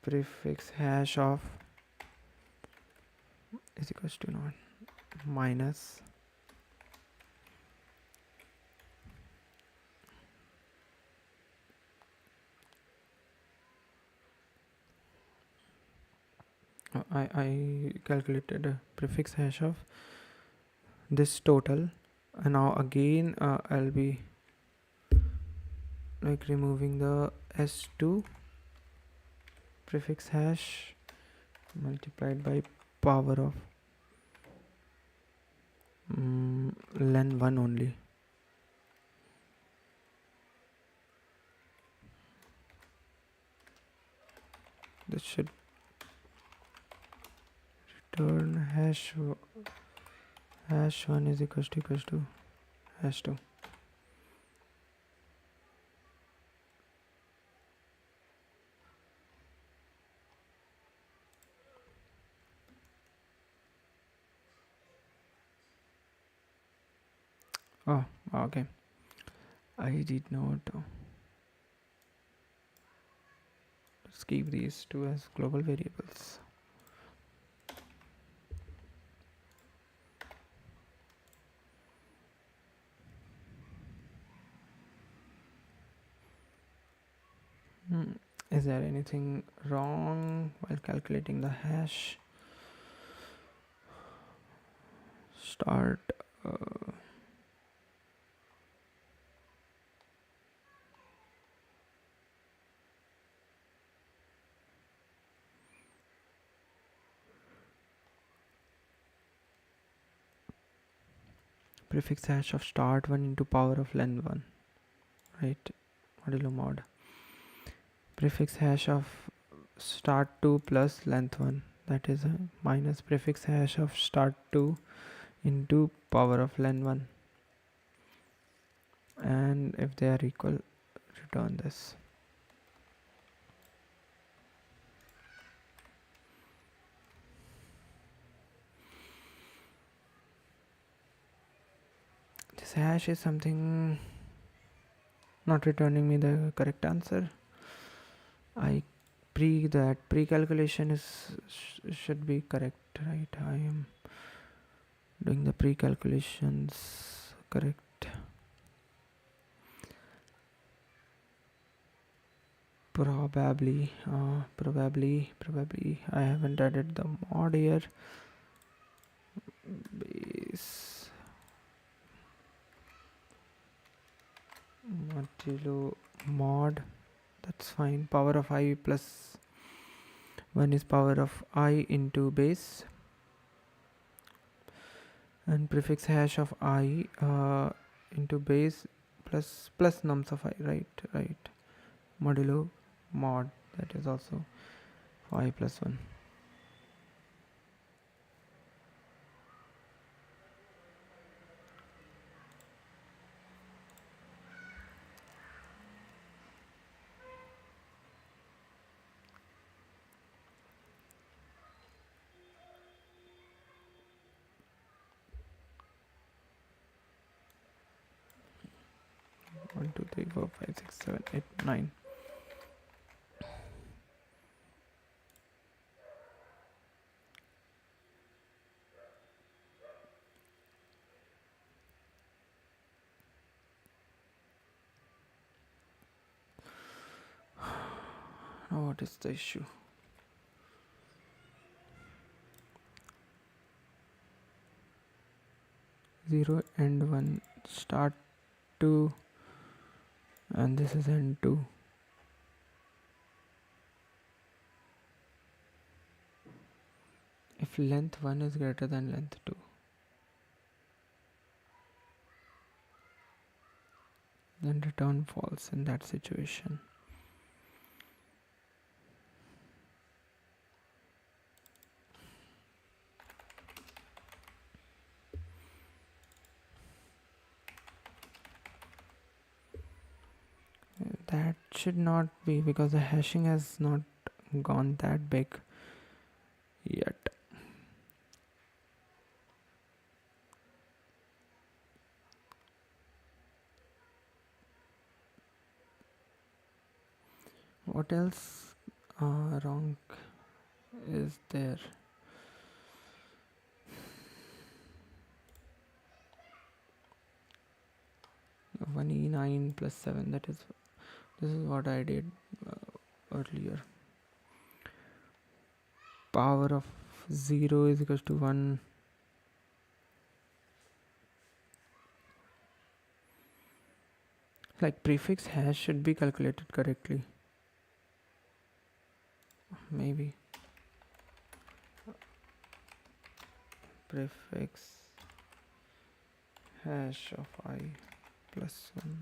prefix hash of is equals to not minus I calculated a prefix hash of this total, and now again I'll be like removing the s2 prefix hash multiplied by power of len1 only. This should return hash1 is equals to hash2. Oh, okay. I did not. Let's keep these two as global variables. Is there anything wrong while calculating the hash? Start. Prefix hash of start 1 into power of len1, right? Modulo mod. Prefix hash of start 2 plus length 1, that is minus prefix hash of start 2 into power of len1, and if they are equal, return this. This hash is something not returning me the correct answer. Pre-calculation should be correct, right? I am doing the pre-calculations correct. Probably I haven't added the mod here. Base modulo mod, that's fine. Power of I plus 1 is power of I into base, and prefix hash of I into base plus nums of I, right? Modulo mod, that is also I plus 1. One, two, three, four, five, six, 7, 8, 9. Now what is the issue? Zero and 1 start 2, and this is end 2. If length 1 is greater than length 2, then return false in that situation. That should not be, because the hashing has not gone that big yet. What else wrong is there? One E9 plus 7, this is what I did earlier. Power of 0 is equals to 1. Like prefix hash should be calculated correctly. Maybe. prefix hash of I plus 1.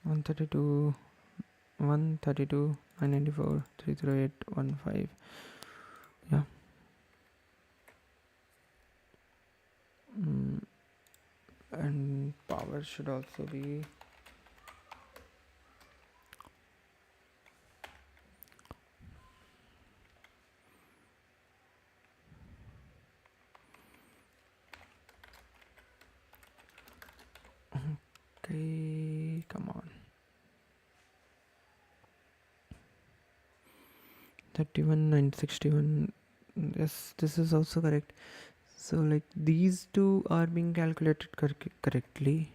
132, 132, 994, 308, 15. Yeah. And power should also be okay. Come on. 31, 961. Yes, this is also correct. So like these two are being calculated correctly.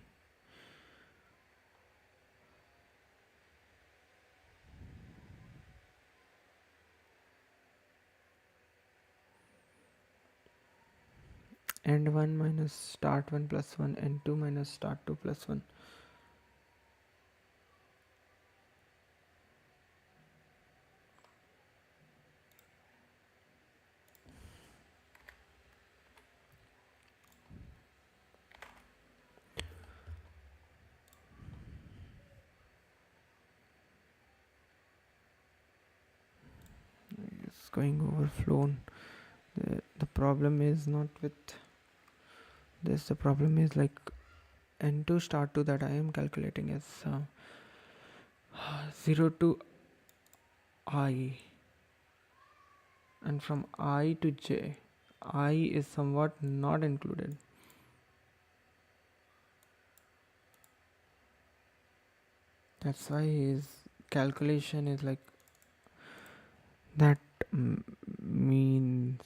And 1 minus start 1 plus 1 and 2 minus start 2 plus 1. It's going overflown. The problem is not with this. The problem is like n2 start 2 that I am calculating is 0 to I, and from I to j, I is somewhat not included. That's why his calculation is like that. Means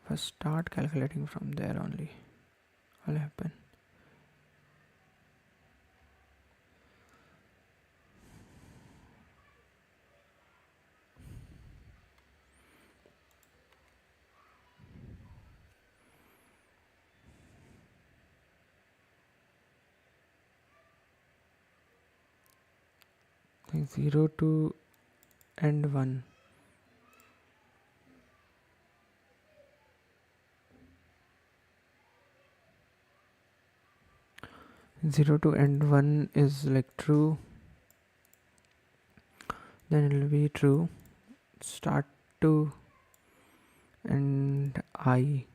first start calculating from there only. Will happen. Like 0 to end 1. 0 to end 1 is like true, then it will be true. Start to and I.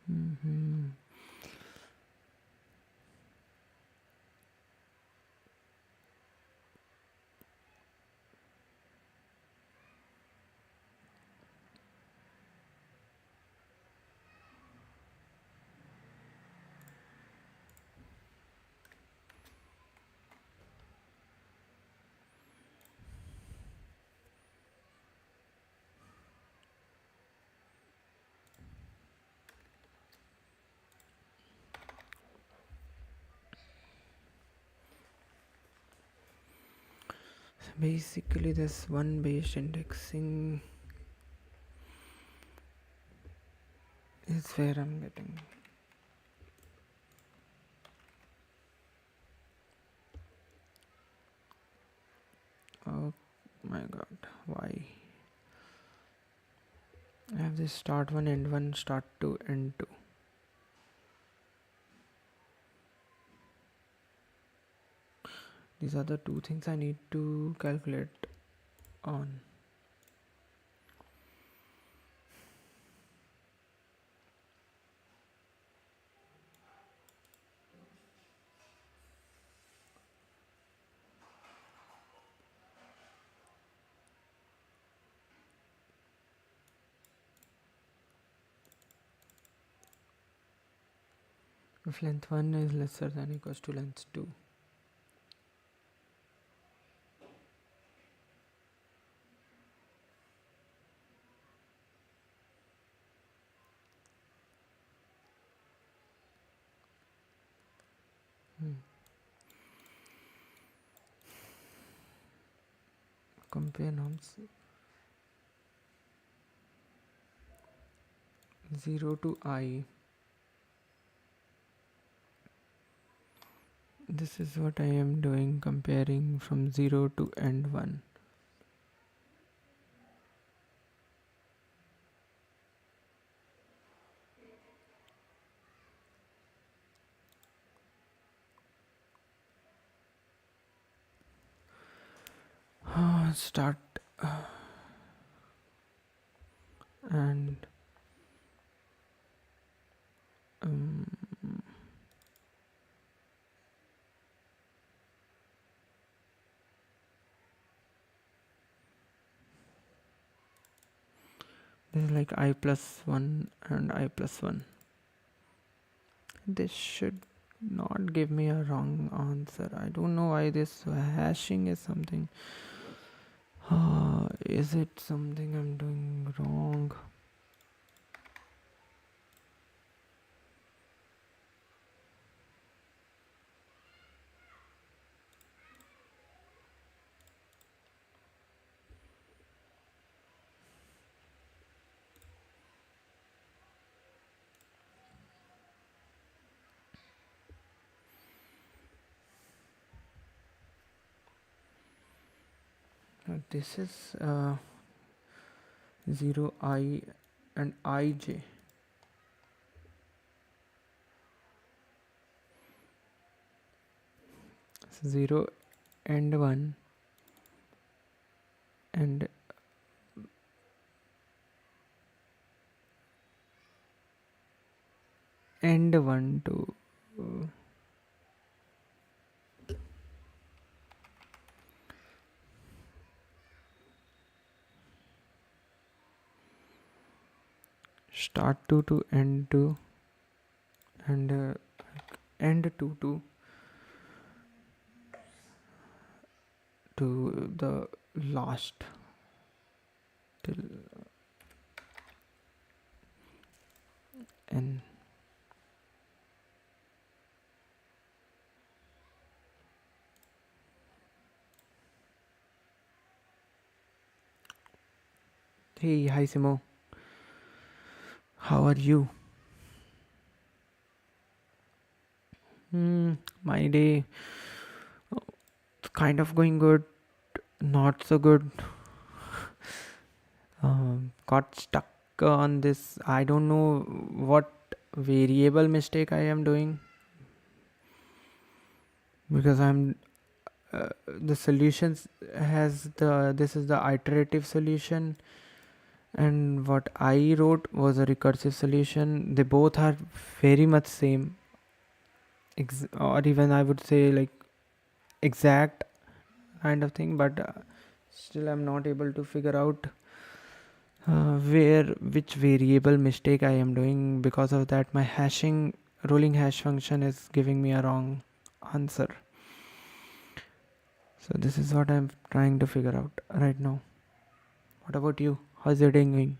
Mm-hmm. So basically, this one based indexing is where I'm getting. Oh my god, why? I have this start 1, end 1, start 2, end 2. These are the two things I need to calculate on. If length 1 is lesser than equals to length 2. Compare norms 0 to I. This is what I am doing, comparing from 0 to end 1. Start and this is like I plus 1 and I plus 1. This should not give me a wrong answer. I don't know why this hashing is something. Is it something I'm doing wrong? This is 0I and IJ. So 0 and 1 and end 1 to start 2 to end 2 and end 2 to the last till n. Hey, hi Simo. How are you? My day kind of going good, not so good. Got stuck on this. I don't know what variable mistake I am doing, because I'm the solutions has this is the iterative solution, and what I wrote was a recursive solution. They both are very much same, or even I would say like exact kind of thing, but still I'm not able to figure out which variable mistake I am doing. Because of that, my rolling hash function is giving me a wrong answer. So this is what I'm trying to figure out right now. What about you? How's your day going?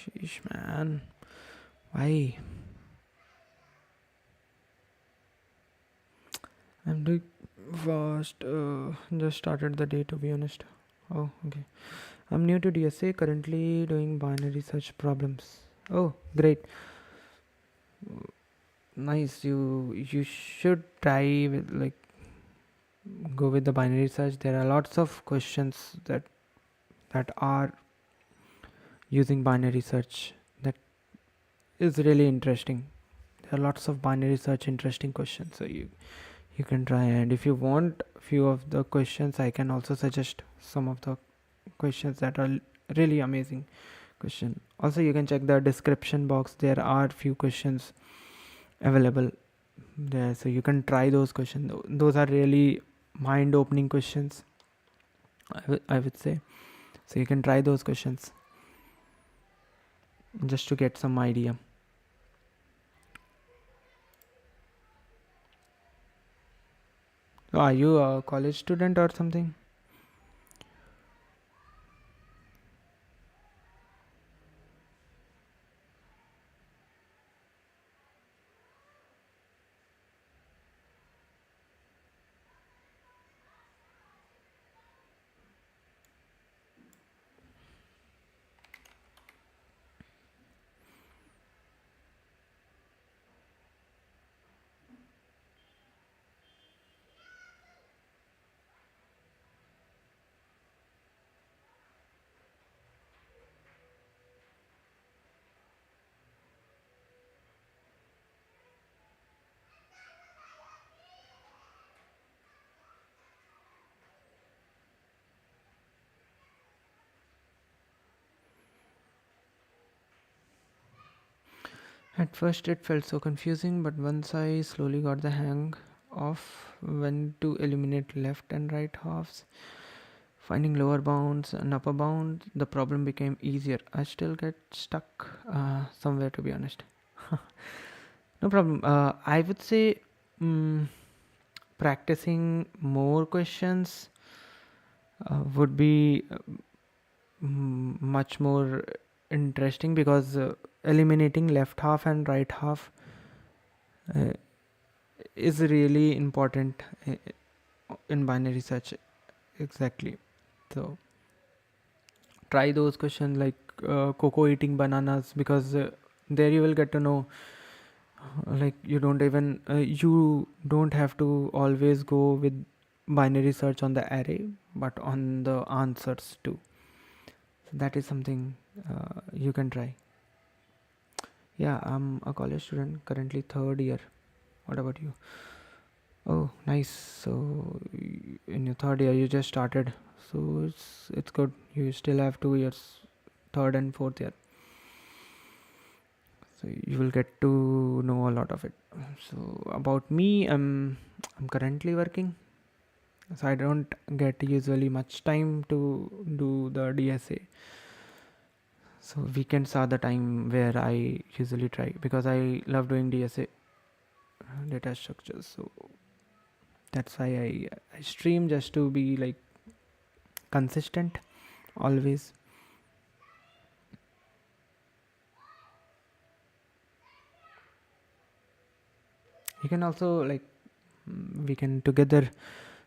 Sheesh, man. Why? I'm doing fast. Just started the day, to be honest. Oh, okay. I'm new to DSA, currently doing binary search problems. Oh, great. Nice. You should try with like go with the binary search. There are lots of questions that are using binary search that is really interesting. There are lots of binary search interesting questions. So you can try, and if you want few of the questions, I can also suggest some of the questions that are really amazing question. Also, you can check the description box. There are few questions available there, so you can try those questions. Those are really mind opening questions, I would say. So you can try those questions just to get some idea. So are you a college student or something? At first it felt so confusing, but once I slowly got the hang of when to eliminate left and right halves, finding lower bounds and upper bounds, the problem became easier. I still get stuck somewhere, to be honest. No problem. I would say mm practicing more questions would be much more interesting, because eliminating left half and right half uh, is really important in binary search. Exactly. So try those questions like cocoa eating bananas, because there you will get to know like you don't have to always go with binary search on the array, but on the answers too. So that is something you can try. Yeah, I'm a college student, currently third year. What about you? Oh, nice. So in your third year, you just started. So it's good. You still have 2 years, third and fourth year. So you will get to know a lot of it. So about me, I'm currently working. So I don't get usually much time to do the DSA. So weekends are the time where I usually try, because I love doing DSA data structures. So that's why I stream, just to be like consistent always. You can also like we can together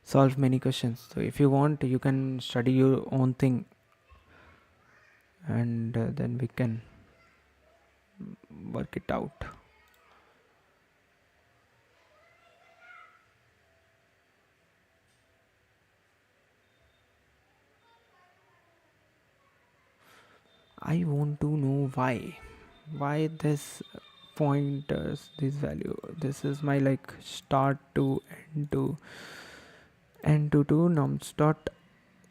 solve many questions. So if you want, you can study your own thing, and then we can work it out. I want to know why this pointers this value. This is my like start to end to nums dot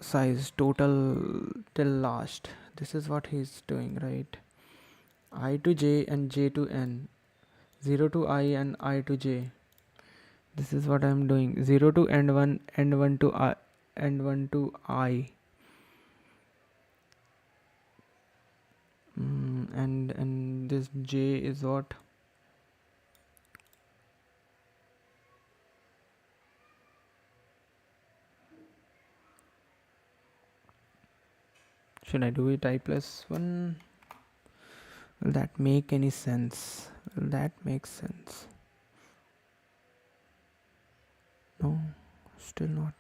size total till last. This is what he's doing, right? I to j and j to n, 0 to I and I to j. This is what I'm doing. 0 to end1, end1 to I, end1 to I. And this j is what? Should I do it I plus 1? Will that make any sense? Will that make sense? No, still not.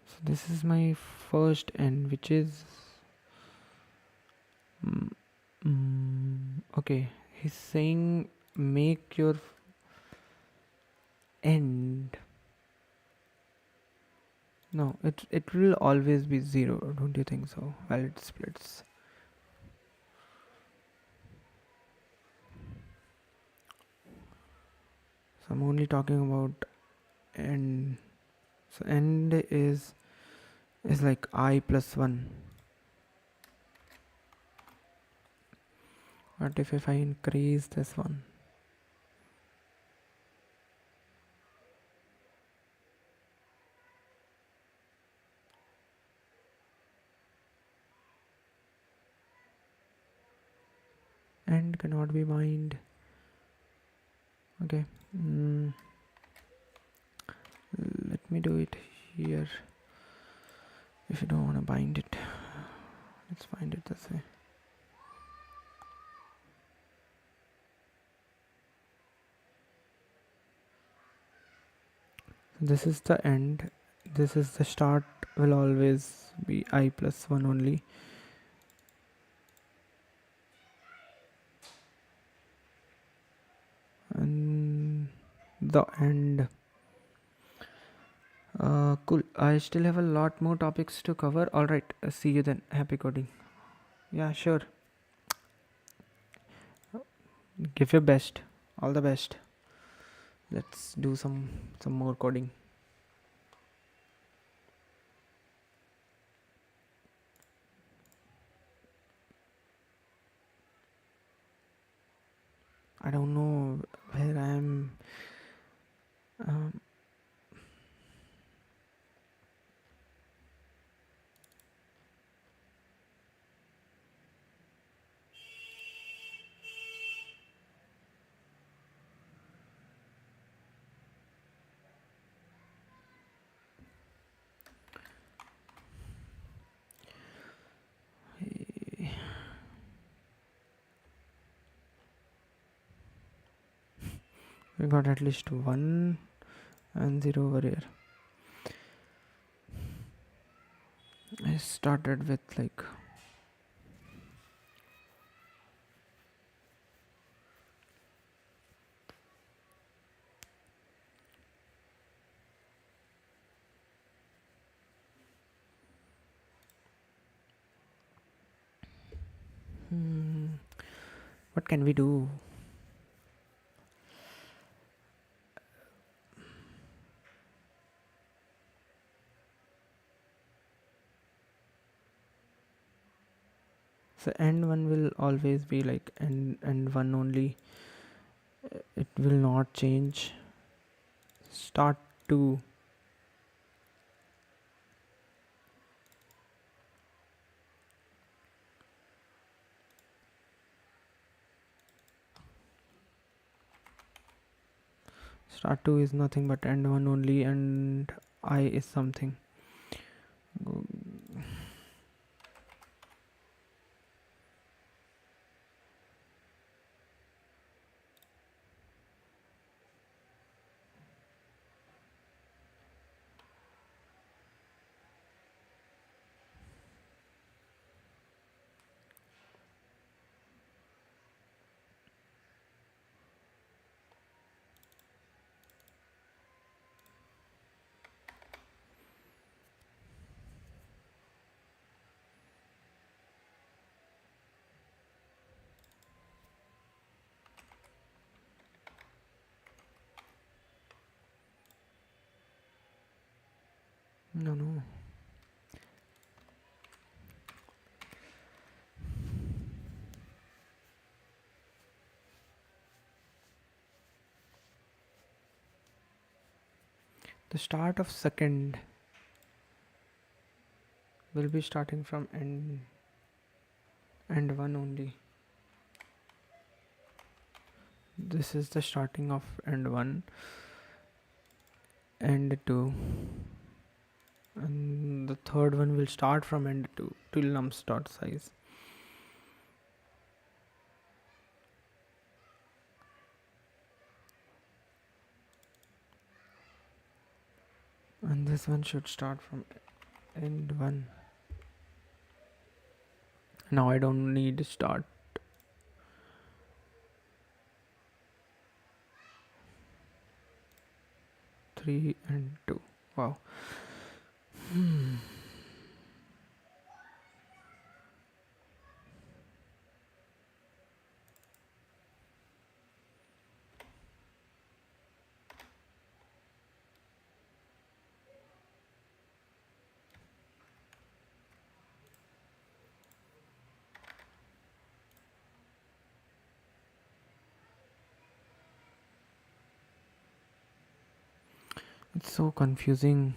So this is my first end, which is okay. He's saying make your end. No, it will always be zero. Don't you think so? While it splits. So I'm only talking about end. So end is like I plus 1. What if I increase this one? End cannot be bind. Okay. Let me do it here. If you don't want to bind it, let's find it this way. So this is the end. This is the start. Will always be I plus 1 only. And the end. Cool. I still have a lot more topics to cover. Alright, see you then. Happy coding. Yeah, sure. Give your best. All the best. Let's do some more coding. I don't know where I am. Um, we got at least 1 and 0 over here. I started with like what can we do? So end one will always be like end one only. It will not change. Start 2. Start 2 is nothing but end 1 only, and I is something. No. The start of second will be starting from end 1 only. This is the starting of end 1, end 2, and the third one will start from end 2 till nums dot size. And this one should start from end 1. Now I don't need start. 3 and 2. Wow. It's so confusing.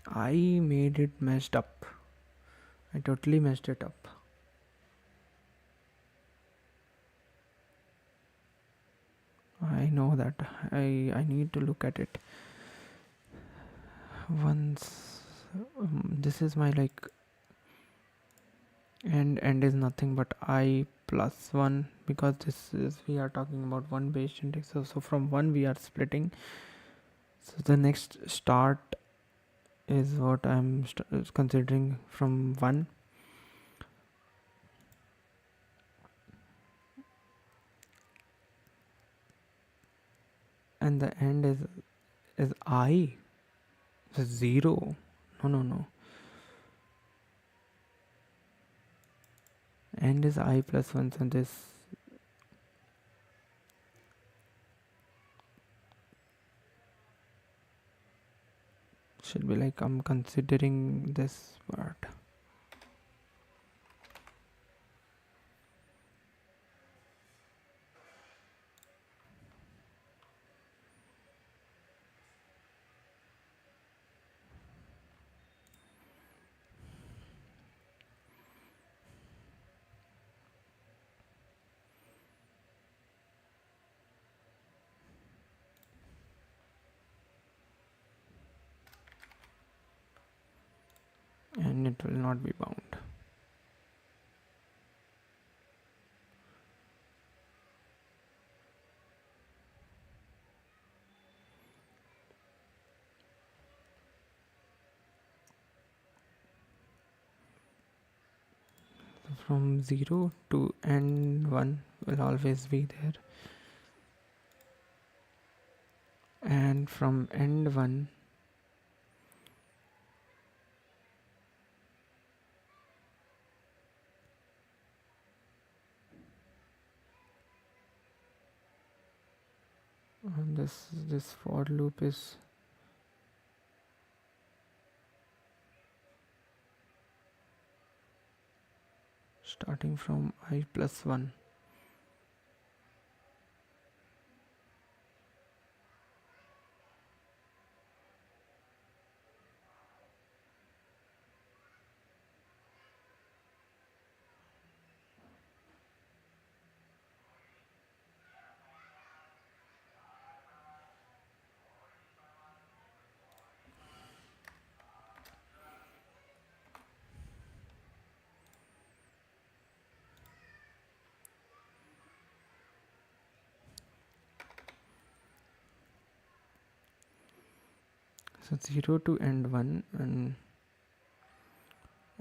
I made it messed up. I totally messed it up. I know that. I need to look at it once. This is my like end is nothing but I plus 1, because this is, we are talking about one base index, so from 1 we are splitting. So the next start is what I'm considering from 1, and the end is I. So 0. No. End is I plus 1, so this should be like, I'm considering this part. And it will not be bound. So from 0 to end 1 will always be there, and from end 1 this for loop is starting from I plus 1. So 0 to end 1,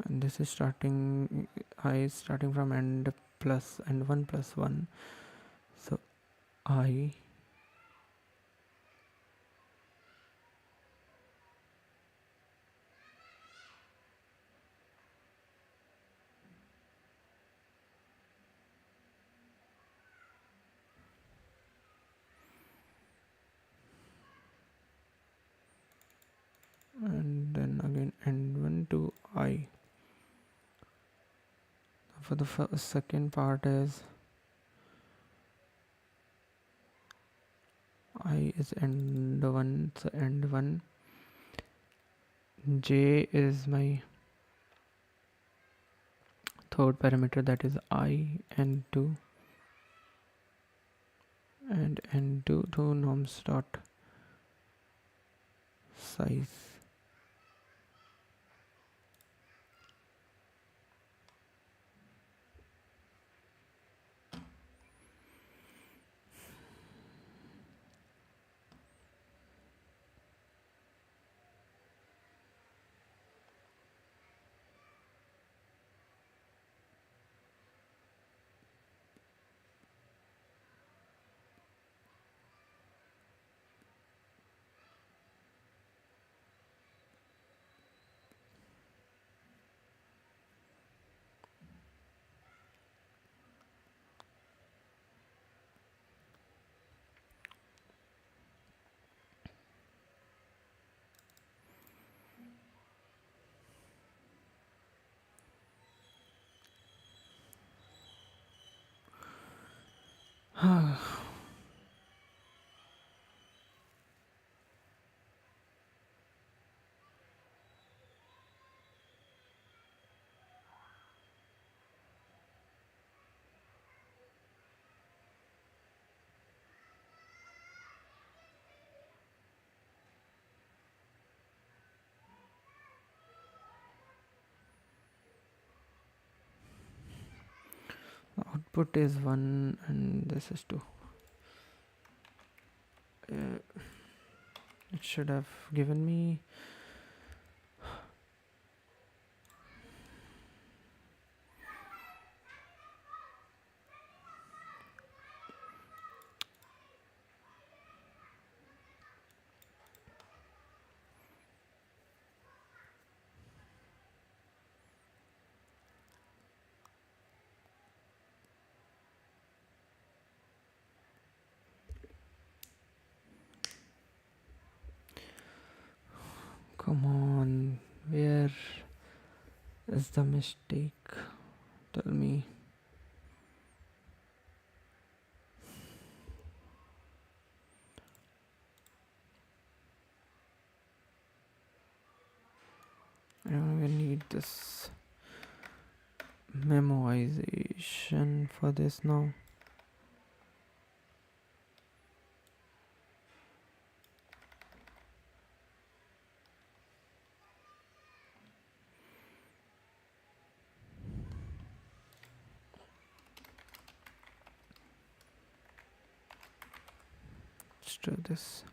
and this is starting, I is starting from end plus and 1 plus 1. So I and then again n1 to I. For the second part is I is end1, so end1. J is my third parameter, that is I, n2, and n2 to norms dot size. Output is 1 and this is 2. It should have given me come on, where is the mistake? Tell me. I don't even need this memoization for this now. Let's do this.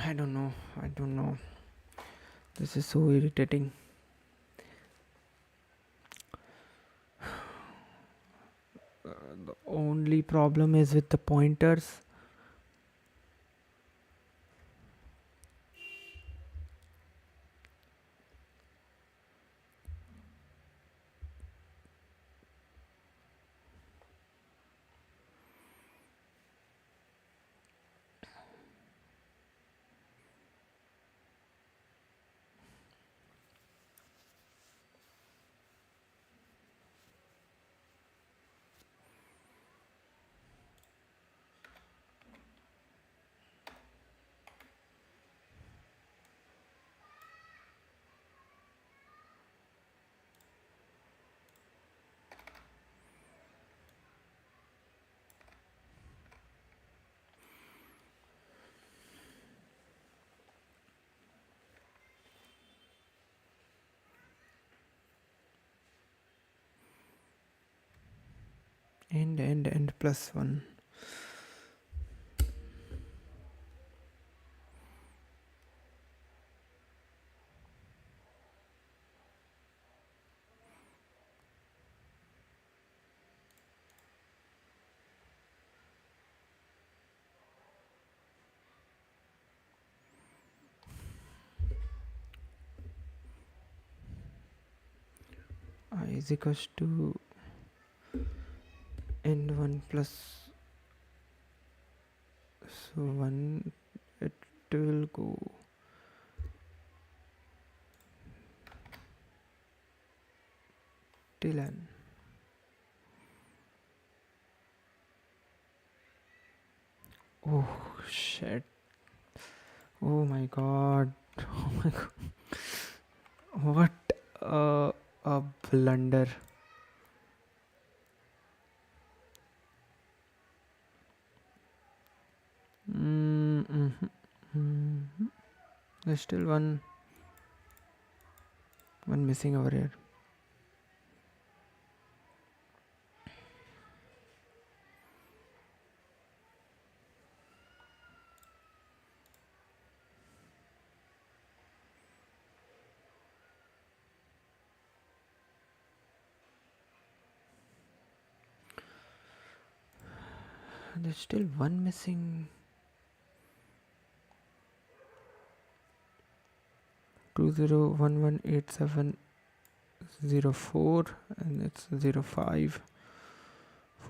I don't know. This is so irritating. The only problem is with the pointers. and plus 1. I is equals to and 1 plus, so 1, it will go till n. Oh shit. Oh my god. Oh my god. What a blunder. Mm-hmm. There's still one missing over here. There's still one missing. 20118704, and it's 05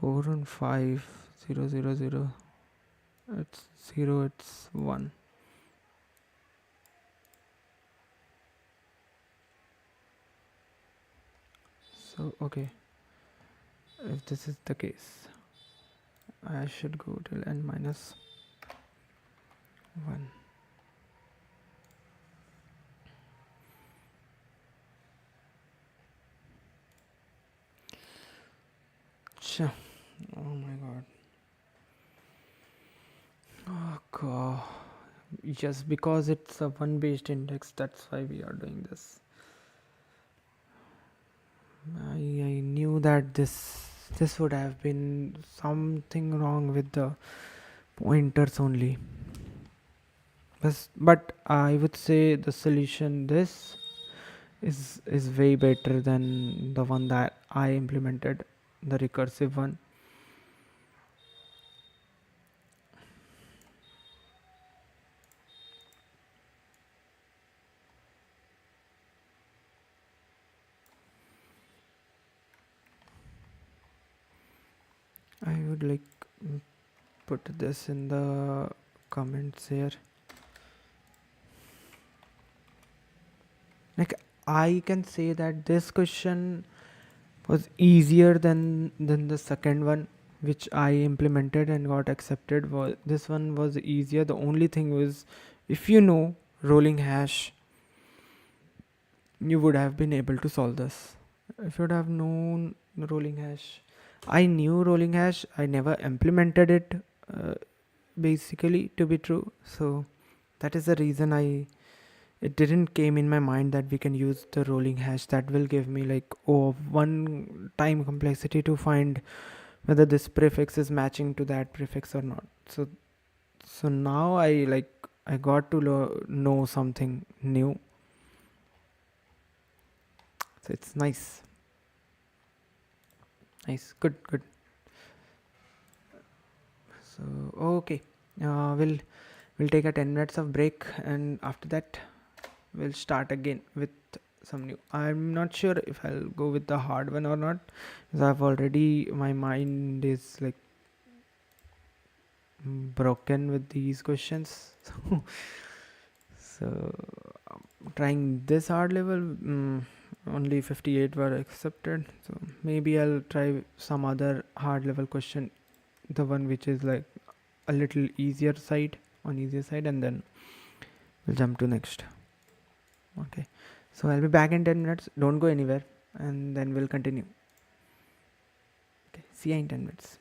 4 and 5 0 0 0. It's 0, it's 1. So okay, if this is the case, I should go till n minus 1. Sure. Oh my god. Oh god. Just because it's a one based index, that's why we are doing this. I knew that this would have been something wrong with the pointers only. But I would say the solution this is way better than the one that I implemented, the recursive one. I would like put this in the comments here. Like, I can say that this question was easier than the second one which I implemented and got accepted. Was this one was easier. The only thing was, if you know rolling hash, you would have been able to solve this. If you would have known rolling hash, I knew rolling hash, I never implemented it, uh, basically, to be true. So that is the reason it didn't came in my mind that we can use the rolling hash. That will give me like one time complexity to find whether this prefix is matching to that prefix or not. So now I got to know something new. So it's nice. Good. So okay, we'll take a 10 minutes of break, and after that we'll start again with some new. I'm not sure if I'll go with the hard one or not, because I've already, my mind is like broken with these questions. So trying this hard level, only 58 were accepted, so maybe I'll try some other hard level question, the one which is like a little easier side, and then we'll jump to next. Okay, so I'll be back in 10 minutes. Don't go anywhere, and then we'll continue. Okay, see you in 10 minutes.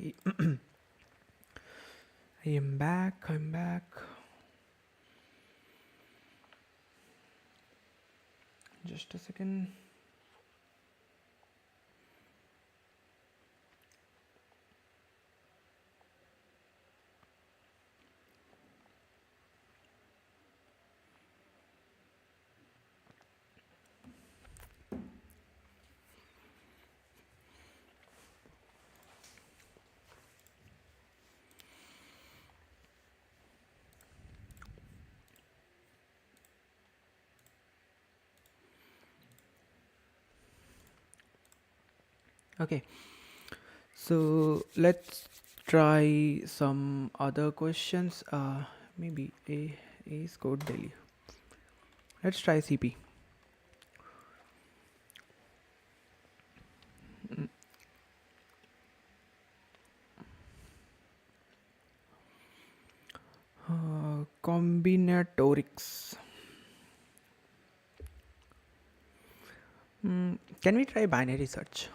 Okay, I am back. I'm back. Just a second. Okay, so let's try some other questions. Maybe A is code daily. Let's try CP. Combinatorics. Can we try binary search?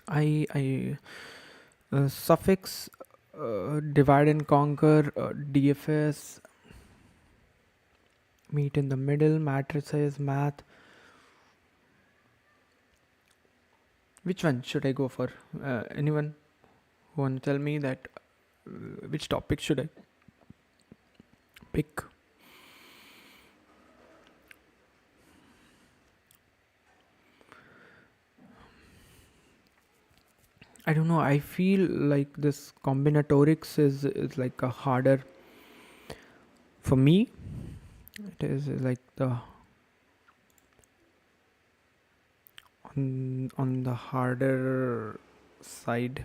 I suffix divide and conquer DFS meet in the middle matrices math. Which one should I go for? Anyone who want to tell me that which topic should I pick? I don't know. I feel like this combinatorics is like a harder for me. It is like the on the harder side.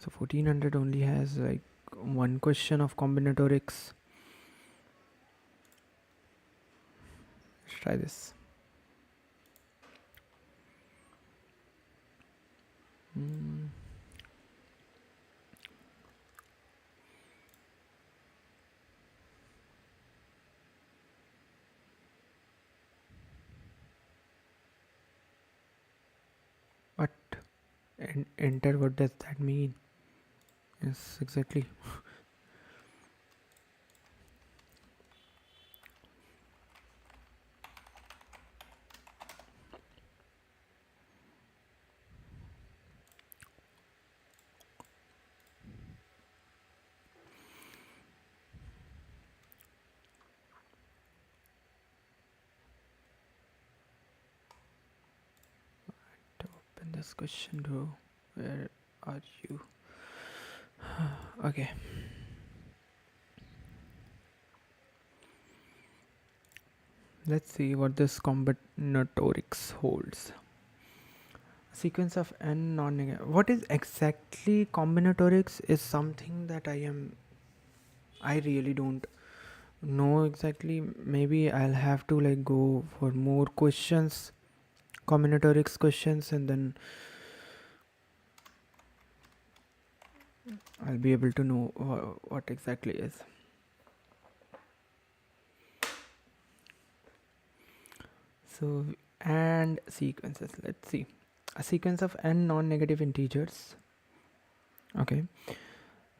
So 1400 only has like one question of combinatorics. Let's try this. What? Enter, what does that mean? Yes, exactly. To open this question, bro. Where are you? Okay. Let's see what this combinatorics holds. Sequence of n non-negative. What is exactly combinatorics is something that I really don't know exactly. Maybe I'll have to like go for more questions, combinatorics questions, and then I'll be able to know what exactly is. So, and sequences. Let's see. A sequence of n non-negative integers. Okay.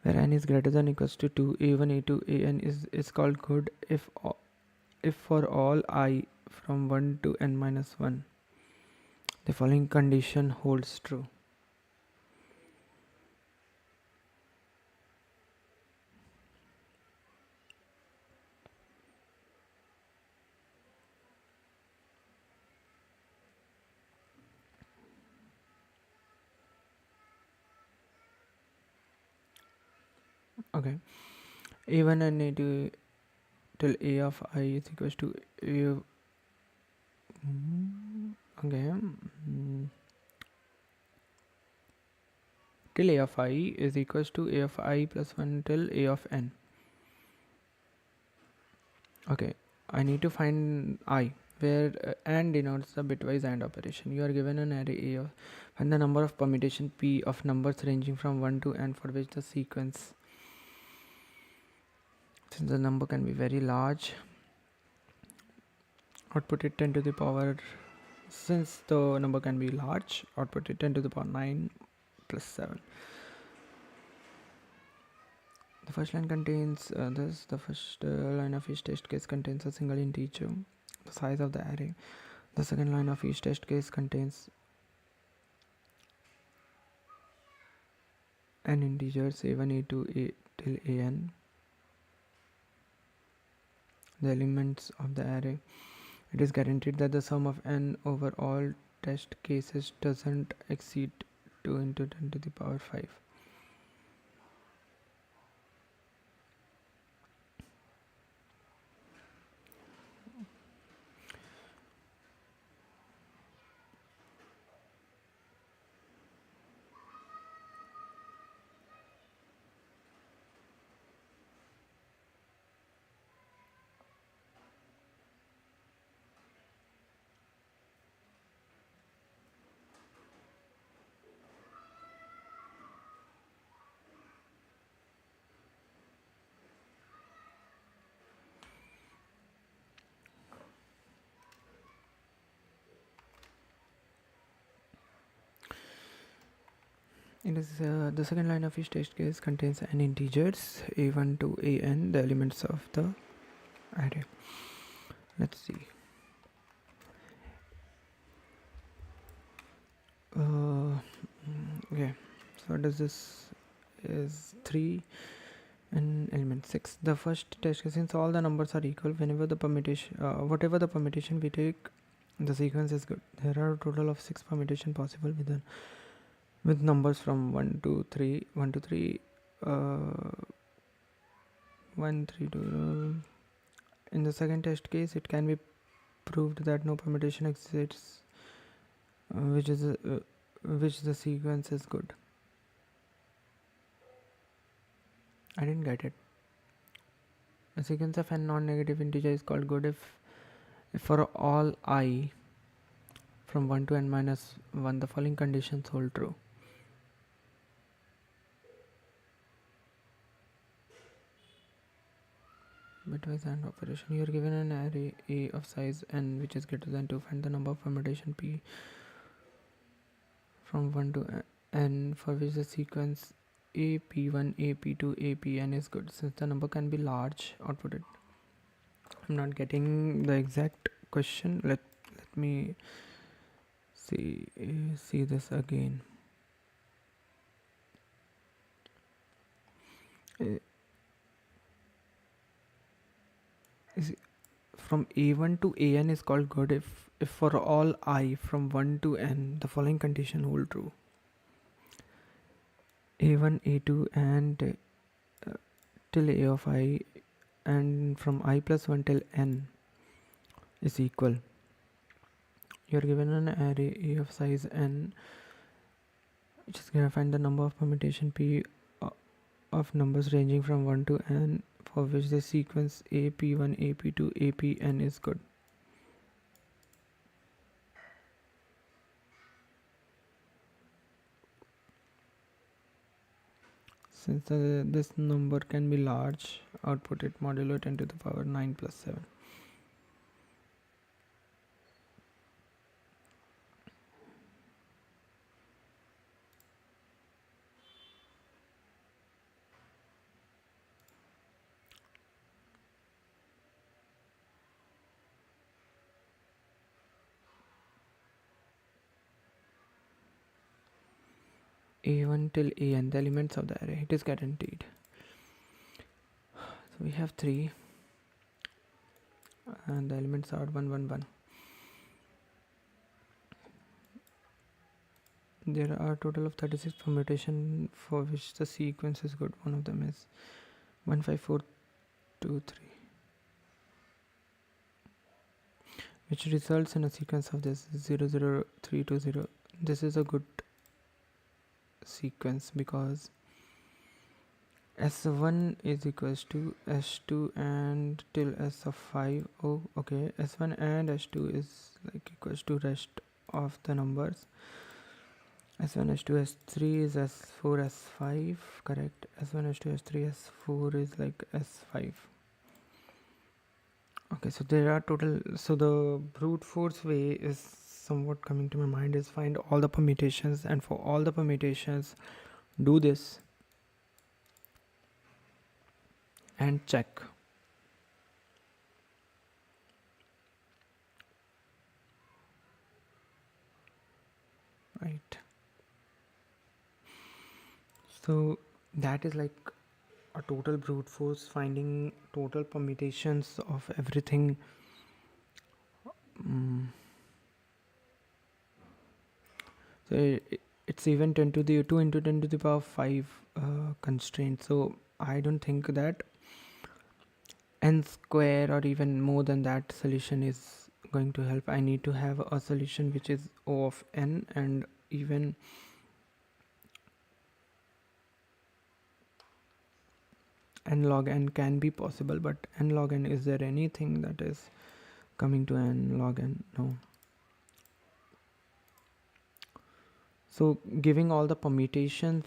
Where n is greater than equals to 2, a1, a2, an is called good if for all I from 1 to n minus 1 the following condition holds true. Okay. a1 and a2 till a of I is equals to a of, okay. Till a of I is equals to a of I plus 1 till a of n. Okay, I need to find I, where and denotes the bitwise AND operation. You are given an array A of, and the number of permutation P of numbers ranging from 1 to n for which the sequence, since the number can be very large, output it 10 to the power Since the number can be large, output it 10 to the power 9 plus 7. The first line contains this. The first line of each test case contains a single integer, the size of the array. The second line of each test case contains n integers a1, a2, a till an, the elements of the array. It is guaranteed that the sum of n over all test cases doesn't exceed 2 into 10 to the power 5. It is the second line of each test case contains n integers a1 to an, the elements of the array. Let's see. Okay, so does this is 3 and element 6. The first test case, since all the numbers are equal, whenever the permutation, whatever the permutation we take, the sequence is good. There are a total of 6 permutation possible with numbers from 1 to 3, 1 to 3, 1, 3 to. In the second test case, it can be proved that no permutation exists, which the sequence is good. I didn't get it. A sequence of n non-negative integer is called good if for all I from 1 to n minus 1 the following conditions hold true. Bitwise AND operation. You are given an array A of size n which is greater than 2. Find the number of permutation P from 1 to n for which the sequence AP1, AP2, APN is good. Since the number can be large, output it. I'm not getting the exact question. Let me see this again. From a1 to an is called good if for all I from 1 to n the following condition hold true. A1, A2 and till a of I and from I plus 1 till n is equal. You are given an array A of size n which is going to find the number of permutation P of numbers ranging from 1 to n for which the sequence AP1, AP2, APN is good. Since this number can be large, output it modulo 10 to the power 9 plus 7. A1 till an, the elements of the array, it is guaranteed. So we have 3 and the elements are 1, 1, 1. There are a total of 36 permutation for which the sequence is good. One of them is 1, 5, 4, 2, 3, which results in a sequence of this 0, 0, 3, 2, 0. This is a good sequence because S1 is equals to S2 and till S of 5. Oh, okay. S1 and S2 is like equals to rest of the numbers. S1, S2, S3 is S4, S5. Correct. S1, S2, S3, S4 is like S5. Okay, so there are total. So the brute force way is somewhat coming to my mind is find all the permutations, and for all the permutations do this and check. Right, so that is like a total brute force, finding total permutations of everything. mm. So it's even 10 to the 2 into 10 to the power 5 constraint. So I don't think that n square or even more than that solution is going to help. I need to have a solution which is O of n, and even n log n can be possible, but n log n, is there anything that is coming to n log n? No. So giving all the permutations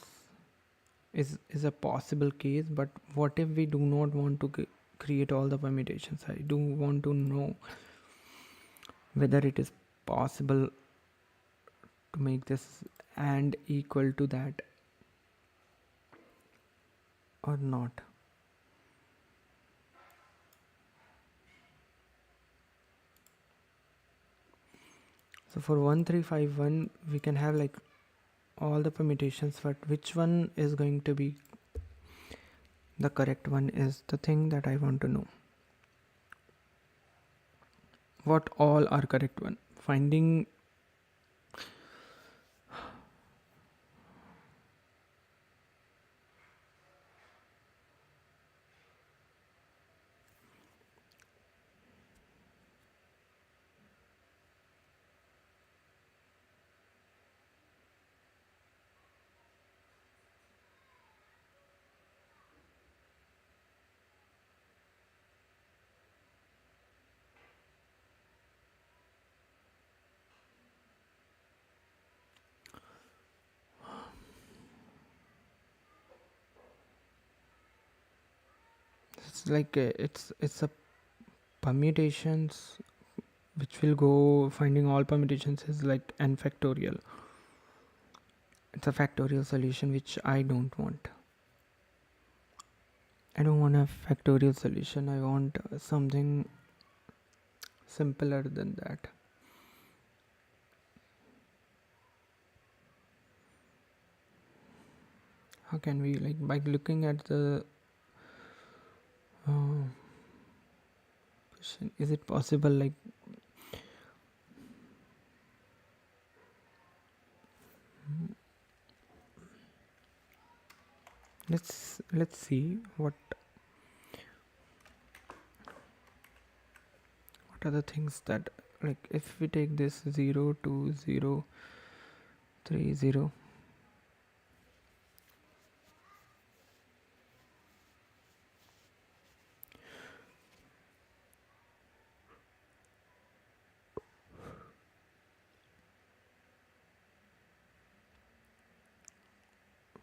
is a possible case, but what if we do not want to create all the permutations? I do want to know whether it is possible to make this and equal to that or not. So for 1351 we can have like all the permutations, but which one is going to be the correct one is the thing that I want to know. What all are correct one? Finding it's like it's a permutations which will go, finding all permutations is like n factorial. It's a factorial solution which I don't want. I don't want a factorial solution. I want something simpler than that. How can we, like, by looking at the question, is it possible, like, let's see what are the things that, like, if we take this 0 2 0 3 0,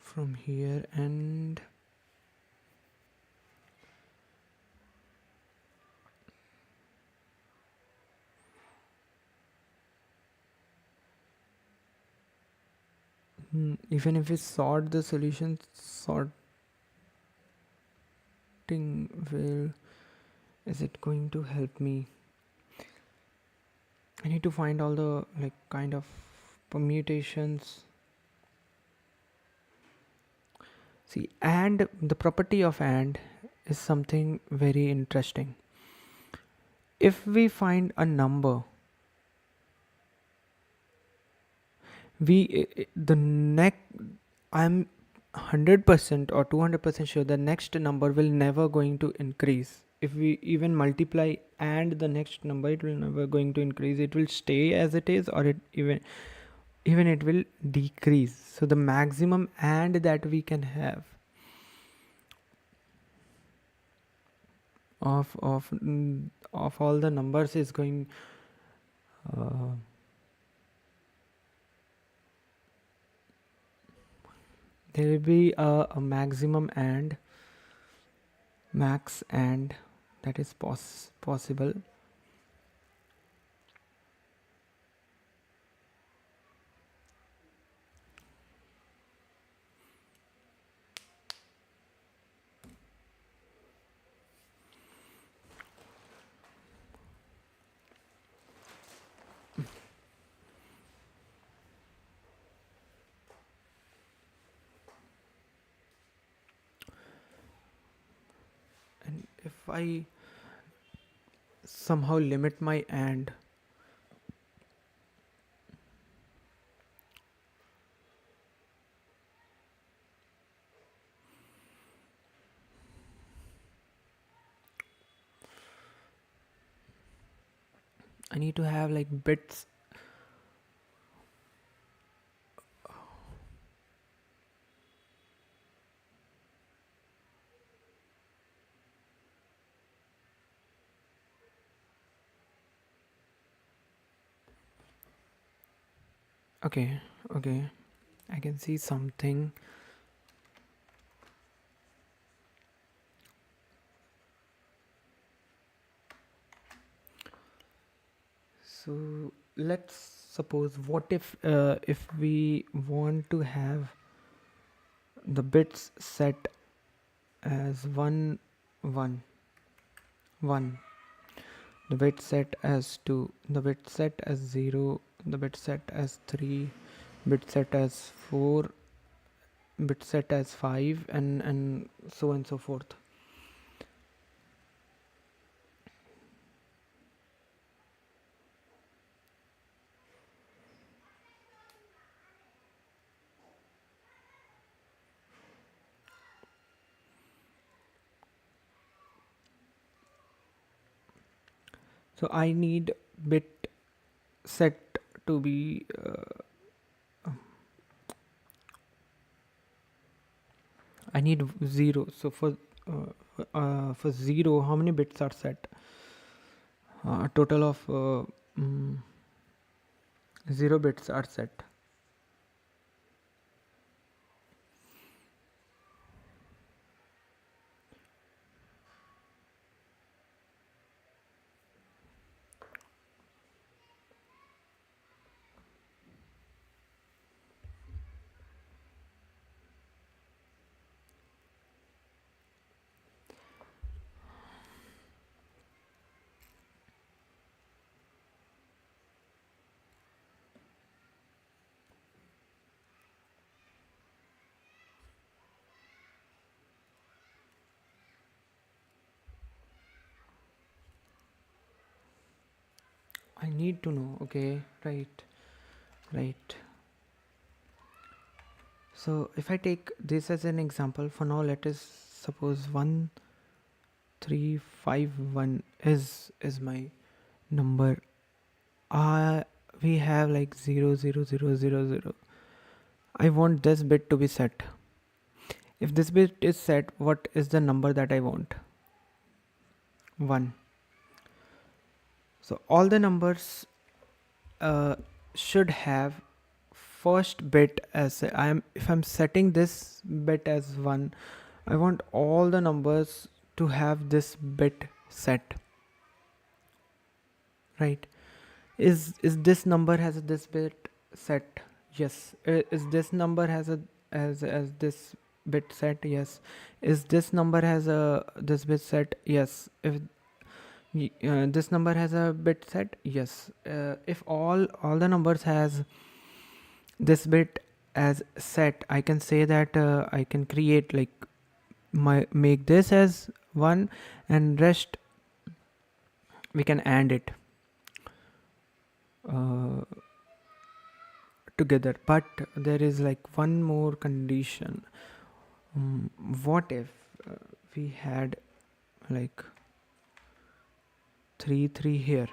from here, and even if we sort the solution, sorting will, is it going to help me? I need to find all the, like, kind of permutations. See, and the property of and is something very interesting. If we find a number, the next, I'm 100% or 200% sure the next number will never going to increase. If we even multiply and the next number, it will never going to increase. It will stay as it is, or it even it will decrease. So the maximum and that we can have of all the numbers is going there will be a maximum and max and that is possible. I somehow limit my and, I need to have like bits. Okay, okay, I can see something. So let's suppose, what if we want to have the bits set as 1 1 1, the bit set as 2, the bit set as 0, the bit set as 3, bit set as 4, bit set as 5, and so on and so forth. So I need bit set to be I need 0. So for 0, how many bits are set? A total of 0 bits are set. I need to know. Okay, right, right. So if I take this as an example, for now, let us suppose 1351 is my number. We have like 00000. I want this bit to be set. If this bit is set, what is the number that I want? 1. So all the numbers uh, should have first bit as if I'm setting this bit as 1, I want all the numbers to have this bit set, right? Is this number has this bit set? Yes. Is this number has a as this bit set? Yes. Is this number has a this bit set? Yes. If this number has a bit set, yes. If all the numbers has this bit as set, I can say that I can create like my make this as 1, and rest we can AND it uh, together. But there is like one more condition. What if uh, we had like 3 3 here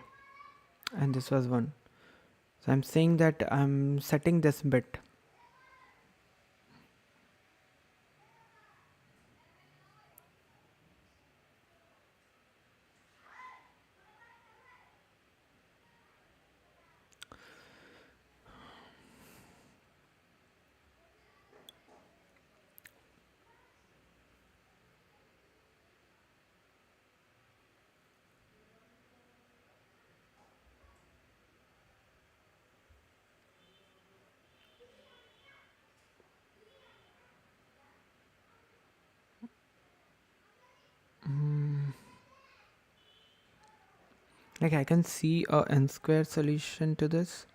and this was 1? So I'm saying that I'm setting this bit. Like I can see a n square solution to this.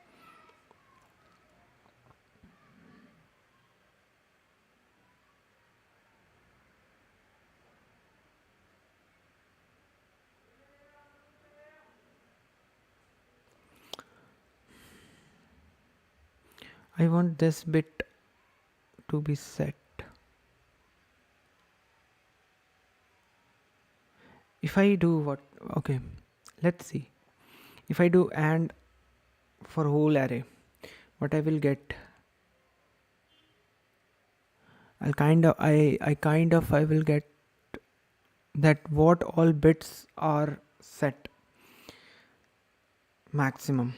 I want this bit to be set. If I do what? Okay, let's see. If I do and for whole array, what I will get? I will get that what all bits are set maximum.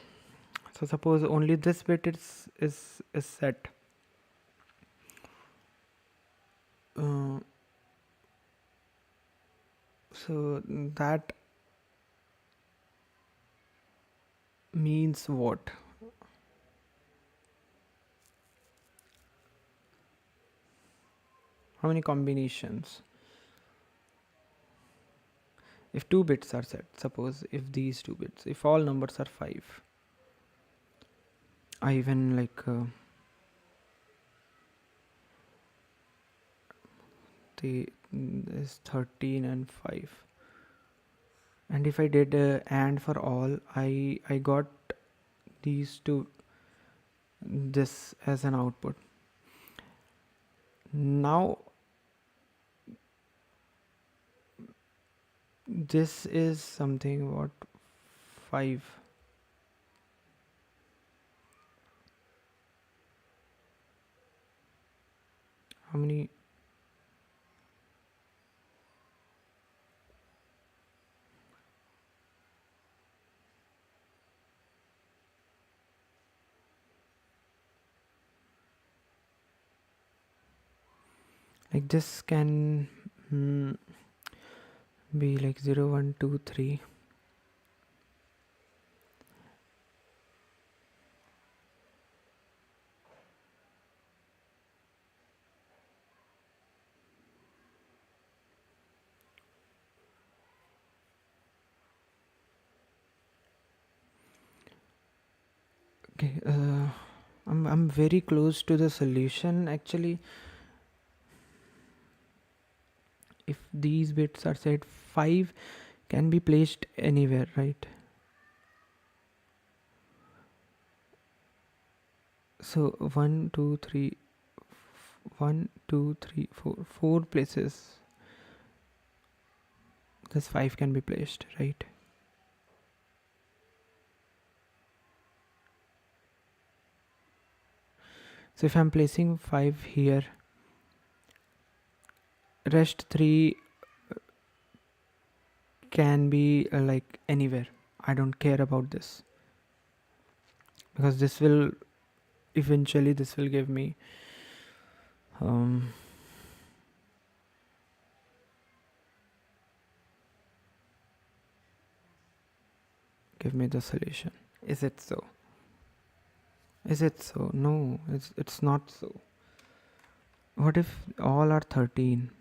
So suppose only this bit is set. Uh, so that means what? How many combinations? If two bits are set, suppose if these two bits, if all numbers are 5, I even like the is 13 and 5, and if I did and for all, I got these two, this as an output. Now this is something what 5. How many? Like this can be like 0, 1, 2, 3. Okay, I'm very close to the solution actually. If these bits are set, 5 can be placed anywhere, right? So 1, 2, 3, 1, 2, 3, 4, 4 places. This 5 can be placed, right? So if I'm placing 5 here, rest 3 can be like anywhere. I don't care about this, because this will eventually this will give me give me the solution. Is it so? Is it so? No, it's not so. What if all are 13?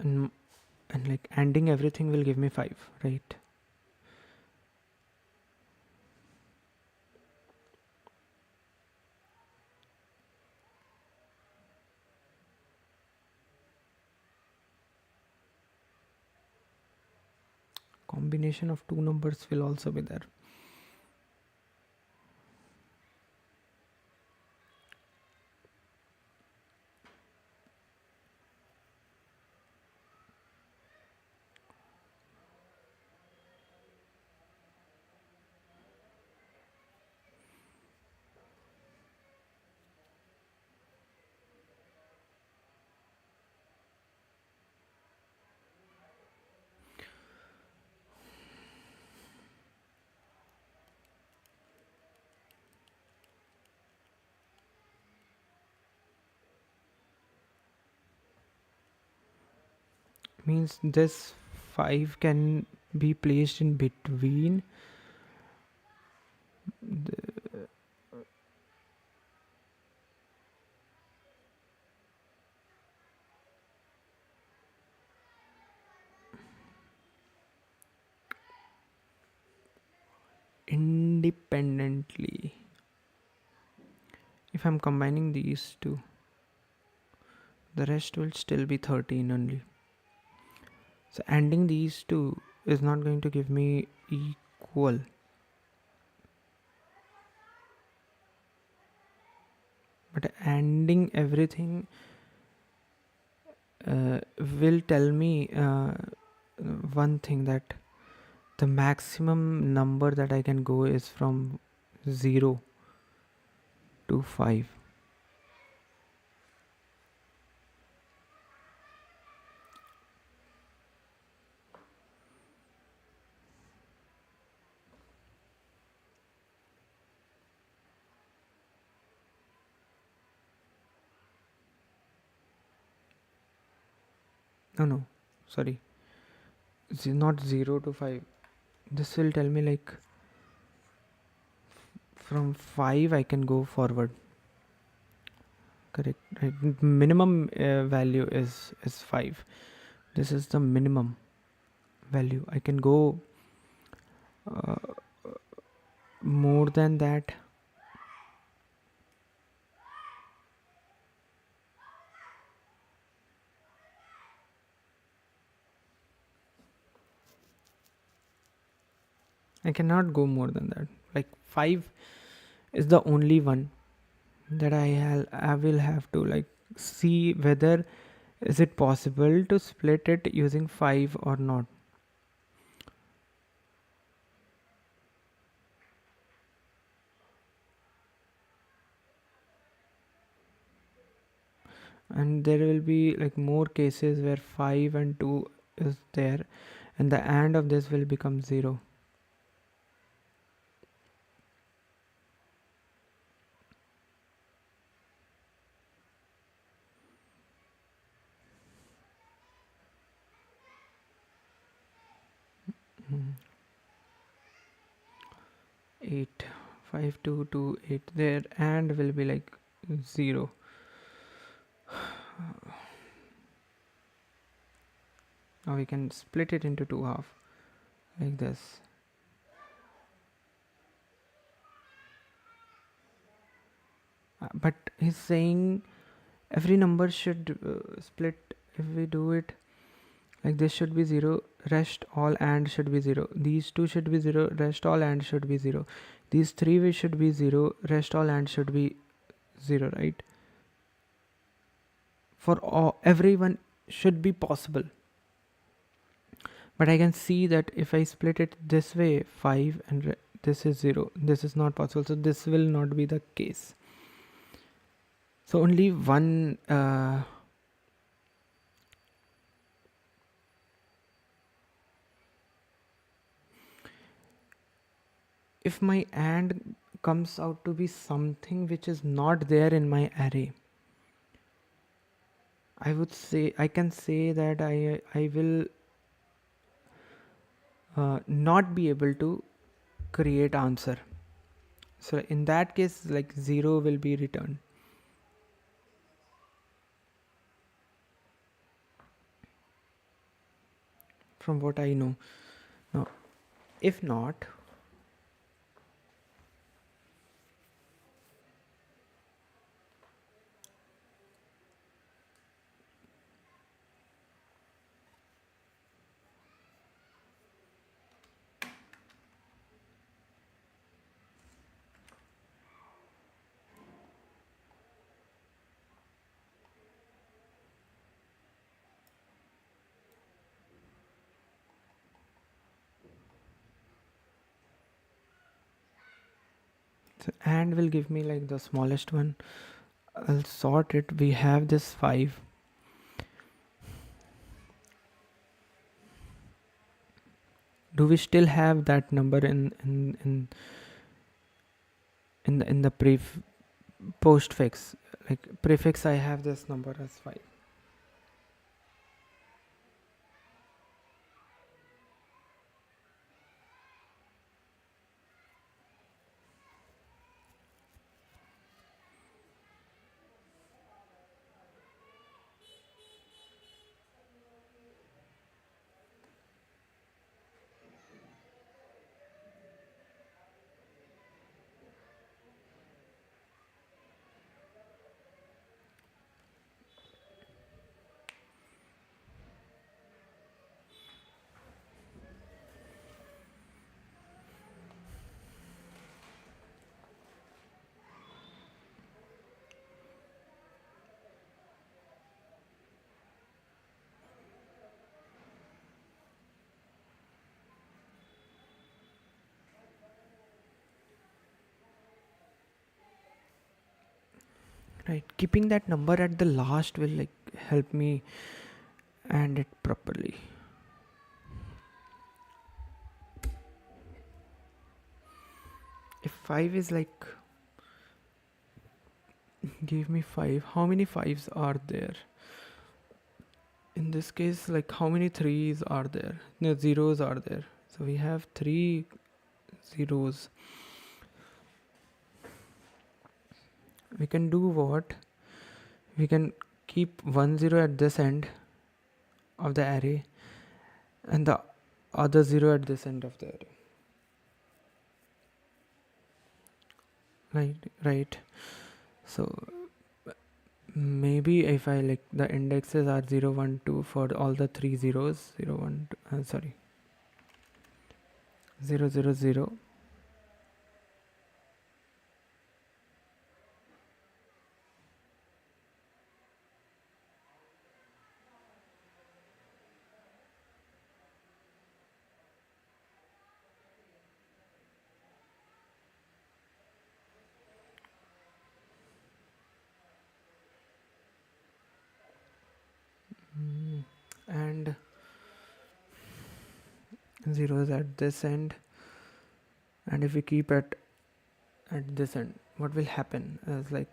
And like ending everything will give me 5, right? Combination of two numbers will also be there. Means this 5 can be placed in between independently. If I'm combining these two, the rest will still be 13 only. So ending these two is not going to give me equal. But ending everything will tell me one thing, that the maximum number that I can go is from 0 to 5. No, sorry. Not 0 to 5. This will tell me like from 5 I can go forward. Correct. Right. Minimum value is 5. This is the minimum value. I can go uh, more than that. I cannot go more than that. Like 5 is the only one that I will have to like see whether is it possible to split it using 5 or not. And there will be like more cases where 5 and 2 is there, and the AND of this will become 0. Mm. 8 5 2 2 8, there AND will be like 0. Now we can split it into two half like this. But he's saying every number should split. If we do it like this, should be 0, rest all and should be 0. These two should be 0, rest all and should be 0. These three we should be 0, rest all and should be 0, right? For all, everyone should be possible. But I can see that if I split it this way, 5 and this is 0, this is not possible. So this will not be the case. So only one if my AND comes out to be something which is not there in my array, I would say I can say that I will not be able to create answer. So in that case, like 0 will be returned. From what I know. Now, if not, so AND will give me like the smallest one. I'll sort it. We have this 5. Do we still have that number in the postfix? Like prefix, I have this number as 5. right? Keeping that number at the last will like help me and it properly. If 5 is like, give me 5, how many 5s are there? In this case, like how many 3s are there? No, zeros are there. So we have 3 zeros. We can do what? We can keep 1 0 at this end of the array and the other 0 at this end of the array. Right. So maybe if I like the indexes are 0 1 2 for all the 3 zeros, 0 1 2, sorry, 0 0 0. And zeros at this end, and if we keep at this end, what will happen is like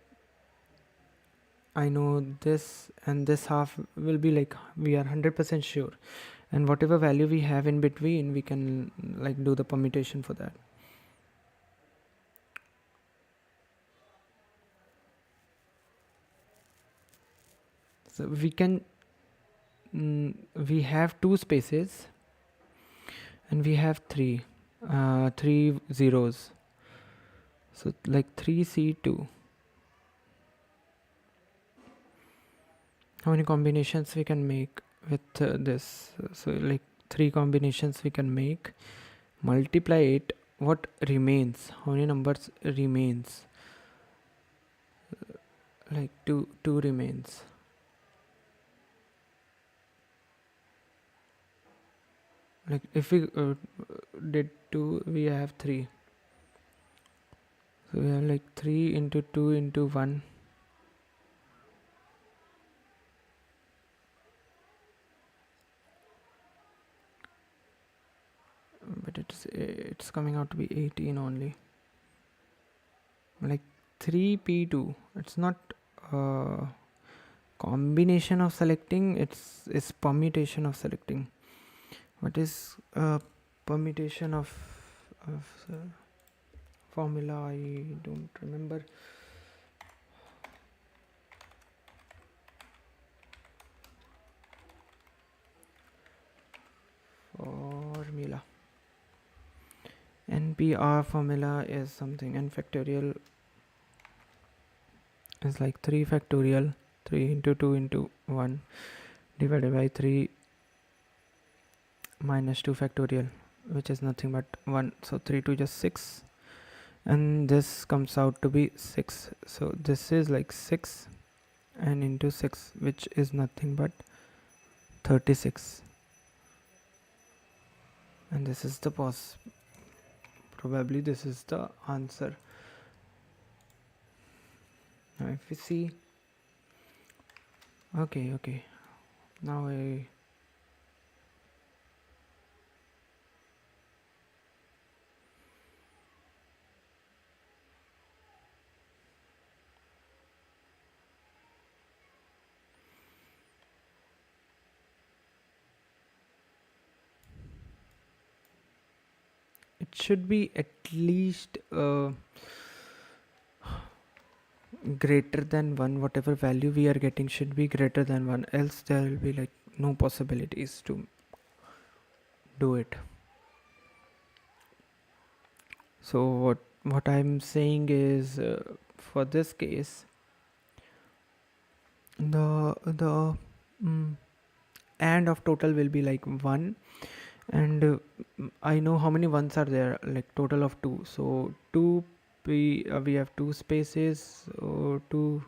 I know this and this half will be like we are 100% sure, and whatever value we have in between we can like do the permutation for that. So we can we have 2 spaces and we have 3 zeros, so like 3C2. How many combinations we can make with this? So like 3 combinations we can make, multiply it, what remains, how many numbers remains? Like 2 remains. Like if we did 2, we have 3, so we have like 3 into 2 into 1. But it's coming out to be 18 only. Like 3p2, it's not combination of selecting, it's permutation of selecting. What is permutation of formula? I don't remember. Formula. NPR formula is something, n factorial is like 3 factorial, 3 into 2 into 1 divided by 3 minus 2 factorial, which is nothing but 1. So 3 to just 6, and this comes out to be 6. So this is like 6 and into 6, which is nothing but 36. And this is the probably this is the answer. Now if we see, okay, now it should be at least greater than 1. Whatever value we are getting should be greater than 1, else there will be like no possibilities to do it. So what I'm saying is for this case, the and of total will be like 1, and I know how many ones are there, like total of 2. So 2 we have 2 spaces, or 2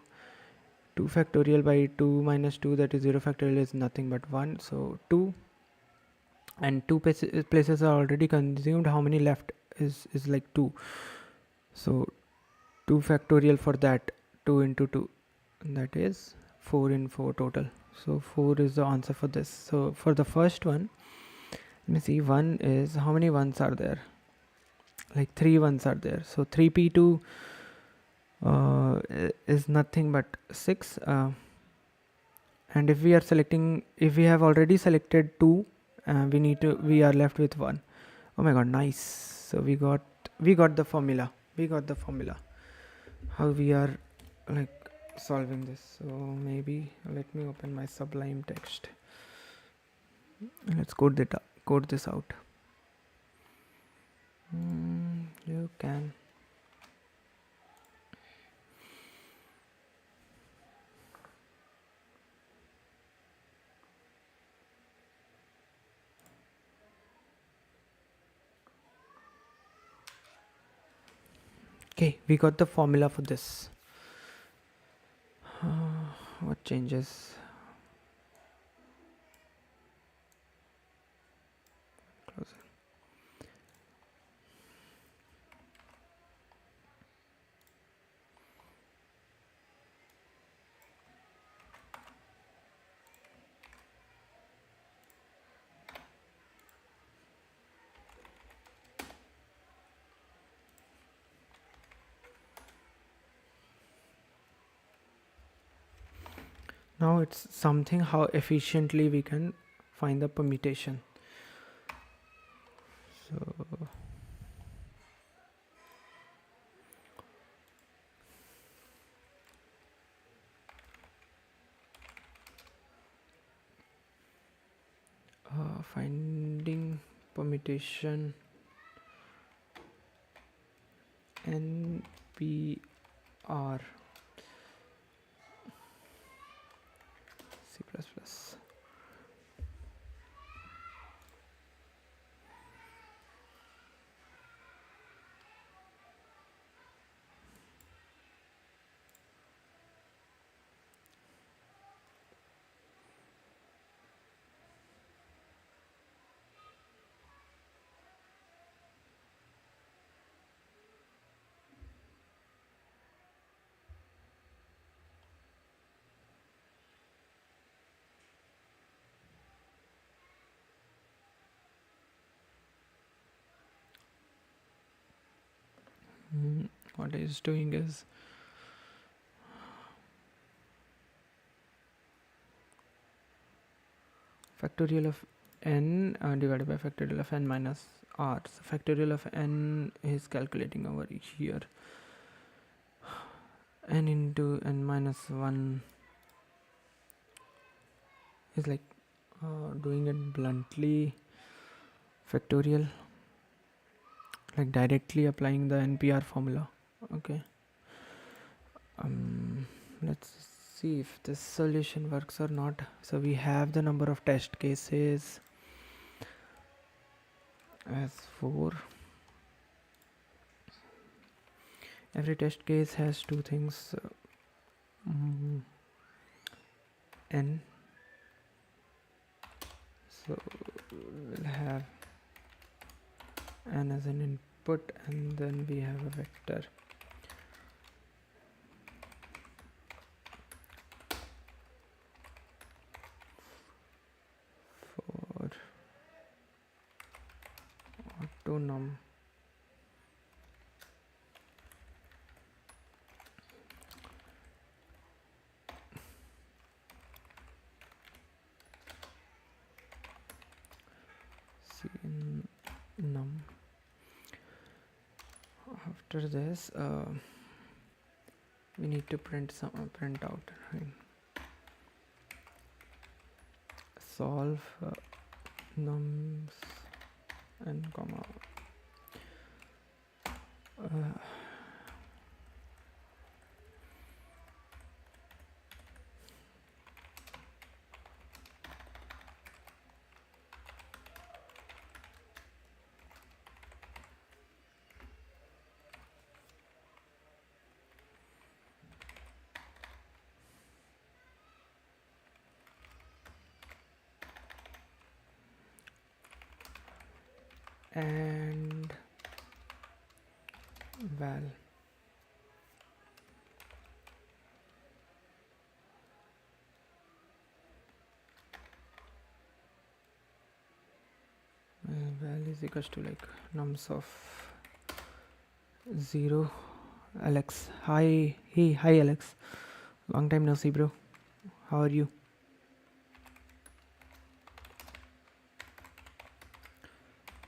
factorial by 2 minus 2, that is 0 factorial, is nothing but 1. So 2, and 2 places are already consumed. How many left is like 2. So 2 factorial for that, 2 into 2, that is 4 in 4 total. So 4 is the answer for this. So for the first one, let me see, 1 is, how many ones are there? Like 3 ones are there. So 3p2 is nothing but 6. And if we are selecting, if we have already selected 2, we are left with 1. Oh my god, nice. So we got the formula. We got the formula. How we are like solving this. So maybe let me open my Sublime text. Let's code this out. You can. Okay, we got the formula for this. What changes? Close it. Now it's something how efficiently we can find the permutation. So finding permutation NPR C++. What it's doing is factorial of n divided by factorial of n minus r. So factorial of n is calculating over here. N into n minus 1 is like doing it bluntly, factorial, like directly applying the NPR formula. Okay. Let's see if this solution works or not. So we have the number of test cases as 4. Every test case has two things, n. So we'll have n as an input, and then we have a vector. For autonum num. After this we need to print out, right? Solve nums and comma and val. val is equals to like nums of 0. Alex, hi. Hey, hi Alex, long time no see, bro. How are you?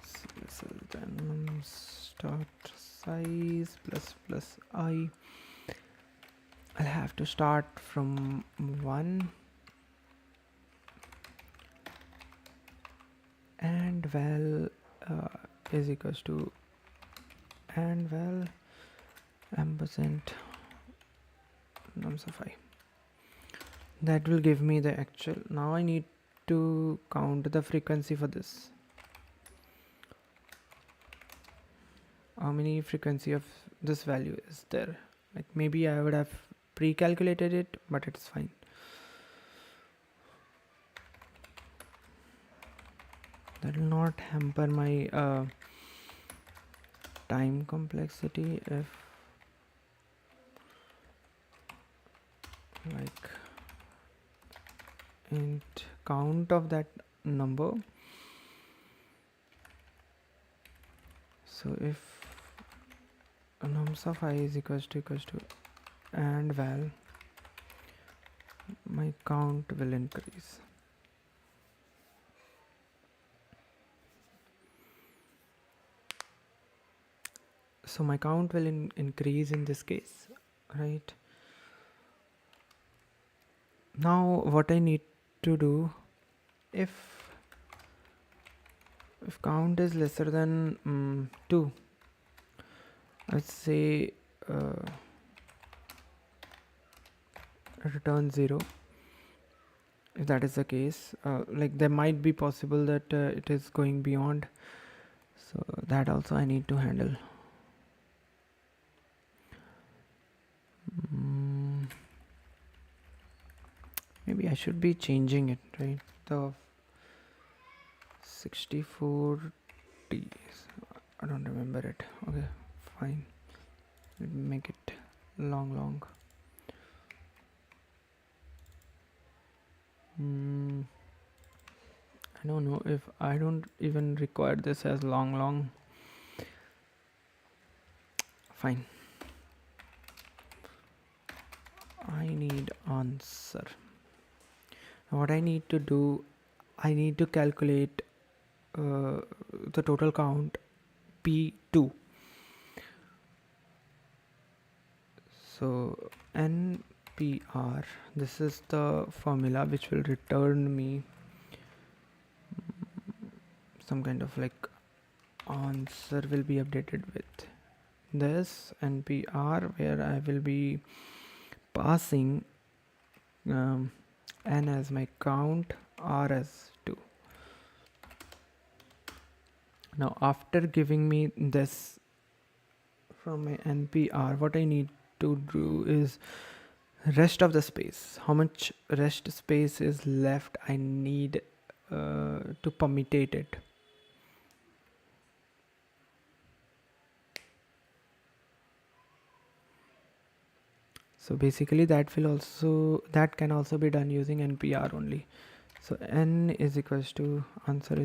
This is then nums dot size plus I. I'll have to start from 1 and val is equals to and val ampersand nums of I. That will give me the actual. Now I need to count the frequency for this. How many frequency of this value is there? Like maybe I would have pre-calculated it, but it's fine. That will not hamper my time complexity if like int count of that number. So if nums of I is equals to and val, my count will increase. So my count will increase in this case, right? Now what I need to do, if count is lesser than 2, let's say return 0. If that is the case, like there might be possible that it is going beyond, so that also I need to handle. Maybe I should be changing it, right? The 64T, I don't remember it. Okay, fine, let me make it long. I don't know if I don't even require this as long. Fine, I need answer. Now what I need to do, I need to calculate the total count P2. So NPR, this is the formula which will return me some kind of like answer will be updated with this NPR, where I will be passing n as my count, r as 2. Now after giving me this from my NPR, what I need to do is rest of the space, how much rest space is left, I need to permutate it. So basically that can also be done using NPR only. So n is equals to answer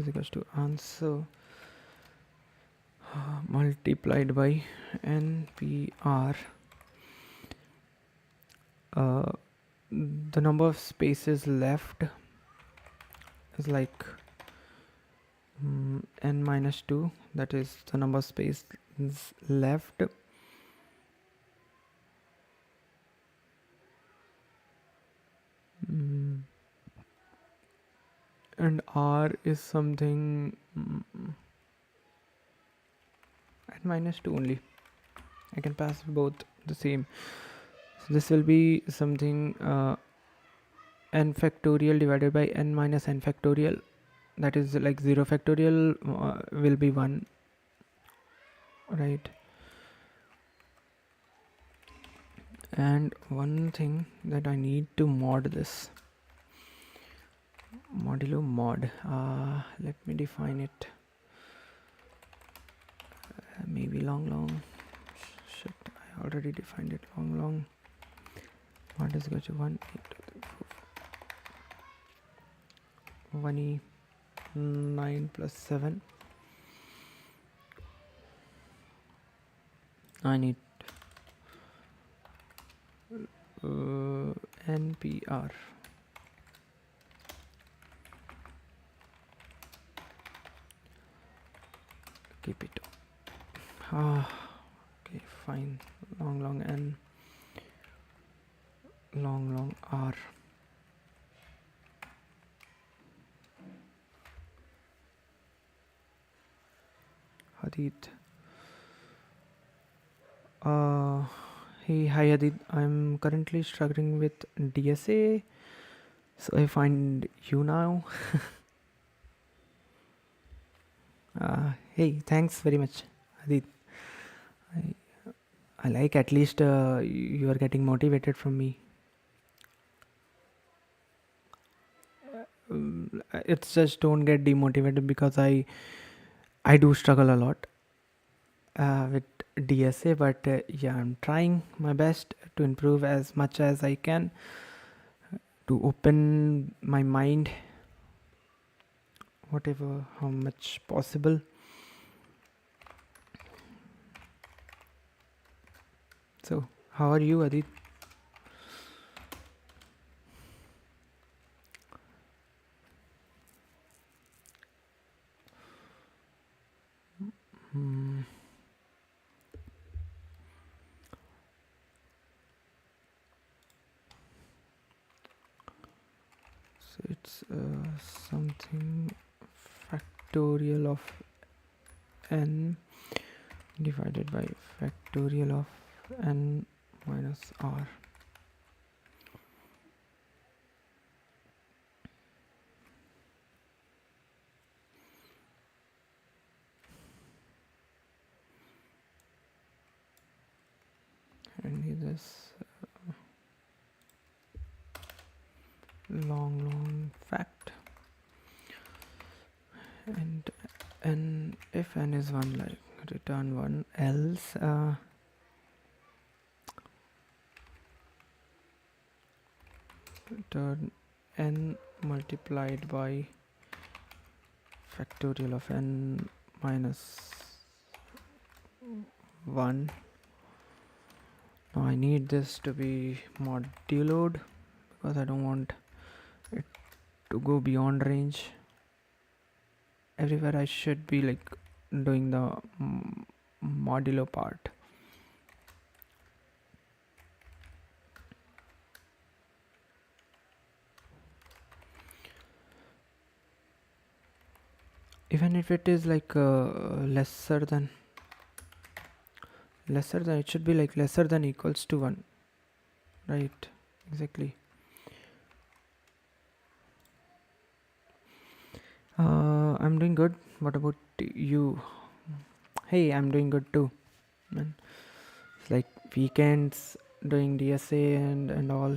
multiplied by NPR. The number of spaces left is like n minus 2, that is the number of spaces left. And r is something at minus 2 only. I can pass both the same. So this will be something n factorial divided by n minus n factorial, that is like 0 factorial will be 1, right? And one thing that I need to mod this modulo mod, let me define it. Maybe long. Shit, I already defined it long. Mod is equal to 1 1e 9 plus 7 I need NPR. Keep it. Ah, okay, fine. Long N, long R. Hadid. Uh, hey, hi Hadid. I'm currently struggling with DSA, so I find you now. Hey, thanks very much, Hadid. I, I like at least you are getting motivated from me. It's just don't get demotivated because I do struggle a lot with DSA, but yeah, I'm trying my best to improve as much as I can to open my mind, whatever, how much possible. So, how are you, Adit? Hmm. So it's something factorial of n divided by factorial of n minus r. And this long fact, and if n is 1, like return 1, else return n multiplied by factorial of n minus 1. Now I need this to be moduloed because I don't want it to go beyond range. Everywhere I should be like doing the modulo part. Even if it is like lesser than, it should be like lesser than equals to 1, right? Exactly. I'm doing good. What about you? Hey, I'm doing good too, man. It's like weekends doing DSA and all,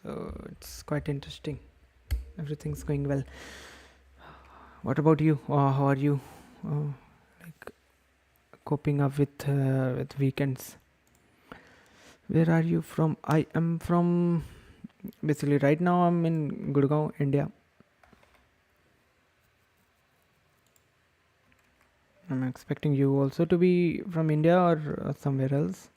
so it's quite interesting. Everything's going well. What about you? How are you like coping up with weekends? Where are you from? I am from, basically right now I'm in Gurgaon, India. I'm expecting you also to be from India or somewhere else.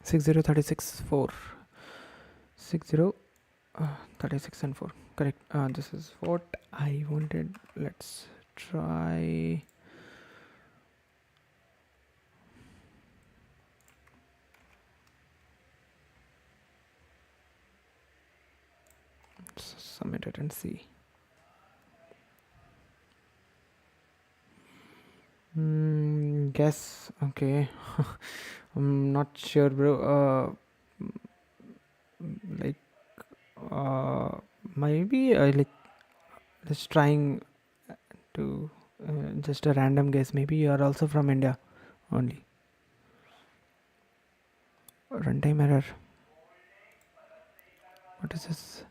6036 4 60 36 and 4, correct. This is what I wanted. Let's try. Let's submit it and see. Guess. Okay. I'm not sure, bro. Like maybe I like just trying to just a random guess. Maybe you are also from India only. Runtime error. What is this?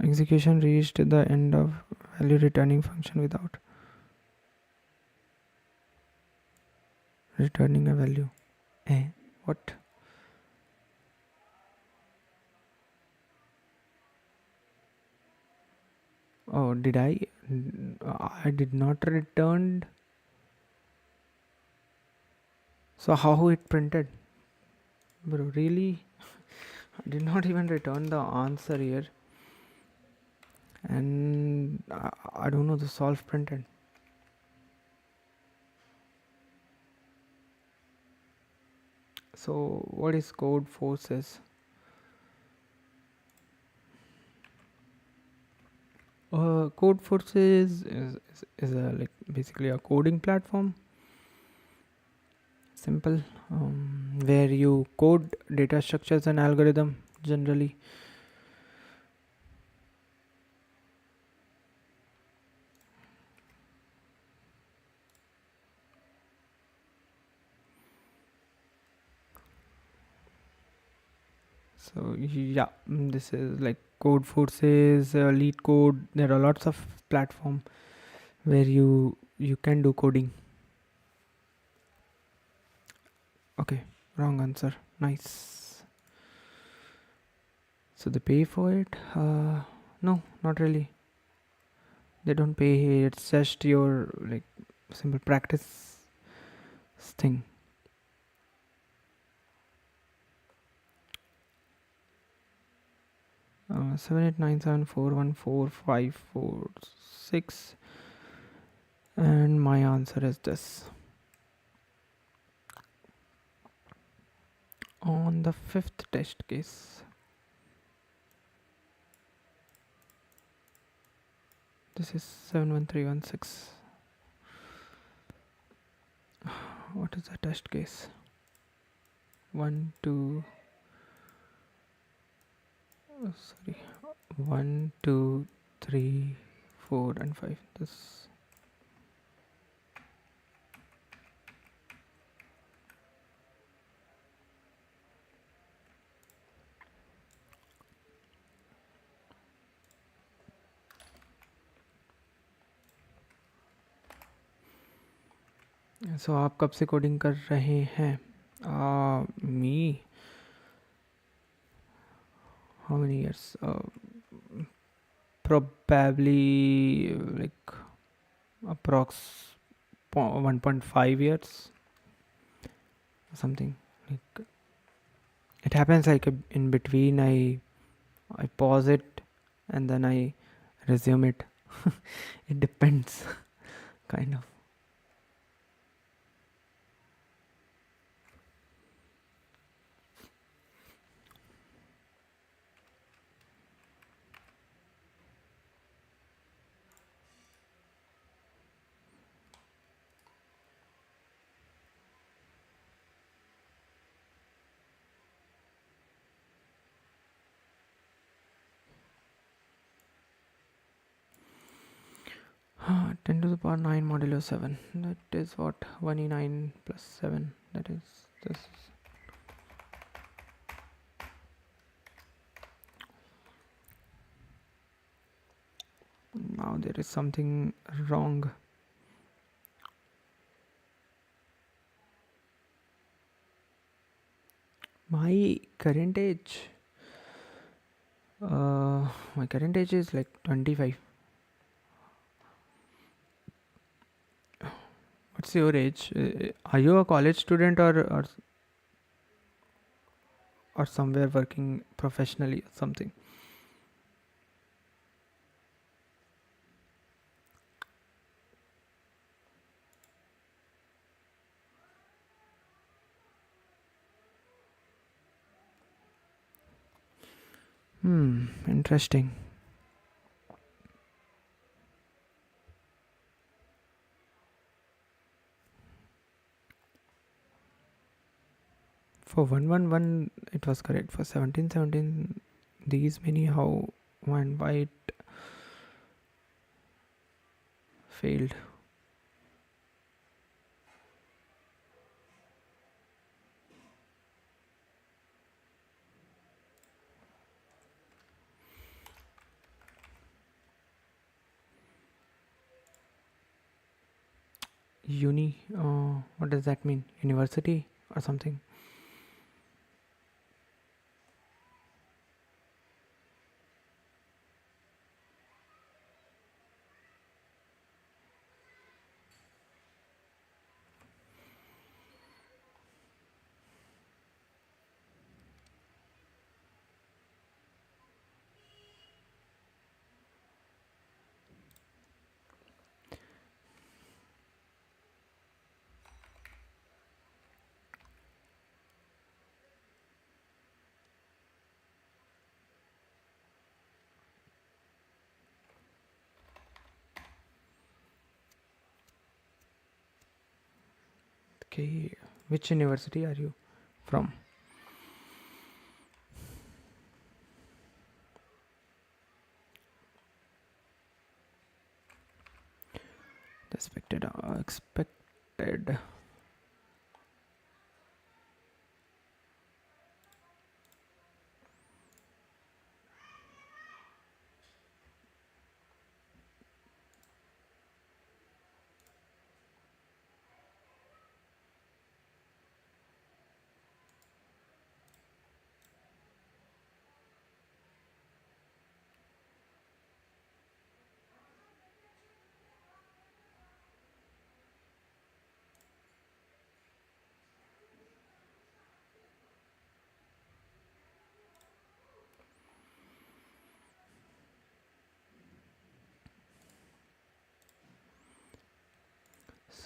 execution reached the end of value returning function without returning a value. What? Oh, did I? I did not return. So how it printed? Bro, really? I did not even return the answer here. And I don't know, the solve printed. So what is code forces? Code forces is a like basically a coding platform. Simple, where you code data structures and algorithm generally. So yeah, this is like code forces, lead code. There are lots of platform where you can do coding. Okay, wrong answer. Nice. So they pay for it? No, not really. They don't pay. It's just your like simple practice thing. 7897414546, and my answer is this. On the fifth test case, this is 71316. What is the test case? 1 2 sorry 1 2 3 4 and 5. This. So आप कब से coding कर रहे हैं? Me, how many years? Probably like approx 1.5 years, something like. It happens like in between. I pause it and then I resume it. It depends, kind of. Ah, 10 to the power 9 modulo 7. That is what? 1e9 plus 7. That is this. Now there is something wrong. My current age. My current age is like 25. What's your age? Are you a college student or somewhere working professionally or something? Interesting. For 111, it was correct. For 1717, these many, how and why it failed. Uni, what does that mean? University or something? Okay, which university are you from? Expected.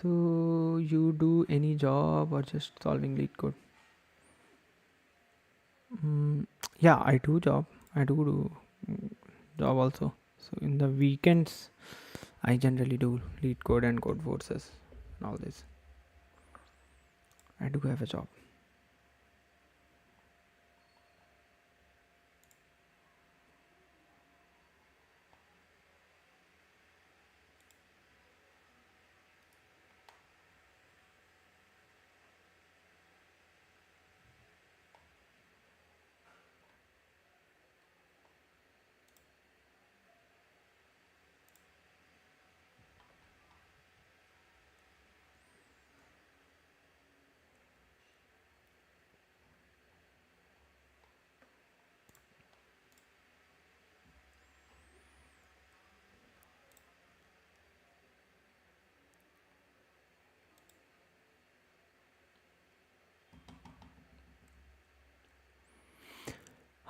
So you do any job or just solving lead code? Mm, yeah, I do job. I do mm, job also. So in the weekends, I generally do lead code and code forces and all this. I do have a job.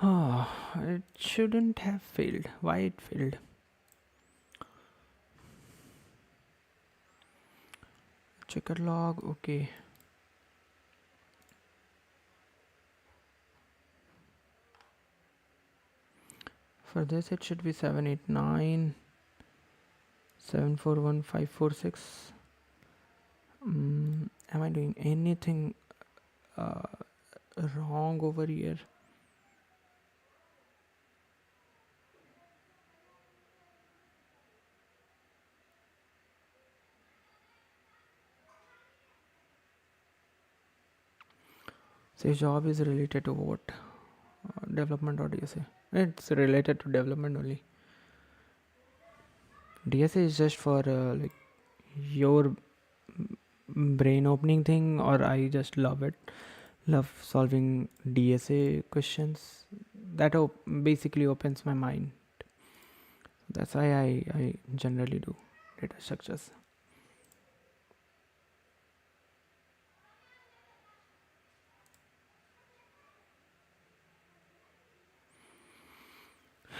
Ah, it shouldn't have failed. Why it failed? Checker log. Okay. For this, it should be 789 741 546. Am I doing anything uh, wrong over here? So job is related to what? Development or DSA? It's related to development only. DSA is just for like your brain opening thing, or I just love it. Love solving DSA questions. That basically opens my mind. That's why I generally do data structures.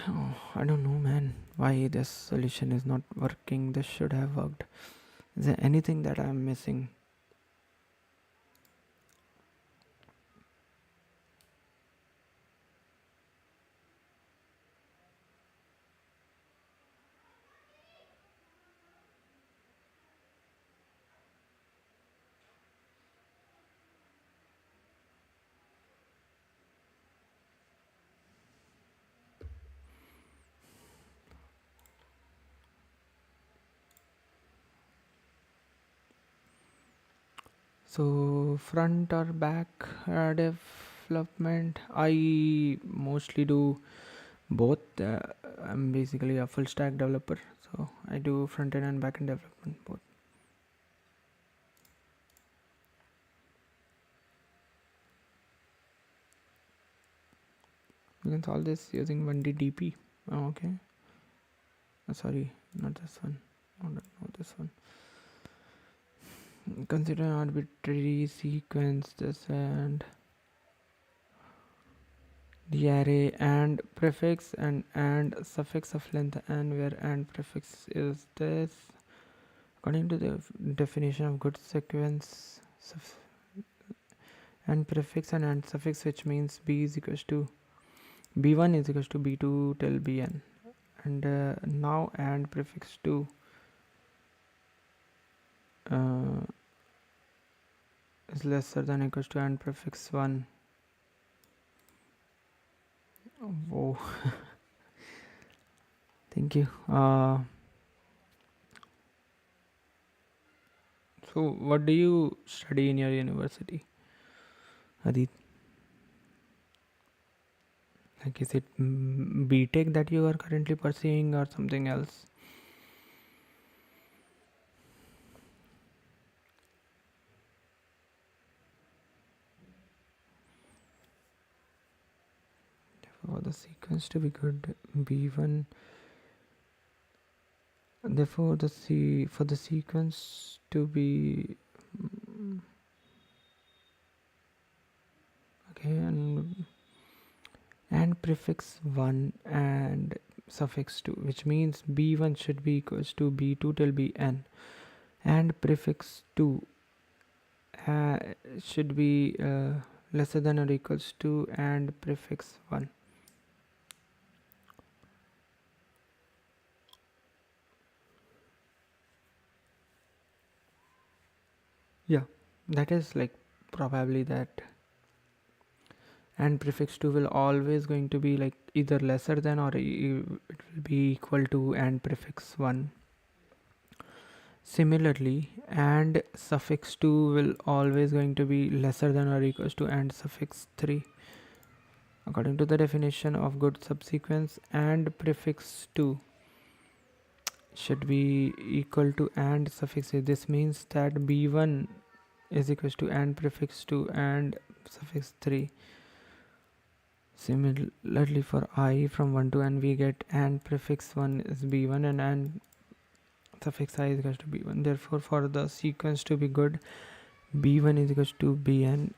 Oh, I don't know, man. Why this solution is not working? This should have worked. Is there anything that I'm missing? So front or back development, I mostly do both. I'm basically a full stack developer, so I do front end and back end development both. We can solve this using 1D DP. Oh, okay. Sorry, not this one. Oh, no, this one. Consider an arbitrary sequence this and the array and prefix and suffix of length and where and prefix is this. According to the definition of good sequence, and prefix and suffix, which means b is equals to b1 is equals to b2 till bn, and now and prefix 2 is lesser than equals to and prefix 1. Whoa. Thank you. So what do you study in your university, Adit? Like, is it BTech that you are currently pursuing or something else? For the sequence to be good, b1. Therefore, for the sequence to be okay, and prefix 1 and suffix 2, which means b1 should be equals to b2 till bn, and prefix 2 should be lesser than or equals to and prefix 1. Yeah, that is like probably that. And prefix 2 will always going to be like either lesser than or it will be equal to and prefix 1. Similarly, and suffix 2 will always going to be lesser than or equals to and suffix 3. According to the definition of good subsequence, and prefix 2 should be equal to and suffix 3. This means that b1 is equals to and prefix 2 and suffix 3. Similarly, for I from 1 to n, we get and prefix 1 is b1 and suffix I is equals to b1. Therefore, for the sequence to be good, b1 is equals to bn,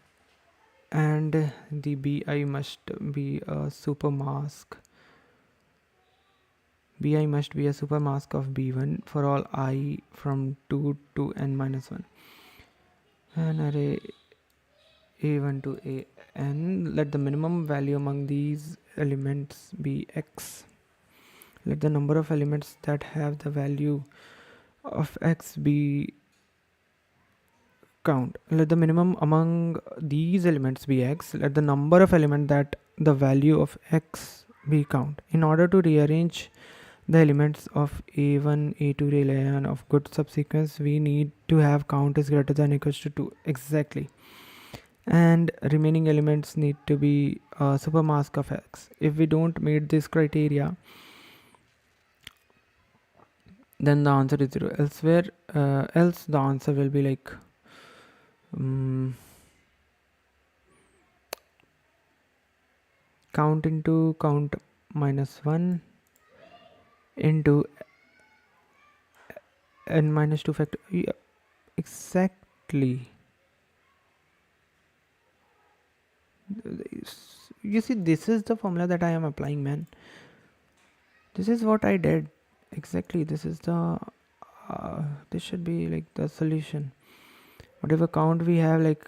and the bi must be a supermask. Bi must be a supermask of b1 for all I from 2 to n minus 1. An array a1 to an, let the minimum value among these elements be x. Let the number of elements that have the value of x be count. Let the minimum among these elements be x. Let the number of elements that the value of x be count. In order to rearrange the elements of a1, a2 till an of good subsequence, we need to have count is greater than equals to 2 exactly, and remaining elements need to be a supermask of x. If we don't meet this criteria, then the answer is 0. Elsewhere, else the answer will be like count into count minus 1 into n minus 2 factor. Yeah, exactly. You see, this is the formula that I am applying, man. This is what I did exactly. This is the this should be like the solution. Whatever count we have, like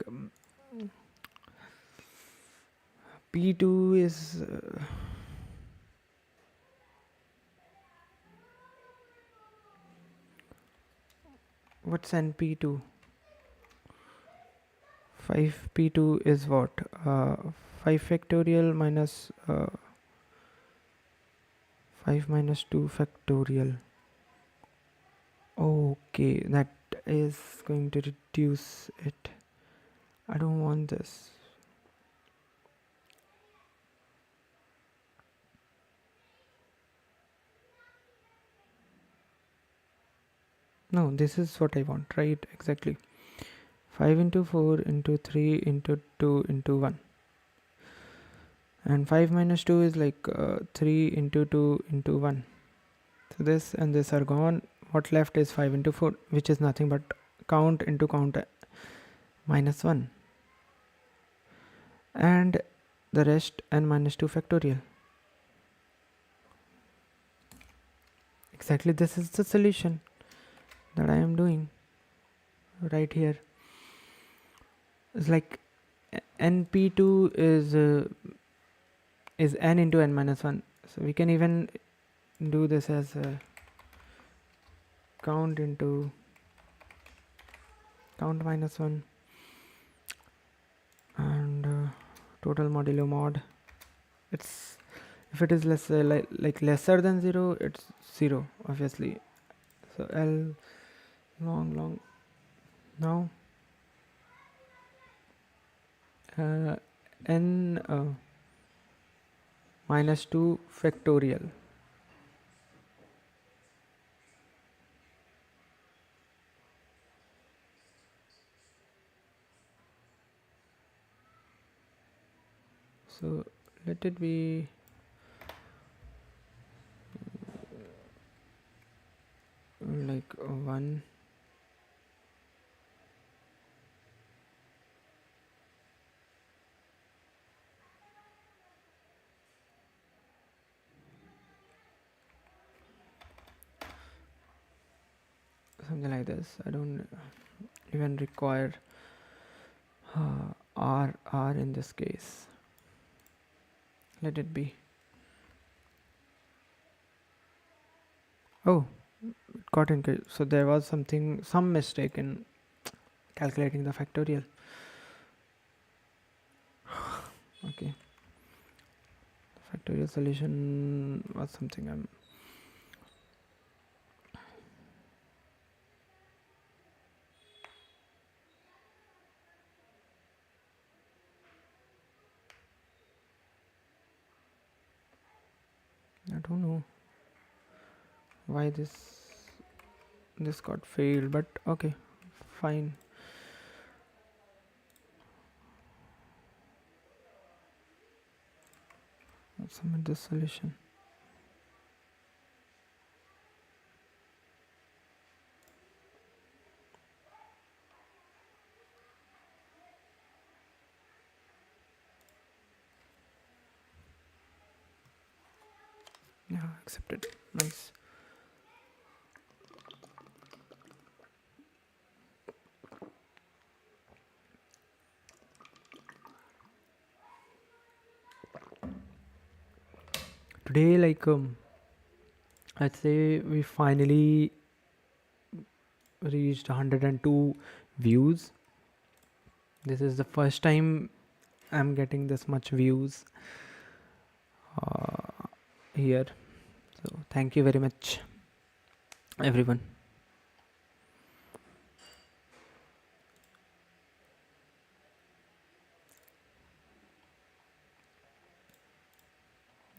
p2 is what's n p2? 5 p2 is what? 5 factorial minus 5 minus 2 factorial. Okay, that is going to reduce it. I don't want this. No, this is what I want, right? Exactly. 5 into 4 into 3 into 2 into 1. and 5 minus 2 is like 3 into 2 into 1. So this and this are gone. What left is 5 into 4, which is nothing but count into count minus 1, and the rest n minus 2 factorial. Exactly, this is the solution that I am doing right here. It's like np2 is n into n minus 1. So we can even do this as count into count minus 1 and total modulo mod. It's if it is less like lesser than 0, it's 0 obviously. So L long now n minus 2 factorial. So let it be like 1 something like this. I don't even require r in this case. Let it be. Oh, it got in. So there was some mistake in calculating the factorial. Okay, factorial solution was something I don't know why this got failed, but okay, fine. Let's submit this solution. Yeah, accepted. Nice. Today, like I'd say we finally reached 102 views. This is the first time I'm getting this much views here. So thank you very much, everyone.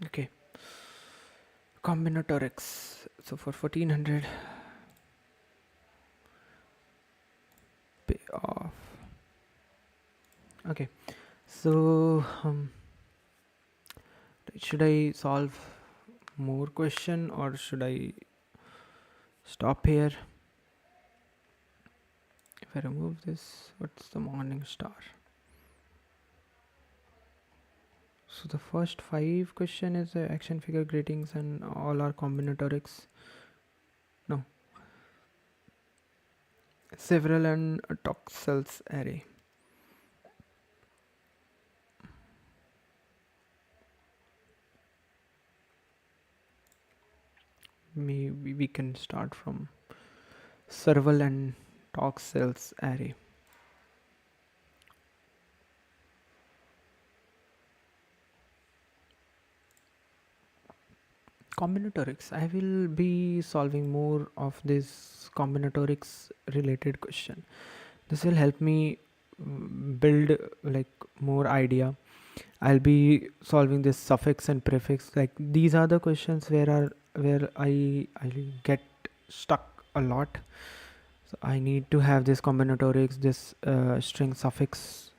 Okay. Combinatorics. So for 1400 pay off. Okay. So should I solve more question or should I stop here? If I remove this, what's the morning star? So the first 5 question is action figure greetings and all are combinatorics. No. Several and talk cells array. Maybe we can start from serval and talk cells array. Combinatorics. I will be solving more of this combinatorics related question. This will help me build like more idea. I'll be solving this suffix and prefix. Like these are the questions where I get stuck a lot. So I need to have this combinatorics, this string suffix,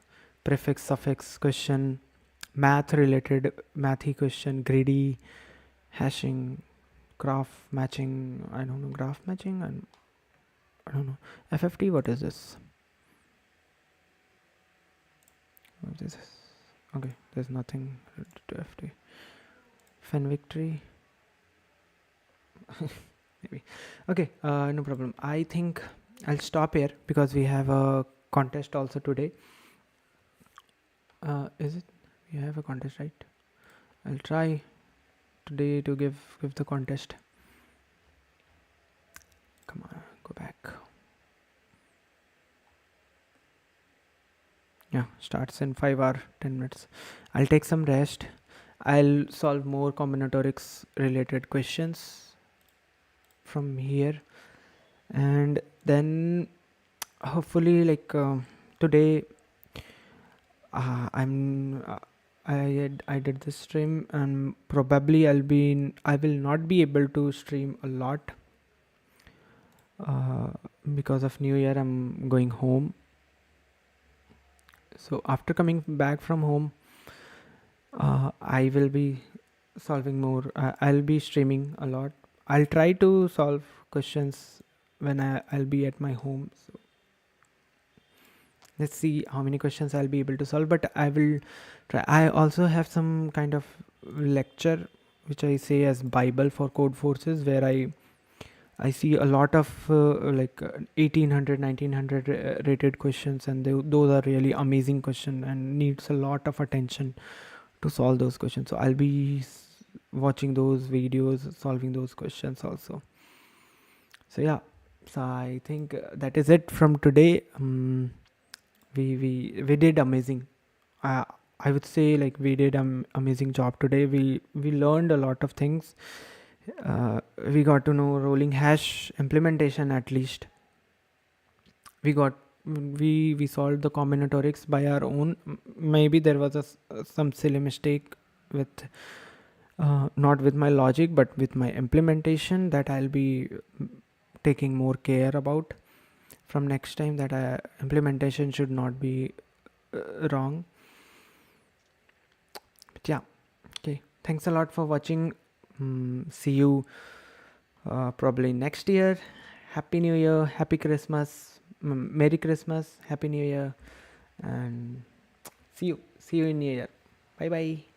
prefix, suffix question, math related mathy question, greedy, hashing, graph matching. I don't know graph matching, and I don't know FFT. What is this? What is this? Okay, there's nothing related to FT. Fen victory. Maybe. Okay, no problem. I think I'll stop here because we have a contest also today. Is it? We have a contest, right? I'll try today to give the contest. Come on, go back. Yeah, starts in 5 or 10 minutes. I'll take some rest. I'll solve more combinatorics related questions from here, and then hopefully today I did this stream, and probably I will not be able to stream a lot uh, because of New Year. I'm going home, so after coming back from home, I will be solving more. I'll be streaming a lot. I'll try to solve questions when I'll be at my home. So let's see how many questions I'll be able to solve, but I will try. I also have some kind of lecture which I say as Bible for code forces, where I see a lot of 1800 rated questions, and those are really amazing questions and needs a lot of attention to solve those questions. So I'll be watching those videos, solving those questions also. So yeah, so I think that is it from today. We did amazing. I would say like we did amazing job today. We learned a lot of things. We got to know rolling hash implementation at least. We got we solved the combinatorics by our own. Maybe there was some silly mistake with not with my logic but with my implementation that I'll be taking more care about from next time, that implementation should not be wrong. But yeah, okay, thanks a lot for watching. See you probably next year. Happy New Year, Happy Christmas, Merry Christmas, Happy New Year, and see you in New Year. Bye bye.